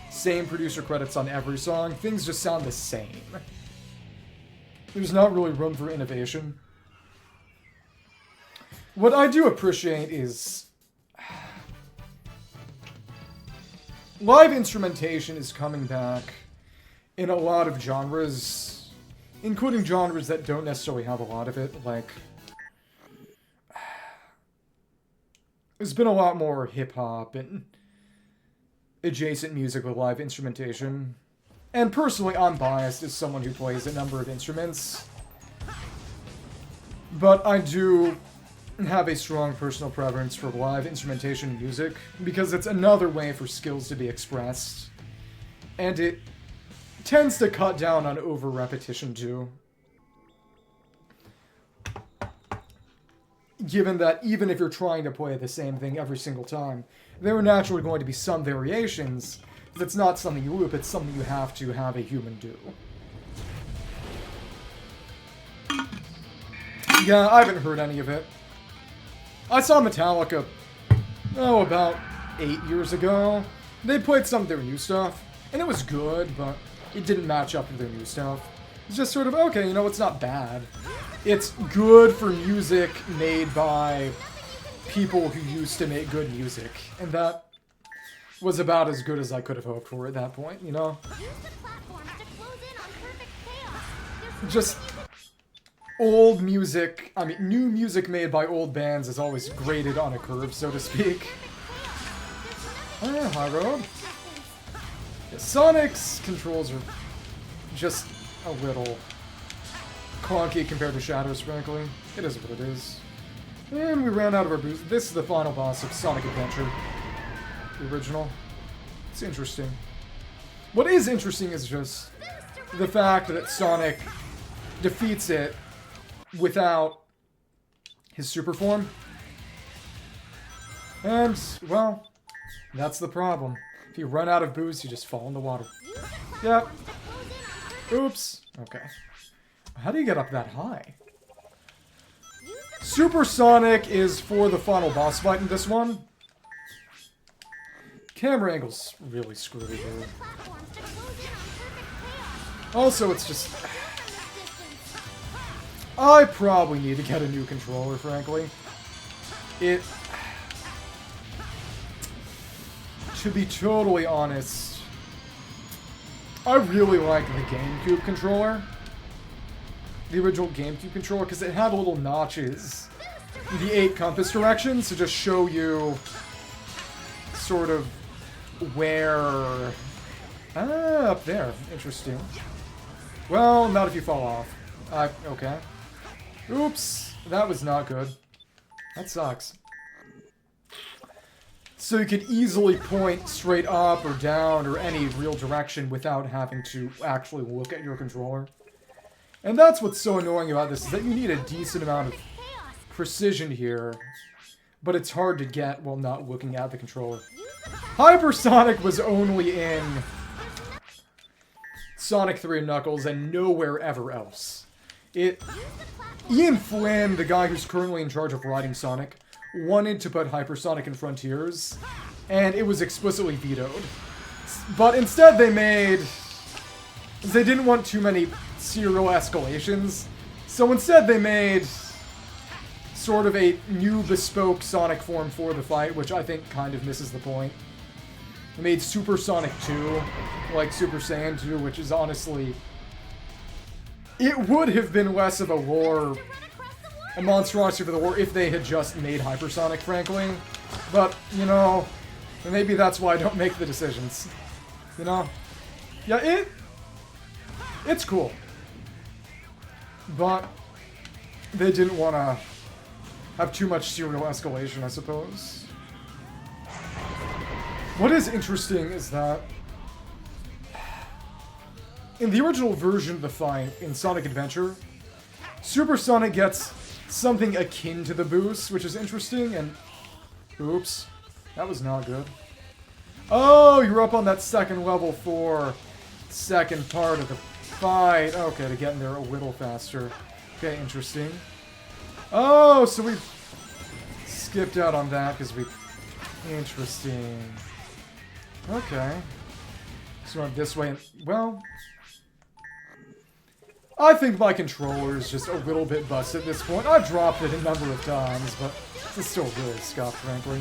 same producer credits on every song, things just sound the same. There's not really room for innovation. What I do appreciate is live instrumentation is coming back in a lot of genres, including genres that don't necessarily have a lot of it, like there's been a lot more hip-hop and adjacent music with live instrumentation. And personally, I'm biased as someone who plays a number of instruments. But I do have a strong personal preference for live instrumentation music, because it's another way for skills to be expressed. And it tends to cut down on over-repetition, too. Given that even if you're trying to play the same thing every single time, there are naturally going to be some variations. It's not something you loop, it's something you have to have a human do. Yeah, I haven't heard any of it. I saw Metallica, about 8 years ago. They played some of their new stuff, and it was good, but it didn't match up with their new stuff. It's just sort of, okay, you know, it's not bad. It's good for music made by people who used to make good music, and that was about as good as I could have hoped for at that point, you know? Just old music, I mean, new music made by old bands is always graded on a curve, so to speak. High road. Yeah, Sonic's controls are just a little clunky compared to Shadow's, frankly. It is what it is. And we ran out of our boost. This is the final boss of Sonic Adventure. The original. It's interesting. What is interesting is just the fact that Sonic defeats it without his super form. And, well, that's the problem. If you run out of boost, you just fall in the water. Yep. Oops. Okay. How do you get up that high? Super Sonic is for the final boss fight in this one. Camera angle's really screwy here. Also, it's just... I probably need to get a new controller, frankly. To be totally honest, I really like the GameCube controller. The original GameCube controller, because it had little notches in the 8 compass directions to just show you sort of where... Ah, up there. Interesting. Well, not if you fall off. Okay. Oops. That was not good. That sucks. So you could easily point straight up or down or any real direction without having to actually look at your controller. And that's what's so annoying about this, is that you need a decent amount of precision here, but it's hard to get while not looking at the controller. Hypersonic was only in Sonic 3 and Knuckles and nowhere ever else. Ian Flynn, the guy who's currently in charge of writing Sonic, wanted to put Hypersonic in Frontiers, and it was explicitly vetoed. But instead they didn't want too many serial escalations, so instead they made sort of a new bespoke Sonic form for the fight, which I think kind of misses the point. They made Super Sonic 2, like Super Saiyan 2, which is honestly... It would have been less of a monstrosity for the war if they had just made Hypersonic, frankly. But, you know, maybe that's why I don't make the decisions. You know? Yeah, it's cool. But they didn't want to have too much serial escalation, I suppose. What is interesting is that in the original version of the fight in Sonic Adventure, Super Sonic gets something akin to the boost, which is interesting, and... Oops. That was not good. Oh, you're up on that second level for second part of the fight. Okay, to get in there a little faster. Okay, interesting. Oh, so we skipped out on that because we... Interesting. Okay. So went this way and... Well... I think my controller is just a little bit busted at this point. I've dropped it a number of times, but it's still really scuffed, frankly.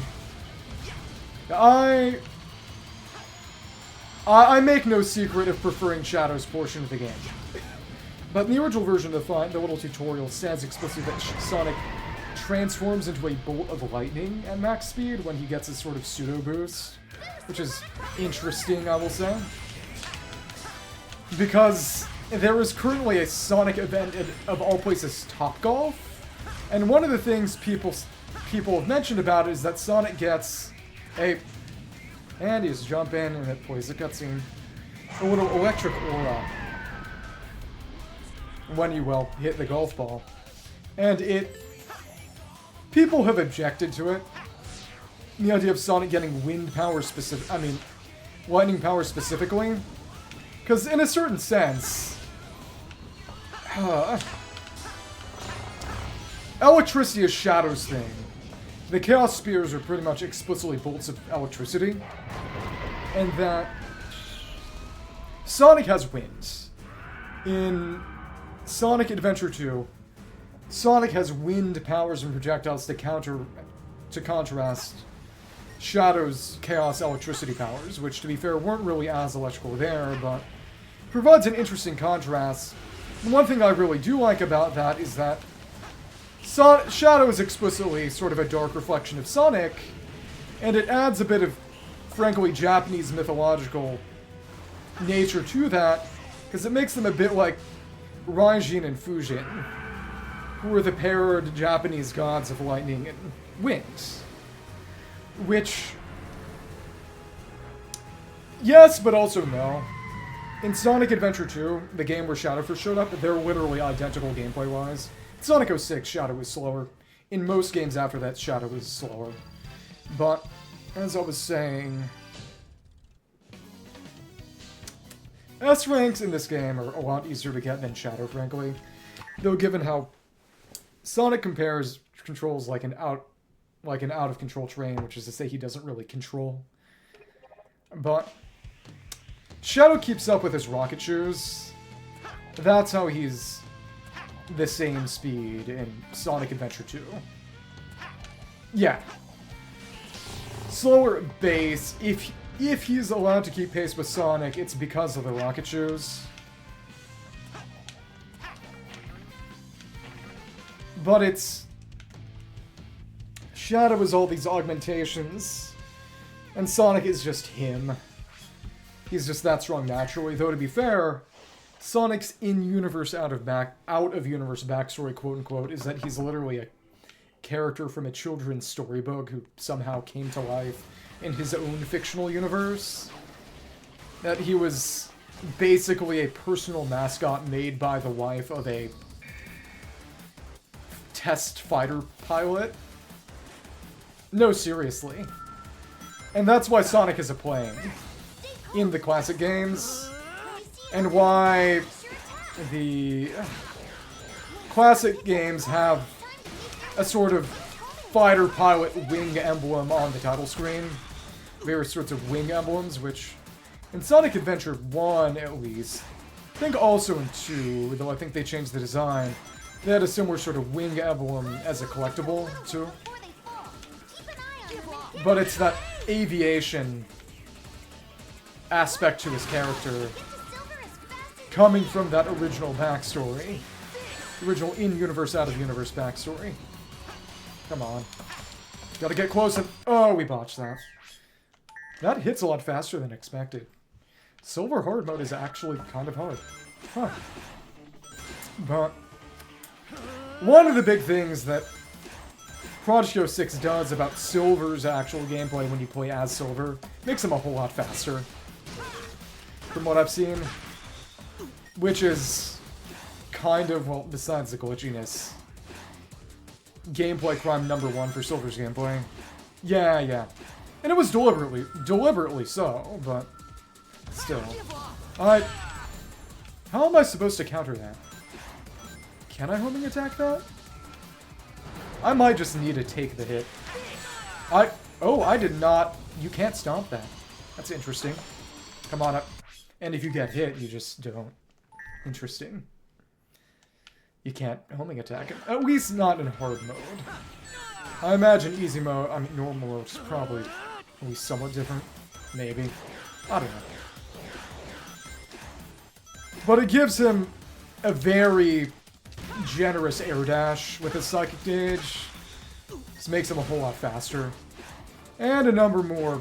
I make no secret of preferring Shadow's portion of the game. But in the original version of the fight, the little tutorial says explicitly that Sonic transforms into a bolt of lightning at max speed when he gets his sort of pseudo boost, which is interesting, I will say. Because there is currently a Sonic event at, of all places, Topgolf, and one of the things people have mentioned about it is that Sonic gets a... And he's jump in, and it plays a cutscene. A little electric aura when you, well, hit the golf ball. And it... People have objected to it. The idea of Sonic getting wind power specific... I mean, lightning power specifically. Because in a certain sense... electricity is Shadow's thing. The Chaos Spears are pretty much explicitly bolts of electricity. And that Sonic has winds. In Sonic Adventure 2, Sonic has wind powers and projectiles to contrast Shadow's Chaos electricity powers, which, to be fair, weren't really as electrical there, but provides an interesting contrast. And one thing I really do like about that is that Shadow is explicitly sort of a dark reflection of Sonic, and it adds a bit of, frankly, Japanese mythological nature to that, because it makes them a bit like Raijin and Fujin, who are the paired Japanese gods of lightning and wind. Which... Yes, but also no. In Sonic Adventure 2, the game where Shadow first showed up, they're literally identical gameplay-wise. In Sonic 06, Shadow was slower. In most games after that, Shadow was slower. But, as I was saying... S-ranks in this game are a lot easier to get than Shadow, frankly. Though given how Sonic controls like an out-of-control train, which is to say he doesn't really control. But Shadow keeps up with his rocket shoes. That's how he's the same speed in Sonic Adventure 2. Yeah. Slower base. If he's allowed to keep pace with Sonic, it's because of the rocket shoes. But it's... Shadow is all these augmentations, and Sonic is just him. He's just that strong naturally. Though, to be fair, Sonic's in-universe, out-of-universe backstory, quote-unquote, is that he's literally a character from a children's storybook who somehow came to life in his own fictional universe. That he was basically a personal mascot made by the wife of a test fighter pilot. No, seriously. And that's why Sonic is a playing in the classic games, and why the classic games have a sort of fighter pilot wing emblem on the title screen. Various sorts of wing emblems, which in Sonic Adventure 1 at least, I think also in 2, though I think they changed the design, they had a similar sort of wing emblem as a collectible too. But it's that aviation aspect to his character coming from that original backstory. The original in-universe, out-of-universe backstory. Come on. Gotta get close and... Oh, we botched that. That hits a lot faster than expected. Silver hard mode is actually kind of hard. Huh. But one of the big things that Project 06 does about Silver's actual gameplay when you play as Silver makes him a whole lot faster. From what I've seen. Which is kind of, well, besides the glitchiness, gameplay crime #1 for Silver's gameplay. Yeah. And it was deliberately so, but still. How am I supposed to counter that? Can I homing attack that? I might just need to take the hit. Oh, I did not. You can't stomp that. That's interesting. Come on up. And if you get hit, you just don't. Interesting. You can't homing attack him. At least not in hard mode. I imagine easy mode, I mean normal mode is probably at least somewhat different. Maybe. I don't know. But it gives him a very generous air dash with his psychic gauge. This makes him a whole lot faster. And a number more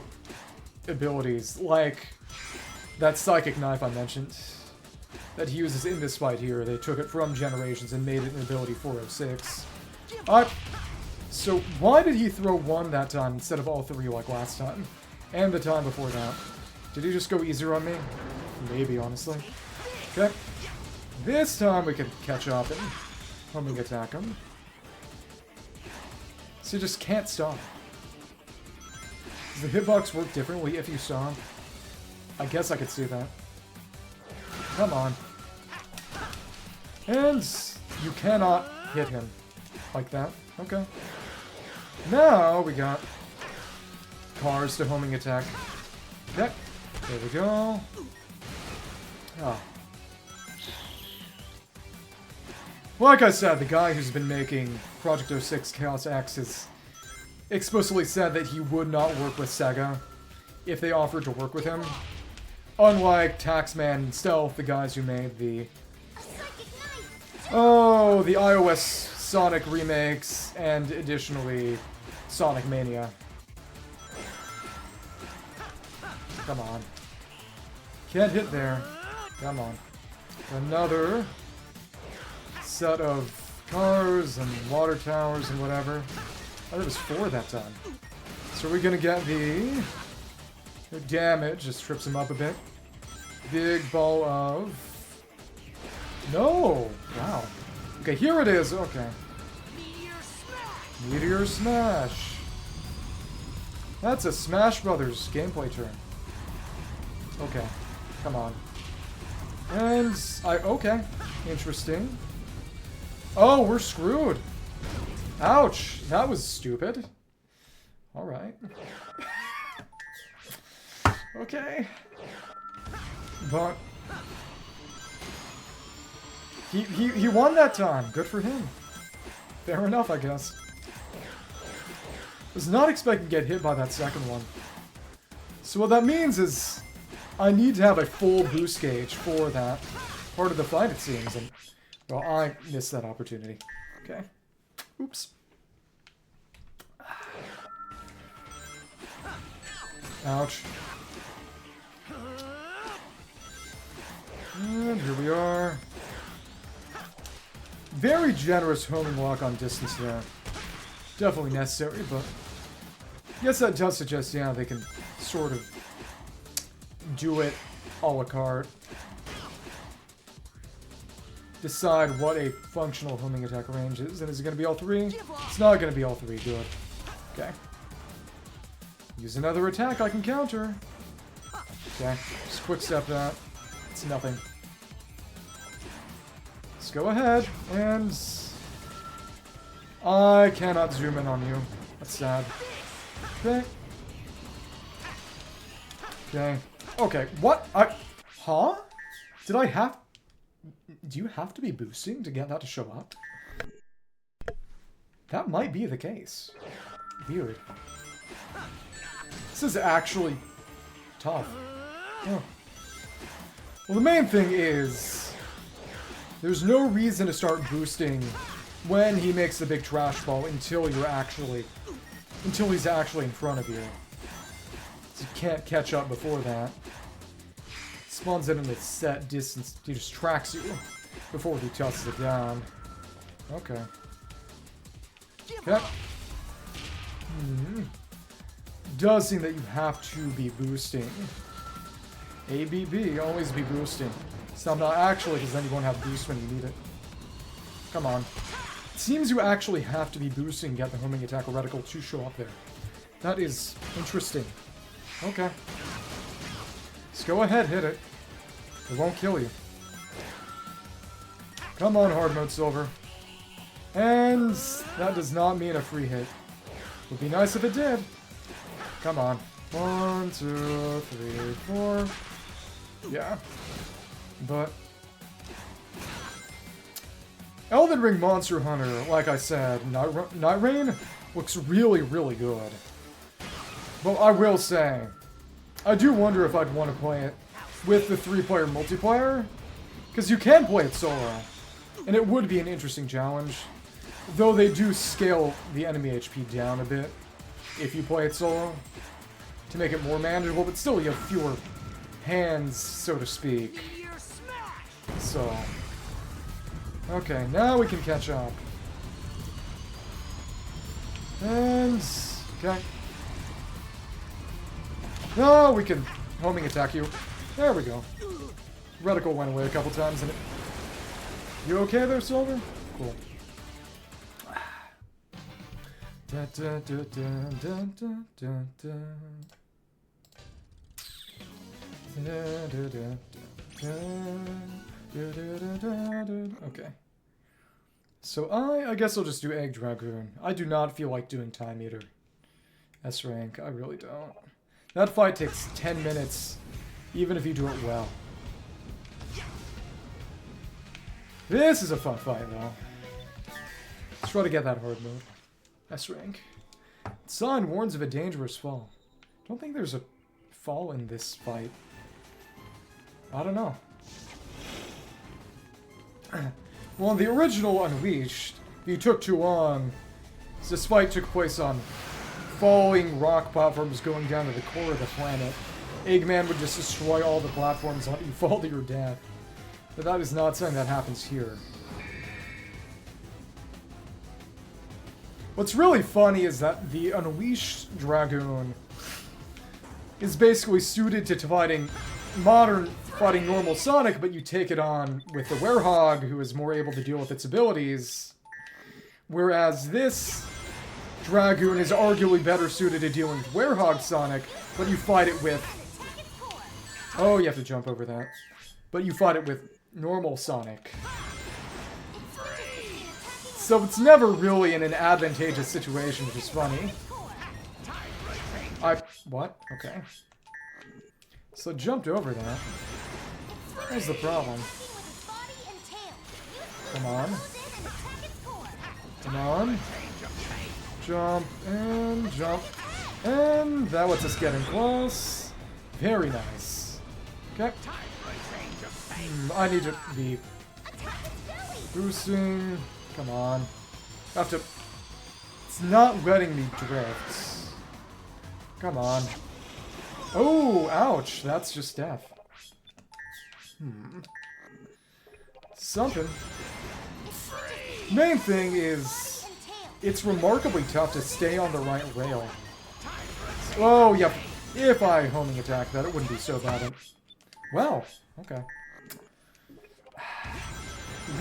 abilities, like that psychic knife I mentioned that he uses in this fight here. They took it from Generations and made it an ability 406. So why did he throw one that time instead of all three like last time? And the time before that? Did he just go easier on me? Maybe, honestly. Okay. This time we can catch up and homing attack him. So you just can't stop. Does the hitbox work differently if you stomp? I guess I could see that. Come on. And you cannot hit him like that. Okay. Now we got cars to homing attack. Okay. There we go. Ah. Like I said, the guy who's been making Project 06 Chaos X has explicitly said that he would not work with Sega if they offered to work with him. Unlike Taxman and Stealth, the guys who made the iOS Sonic remakes, and additionally, Sonic Mania. Come on. Can't hit there. Come on. Another set of cars and water towers and whatever. I thought it was 4 that time. So we're gonna get the damage, just trips him up a bit. Big ball of... No! Wow. Okay, here it is. Okay. Meteor Smash. That's a Smash Brothers gameplay turn. Okay. Come on. And okay. Interesting. Oh, we're screwed. Ouch. That was stupid. Alright. Okay. But he won that time. Good for him. Fair enough, I guess. Was not expecting to get hit by that second one. So what that means is I need to have a full boost gauge for that part of the fight, it seems, and well, I missed that opportunity. Okay. Oops. Ouch. And here we are. Very generous homing lock on distance there. Definitely necessary, but I guess that does suggest, yeah, they can sort of do it a la carte. Decide what a functional homing attack range is, and is it going to be all 3? It's not going to be all 3, good. Okay. Use another attack I can counter. Okay, just quick step that. It's nothing. Let's go ahead, and I cannot zoom in on you. That's sad. Okay. Okay. Okay, what? Huh? Did I have... Do you have to be boosting to get that to show up? That might be the case. Weird. This is actually tough. Oh. Well, the main thing is there's no reason to start boosting when he makes the big trash ball until he's actually in front of you. So you can't catch up before that. Spawns it in a set distance. He just tracks you before he tosses it down. Okay. Okay. Does seem that you have to be boosting. ABB, always be boosting. So not actually, because then you won't have boost when you need it. Come on. It seems you actually have to be boosting to get the homing attack or reticle to show up there. That is interesting. Okay. Just go ahead, hit it. It won't kill you. Come on, hard mode silver. And that does not mean a free hit. Would be nice if it did. Come on. 1, 2, 3, 4. Yeah. But Elden Ring Monster Hunter, like I said, Night Rain looks really, really good. But I will say, I do wonder if I'd want to play it with the 3-player multiplayer, because you can play it solo, and it would be an interesting challenge. Though they do scale the enemy HP down a bit if you play it solo to make it more manageable, but still you have fewer hands, so to speak. So, okay, now we can catch up. And, okay. Now we can homing attack you. There we go. Reticle went away a couple times and it... You okay there, Silver? Cool. Da, da, da, da, da, da, da, da. Da, da, da, da, da. Okay. So I guess I'll just do Egg Dragoon. I do not feel like doing Time Eater. S rank, I really don't. That fight takes 10 minutes, even if you do it well. This is a fun fight, though. Let's try to get that hard mode. S rank. Sign warns of a dangerous fall. Don't think there's a fall in this fight. I don't know. Well, in the original Unleashed, if you took too long, this fight took place on falling rock platforms going down to the core of the planet. Eggman would just destroy all the platforms and let you fall to your death. But that is not something that happens here. What's really funny is that the Unleashed Dragoon is basically suited to fighting normal Sonic, but you take it on with the Werehog, who is more able to deal with its abilities. Whereas this Dragoon is arguably better suited to dealing with Werehog Sonic, but you fight it with... Oh, you have to jump over that. But you fight it with normal Sonic. So it's never really in an advantageous situation, which is funny. What? Okay. So jumped over that. What's the problem? Come on. Come on. Jump, and jump. And that lets us get in close. Very nice. Okay. I need to be boosting. Come on. I have to... It's not letting me drift. Come on. Oh, ouch. That's just death. Something. Main thing is, it's remarkably tough to stay on the right rail. Oh, yep. If I homing attack that, it wouldn't be so bad. Well, okay.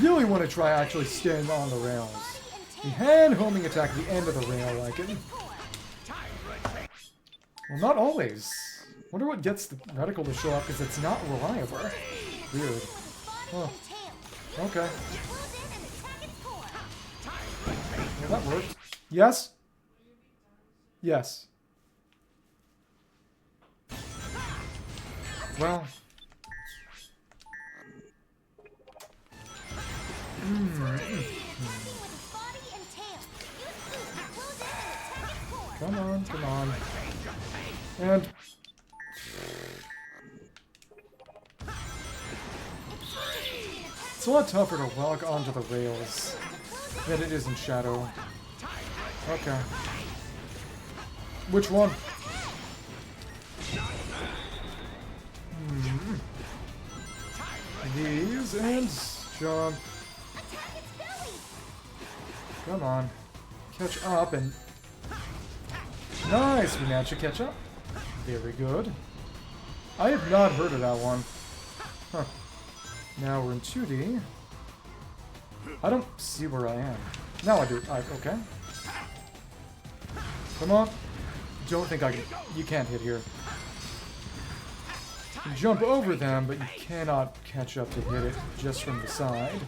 Really want to try actually staying on the rails. The hand homing attack the end of the rail, like it. Well, not always. Wonder what gets the reticle to show up, because it's not reliable. Weird. Huh. Okay. Yeah, that worked. Yes? Yes. Well. Come on, come on. And... It's a lot tougher to walk onto the rails than it is in Shadow. Okay. Which one? These and jump. Come on. Catch up and... Nice! We managed to catch up. Very good. I have not heard of that one. Huh. Now we're in 2D. I don't see where I am. Now I do. Okay. Come on. Don't think I can... You can't hit here. You can jump over them, but you cannot catch up to hit it just from the side.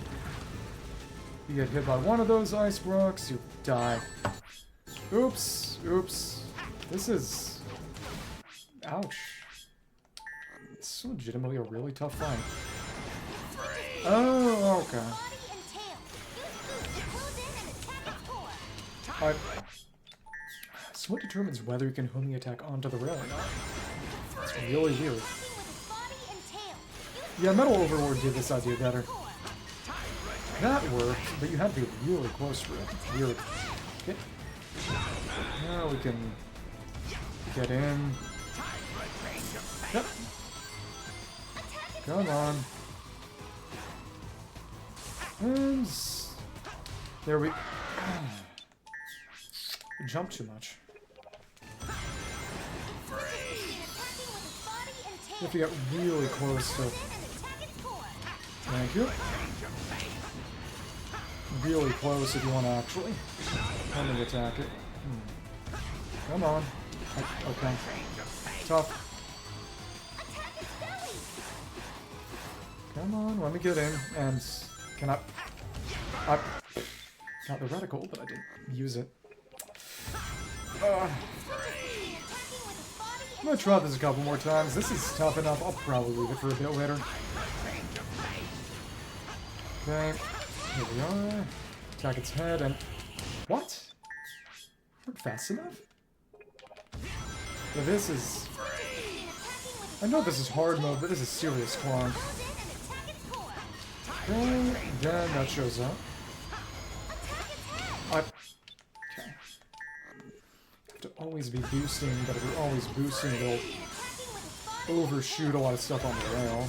You get hit by one of those ice blocks, you die. Oops. Oops. This is... Ouch. It's legitimately a really tough fight. Oh, okay. Alright. So what determines whether you can homing attack onto the rail or not? It's really weird. Yeah, Metal Overlord did this idea better. That worked, but you had to be really close for it. Weird. Okay. Now we can get in. Yep. Come on. And there we... Jump too much. You have to get really close to... Thank you. Really close if you want to actually homing attack it. Come on. Okay. Tough. Come on, let me get in, and can I got the reticle, but I didn't use it. I'm gonna try this a couple more times. This is tough enough. I'll probably leave it for a bit later. Okay, here we are. Attack its head and... What? Weren't fast enough? Yeah, this is... I know this is hard mode, but this is serious clonk. Okay, then that shows up. Okay. Have to always be boosting, but if you're always boosting, it'll overshoot a lot of stuff on the rail.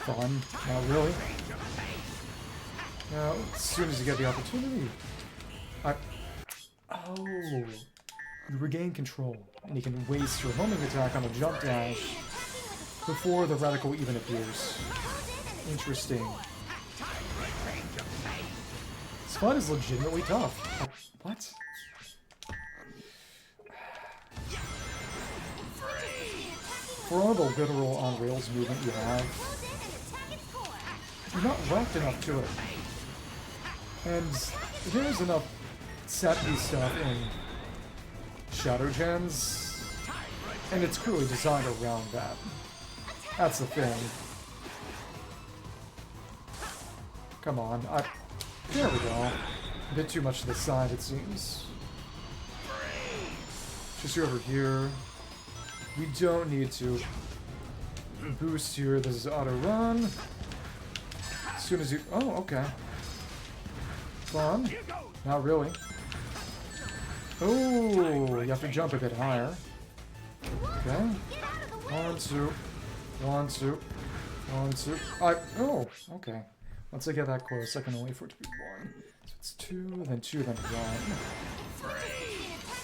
Fun. Not really. Now, as soon as you get the opportunity... Oh! You regain control, and you can waste your homing attack on a jump dash before the reticle even appears. Interesting. This fight is legitimately tough. What? For all the literal on-rails movement you have, you're not wrapped enough to it. And there's enough set-piece stuff in Shadow Gens, and it's clearly designed around that. That's the thing. Come on, there we go. A bit too much to the side, it seems. Just over here. We don't need to boost here. This is auto run. As soon as you... Oh, okay. Fun. Not really. Oh, you have to jump a bit higher. Okay. 1, 2. 1, 2. 1, 2. Oh, okay. Once I get that close, I can only wait for it to be 1. So it's 2, then 2, then 1. I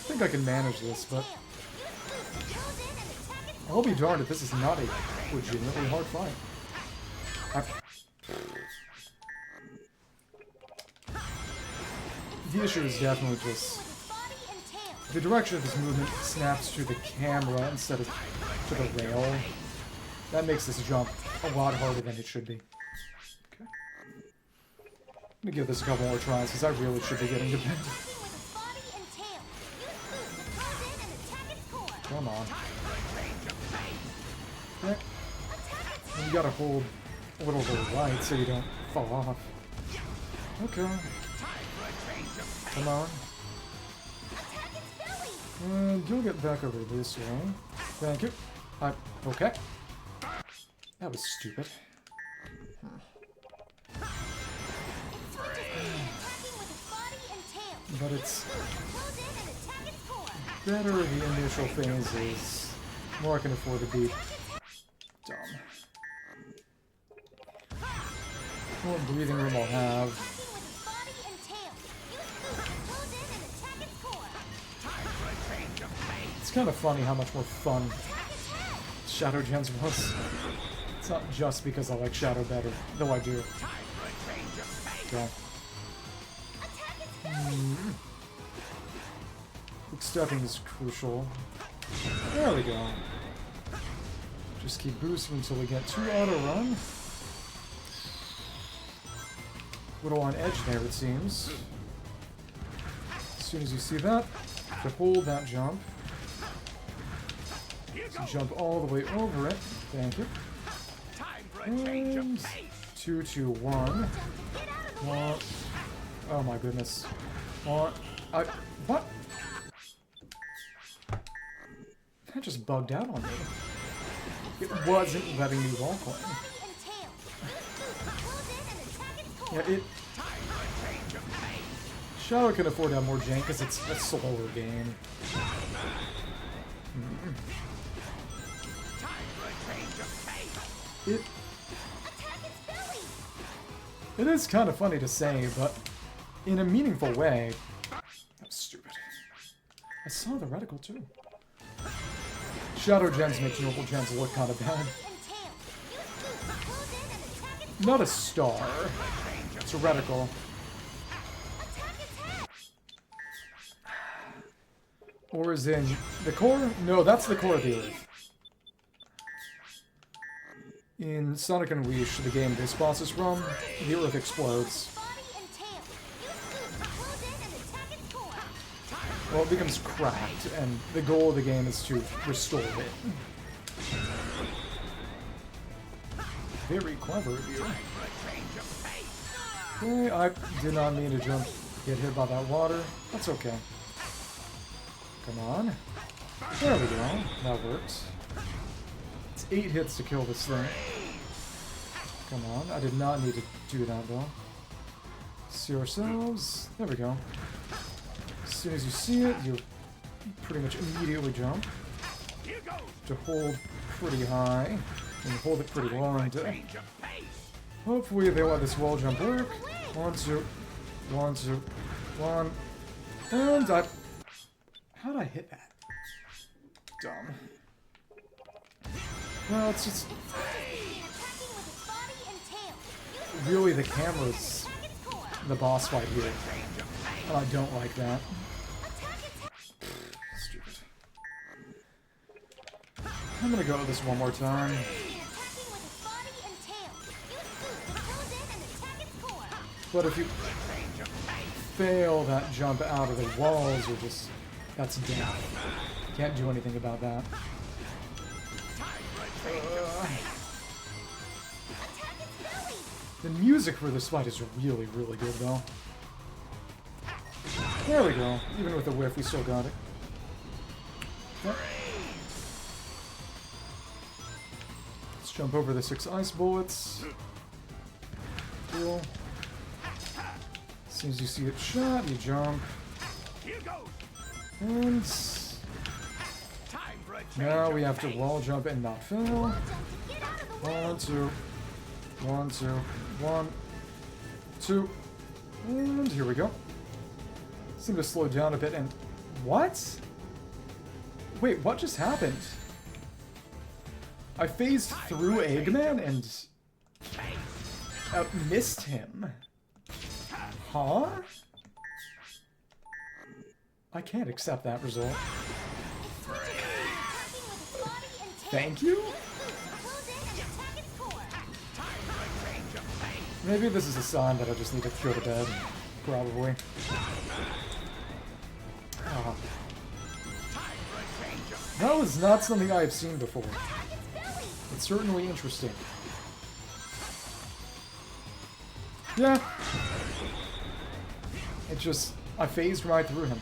think I can manage this, but... I'll be darned if this is not a legitimately hard fight. The issue is definitely just... The direction of this movement snaps to the camera instead of to the rail. That makes this jump a lot harder than it should be. Okay. I'm gonna give this a couple more tries, because I really should be getting to bed. Come on. Okay. And you gotta hold a little to the right so you don't fall off. Okay. Come on. And you'll get back over this way. Thank you. Okay. That was stupid. But it's better the initial phases. More I can afford to be dumb. More breathing room I'll have. It's kind of funny how much more fun Shadow Gens was. It's not just because I like Shadow better, though I do. Okay. Quick stepping is crucial. There we go. Just keep boosting until we get 2 auto run. Little on edge there, it seems. As soon as you see that, to hold that jump. So jump all the way over it. Thank you. And 2, 2, 1. What? Oh my goodness. What? What? That just bugged out on me. It wasn't letting me wall climb. Yeah, it... Shadow can afford to have more jank because it's a slower game. It is kind of funny to say, but in a meaningful way... That was stupid. I saw the reticle too. Shadow Gens makes normal gens look kind of bad. Not a star. It's a reticle. Or is in the core? No, that's the core of the Earth. In Sonic and Wish, the game this boss is from, the Earth explodes. Well, it becomes cracked, and the goal of the game is to restore it. Very clever of you. Okay, I did not mean to get hit by that water. That's okay. Come on. There we go. That works. It's 8 hits to kill this thing. Come on. I did not need to do that, though. See ourselves. There we go. As soon as you see it, you pretty much immediately jump. To hold pretty high. And hold it pretty long. Hopefully they let this wall jump work. 1, 2. 1, 2. 1. And I... How'd I hit that? Dumb. Well, it's just... Really, the camera's the boss fight here. And I don't like that. Stupid. I'm gonna go with this one more time. But if you fail that jump out of the walls, you're just... That's death. Can't do anything about that. The music for this fight is really, really good, though. There we go. Even with a whiff, we still got it. Yep. Let's jump over the 6 ice bullets. Cool. As soon as you see it shot, you jump. And now we have to wall jump and not fail. 1, 2, 1, 2, 1, 2, and here we go. Seem to slow down a bit and what? Wait, what just happened? I phased through Eggman and missed him. Huh? I can't accept that result. Thank you? Maybe this is a sign that I just need to go to bed. Probably. Oh. That was not something I have seen before. It's certainly interesting. Yeah. It just... I phased right through him.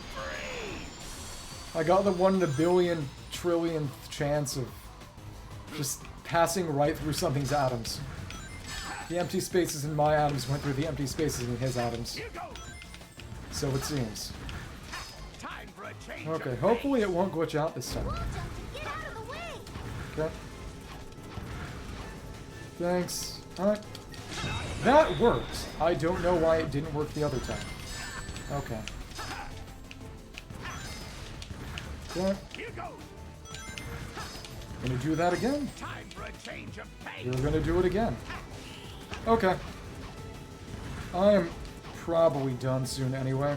I got the 1 in a billion trillionth chance of just passing right through something's atoms. The empty spaces in my atoms went through the empty spaces in his atoms. So it seems. Okay, hopefully it won't glitch out this time. Okay. Thanks. Alright. That worked. I don't know why it didn't work the other time. Okay. Okay. Here goes. Gonna do that again? Time for a change of pace. You're gonna do it again. Okay. I am probably done soon anyway.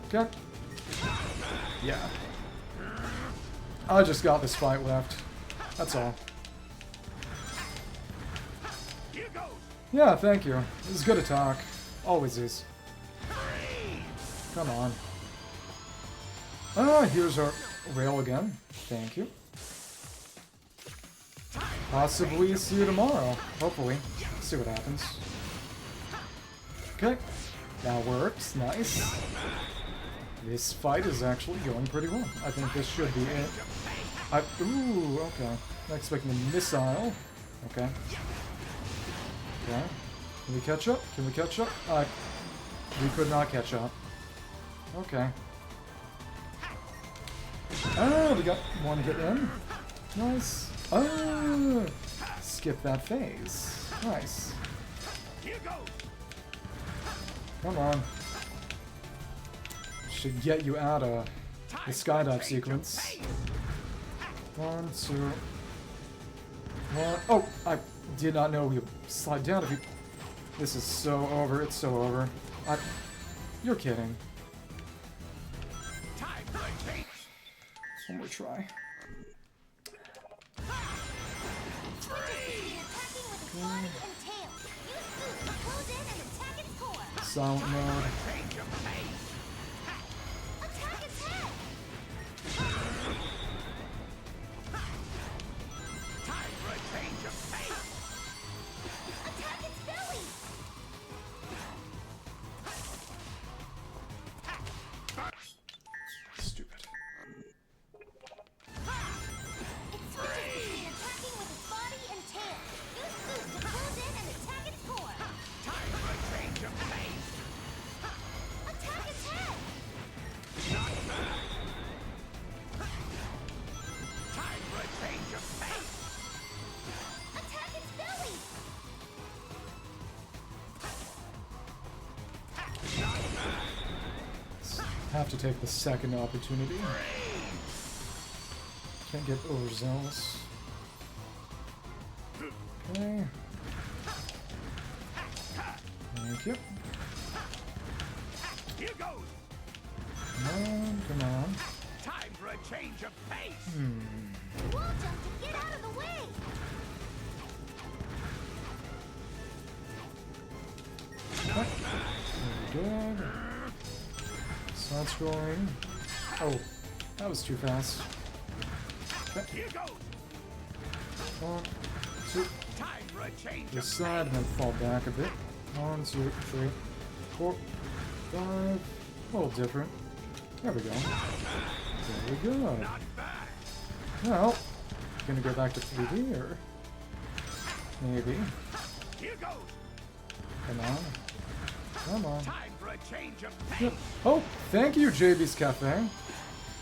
Okay. Yeah. I just got this fight left. That's all. Here goes. Yeah, thank you. This is good to talk. Always is. Come on. Ah, here's our rail again. Thank you. Possibly see you tomorrow. Hopefully. See what happens. Okay. That works. Nice. This fight is actually going pretty well. I think this should be it. Ooh, okay. Not expecting a missile. Okay. Okay. Can we catch up? Can we catch up? We could not catch up. Okay. Ah, we got one hit in. Nice. Ah, skip that phase. Nice. Come on. Should get you out of the skydive sequence. 1, 2, 1. Oh, I did not know you slide down if you. This is so over. It's so over. You're kidding. One more try. Silent mode. Stupid. Have to take the second opportunity. Can't get overzealous. Okay. Thank you. Here goes. Come on, come on. Time for a change of pace. Wall jump to get out of the way. Okay. Very good. Side scrolling. Oh, that was too fast. Okay. Here goes. 1, 2. Time for a change This of side and then fall back a bit. 1, 2, 3, 4, 5. A little different. There we go. Very good. not bad. Well, gonna go back to 3D or maybe. Here goes. Come on. Come on. Time for a change of pace. Yep. Oh, thank you, JB's Cafe.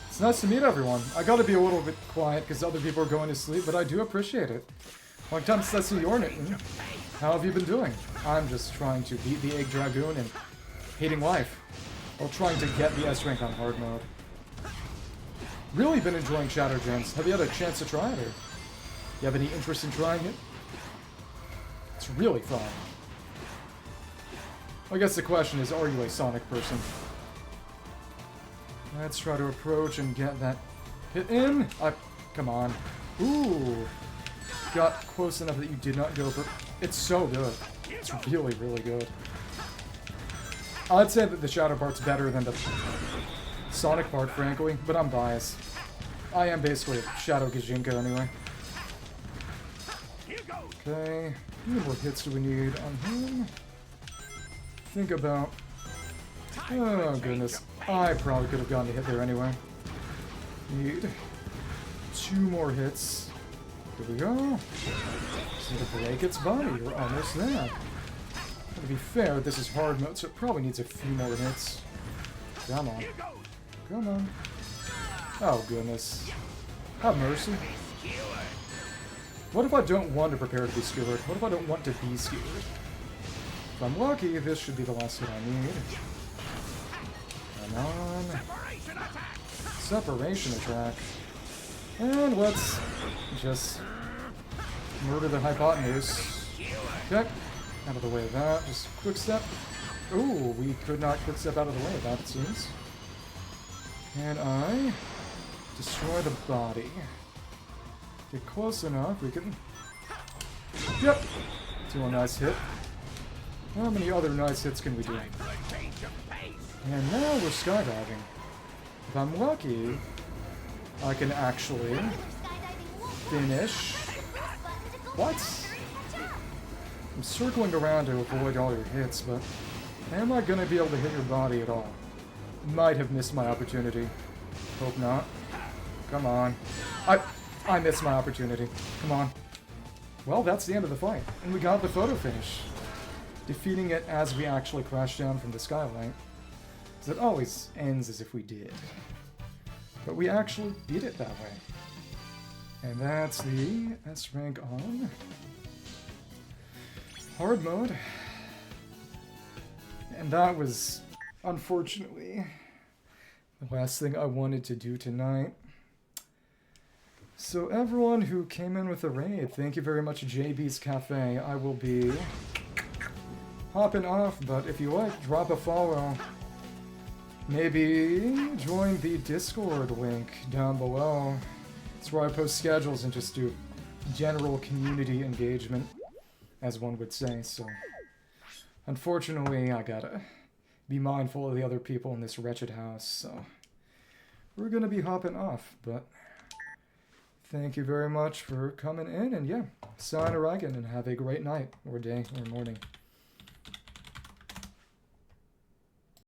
It's nice to meet everyone. I gotta be a little bit quiet because other people are going to sleep, but I do appreciate it. Long time since I see your Newton. How have you been doing? I'm just trying to beat the Egg Dragoon and hating life, while trying to get the S rank on hard mode. Really been enjoying Shadow Gems. Have you had a chance to try it, or you have any interest in trying it? It's really fun. I guess the question is, are you a Sonic person? Let's try to approach and get that hit in. Come on. Ooh. Got close enough that you did not go for... It's so good. It's really, really good. I'd say that the Shadow part's better than the Sonic part, frankly, but I'm biased. I am basically a Shadow Gajinka anyway. Okay. How many more hits do we need on him? Think about... Oh, goodness. I probably could have gotten a hit there anyway. Need 2 more hits. Here we go. So to break its body. We're almost there. To be fair, this is hard mode, so it probably needs a few more hits. Come on. Come on. Oh, goodness. Have mercy. What if I don't want to prepare to be skewered? What if I don't want to be skewered? If I'm lucky, this should be the last hit I need. Come on. separation attack. And let's just murder the hypotenuse. Okay, out of the way of that. Just quick step. Ooh, we could not quick step out of the way of that, it seems. And I destroy the body. Get close enough, we can... Yep! Do a nice hit. How many other nice hits can we do? And now we're skydiving. If I'm lucky, I can actually finish... What? I'm circling around to avoid all your hits, but am I gonna be able to hit your body at all? Might have missed my opportunity. Hope not. Come on. I missed my opportunity. Come on. Well, that's the end of the fight. And we got the photo finish. Defeating it as we actually crash down from the skylight. Because it always ends as if we did. But we actually beat it that way. And that's the S rank on hard mode. And that was, unfortunately, the last thing I wanted to do tonight. So everyone who came in with a raid, thank you very much, JB's Cafe. I will be hopping off, but if you like, drop a follow. Maybe join the Discord link down below. It's where I post schedules and just do general community engagement, as one would say, so... Unfortunately, I gotta be mindful of the other people in this wretched house, so... We're gonna be hopping off, but... Thank you very much for coming in, and yeah, sayonara and have a great night, or day, or morning.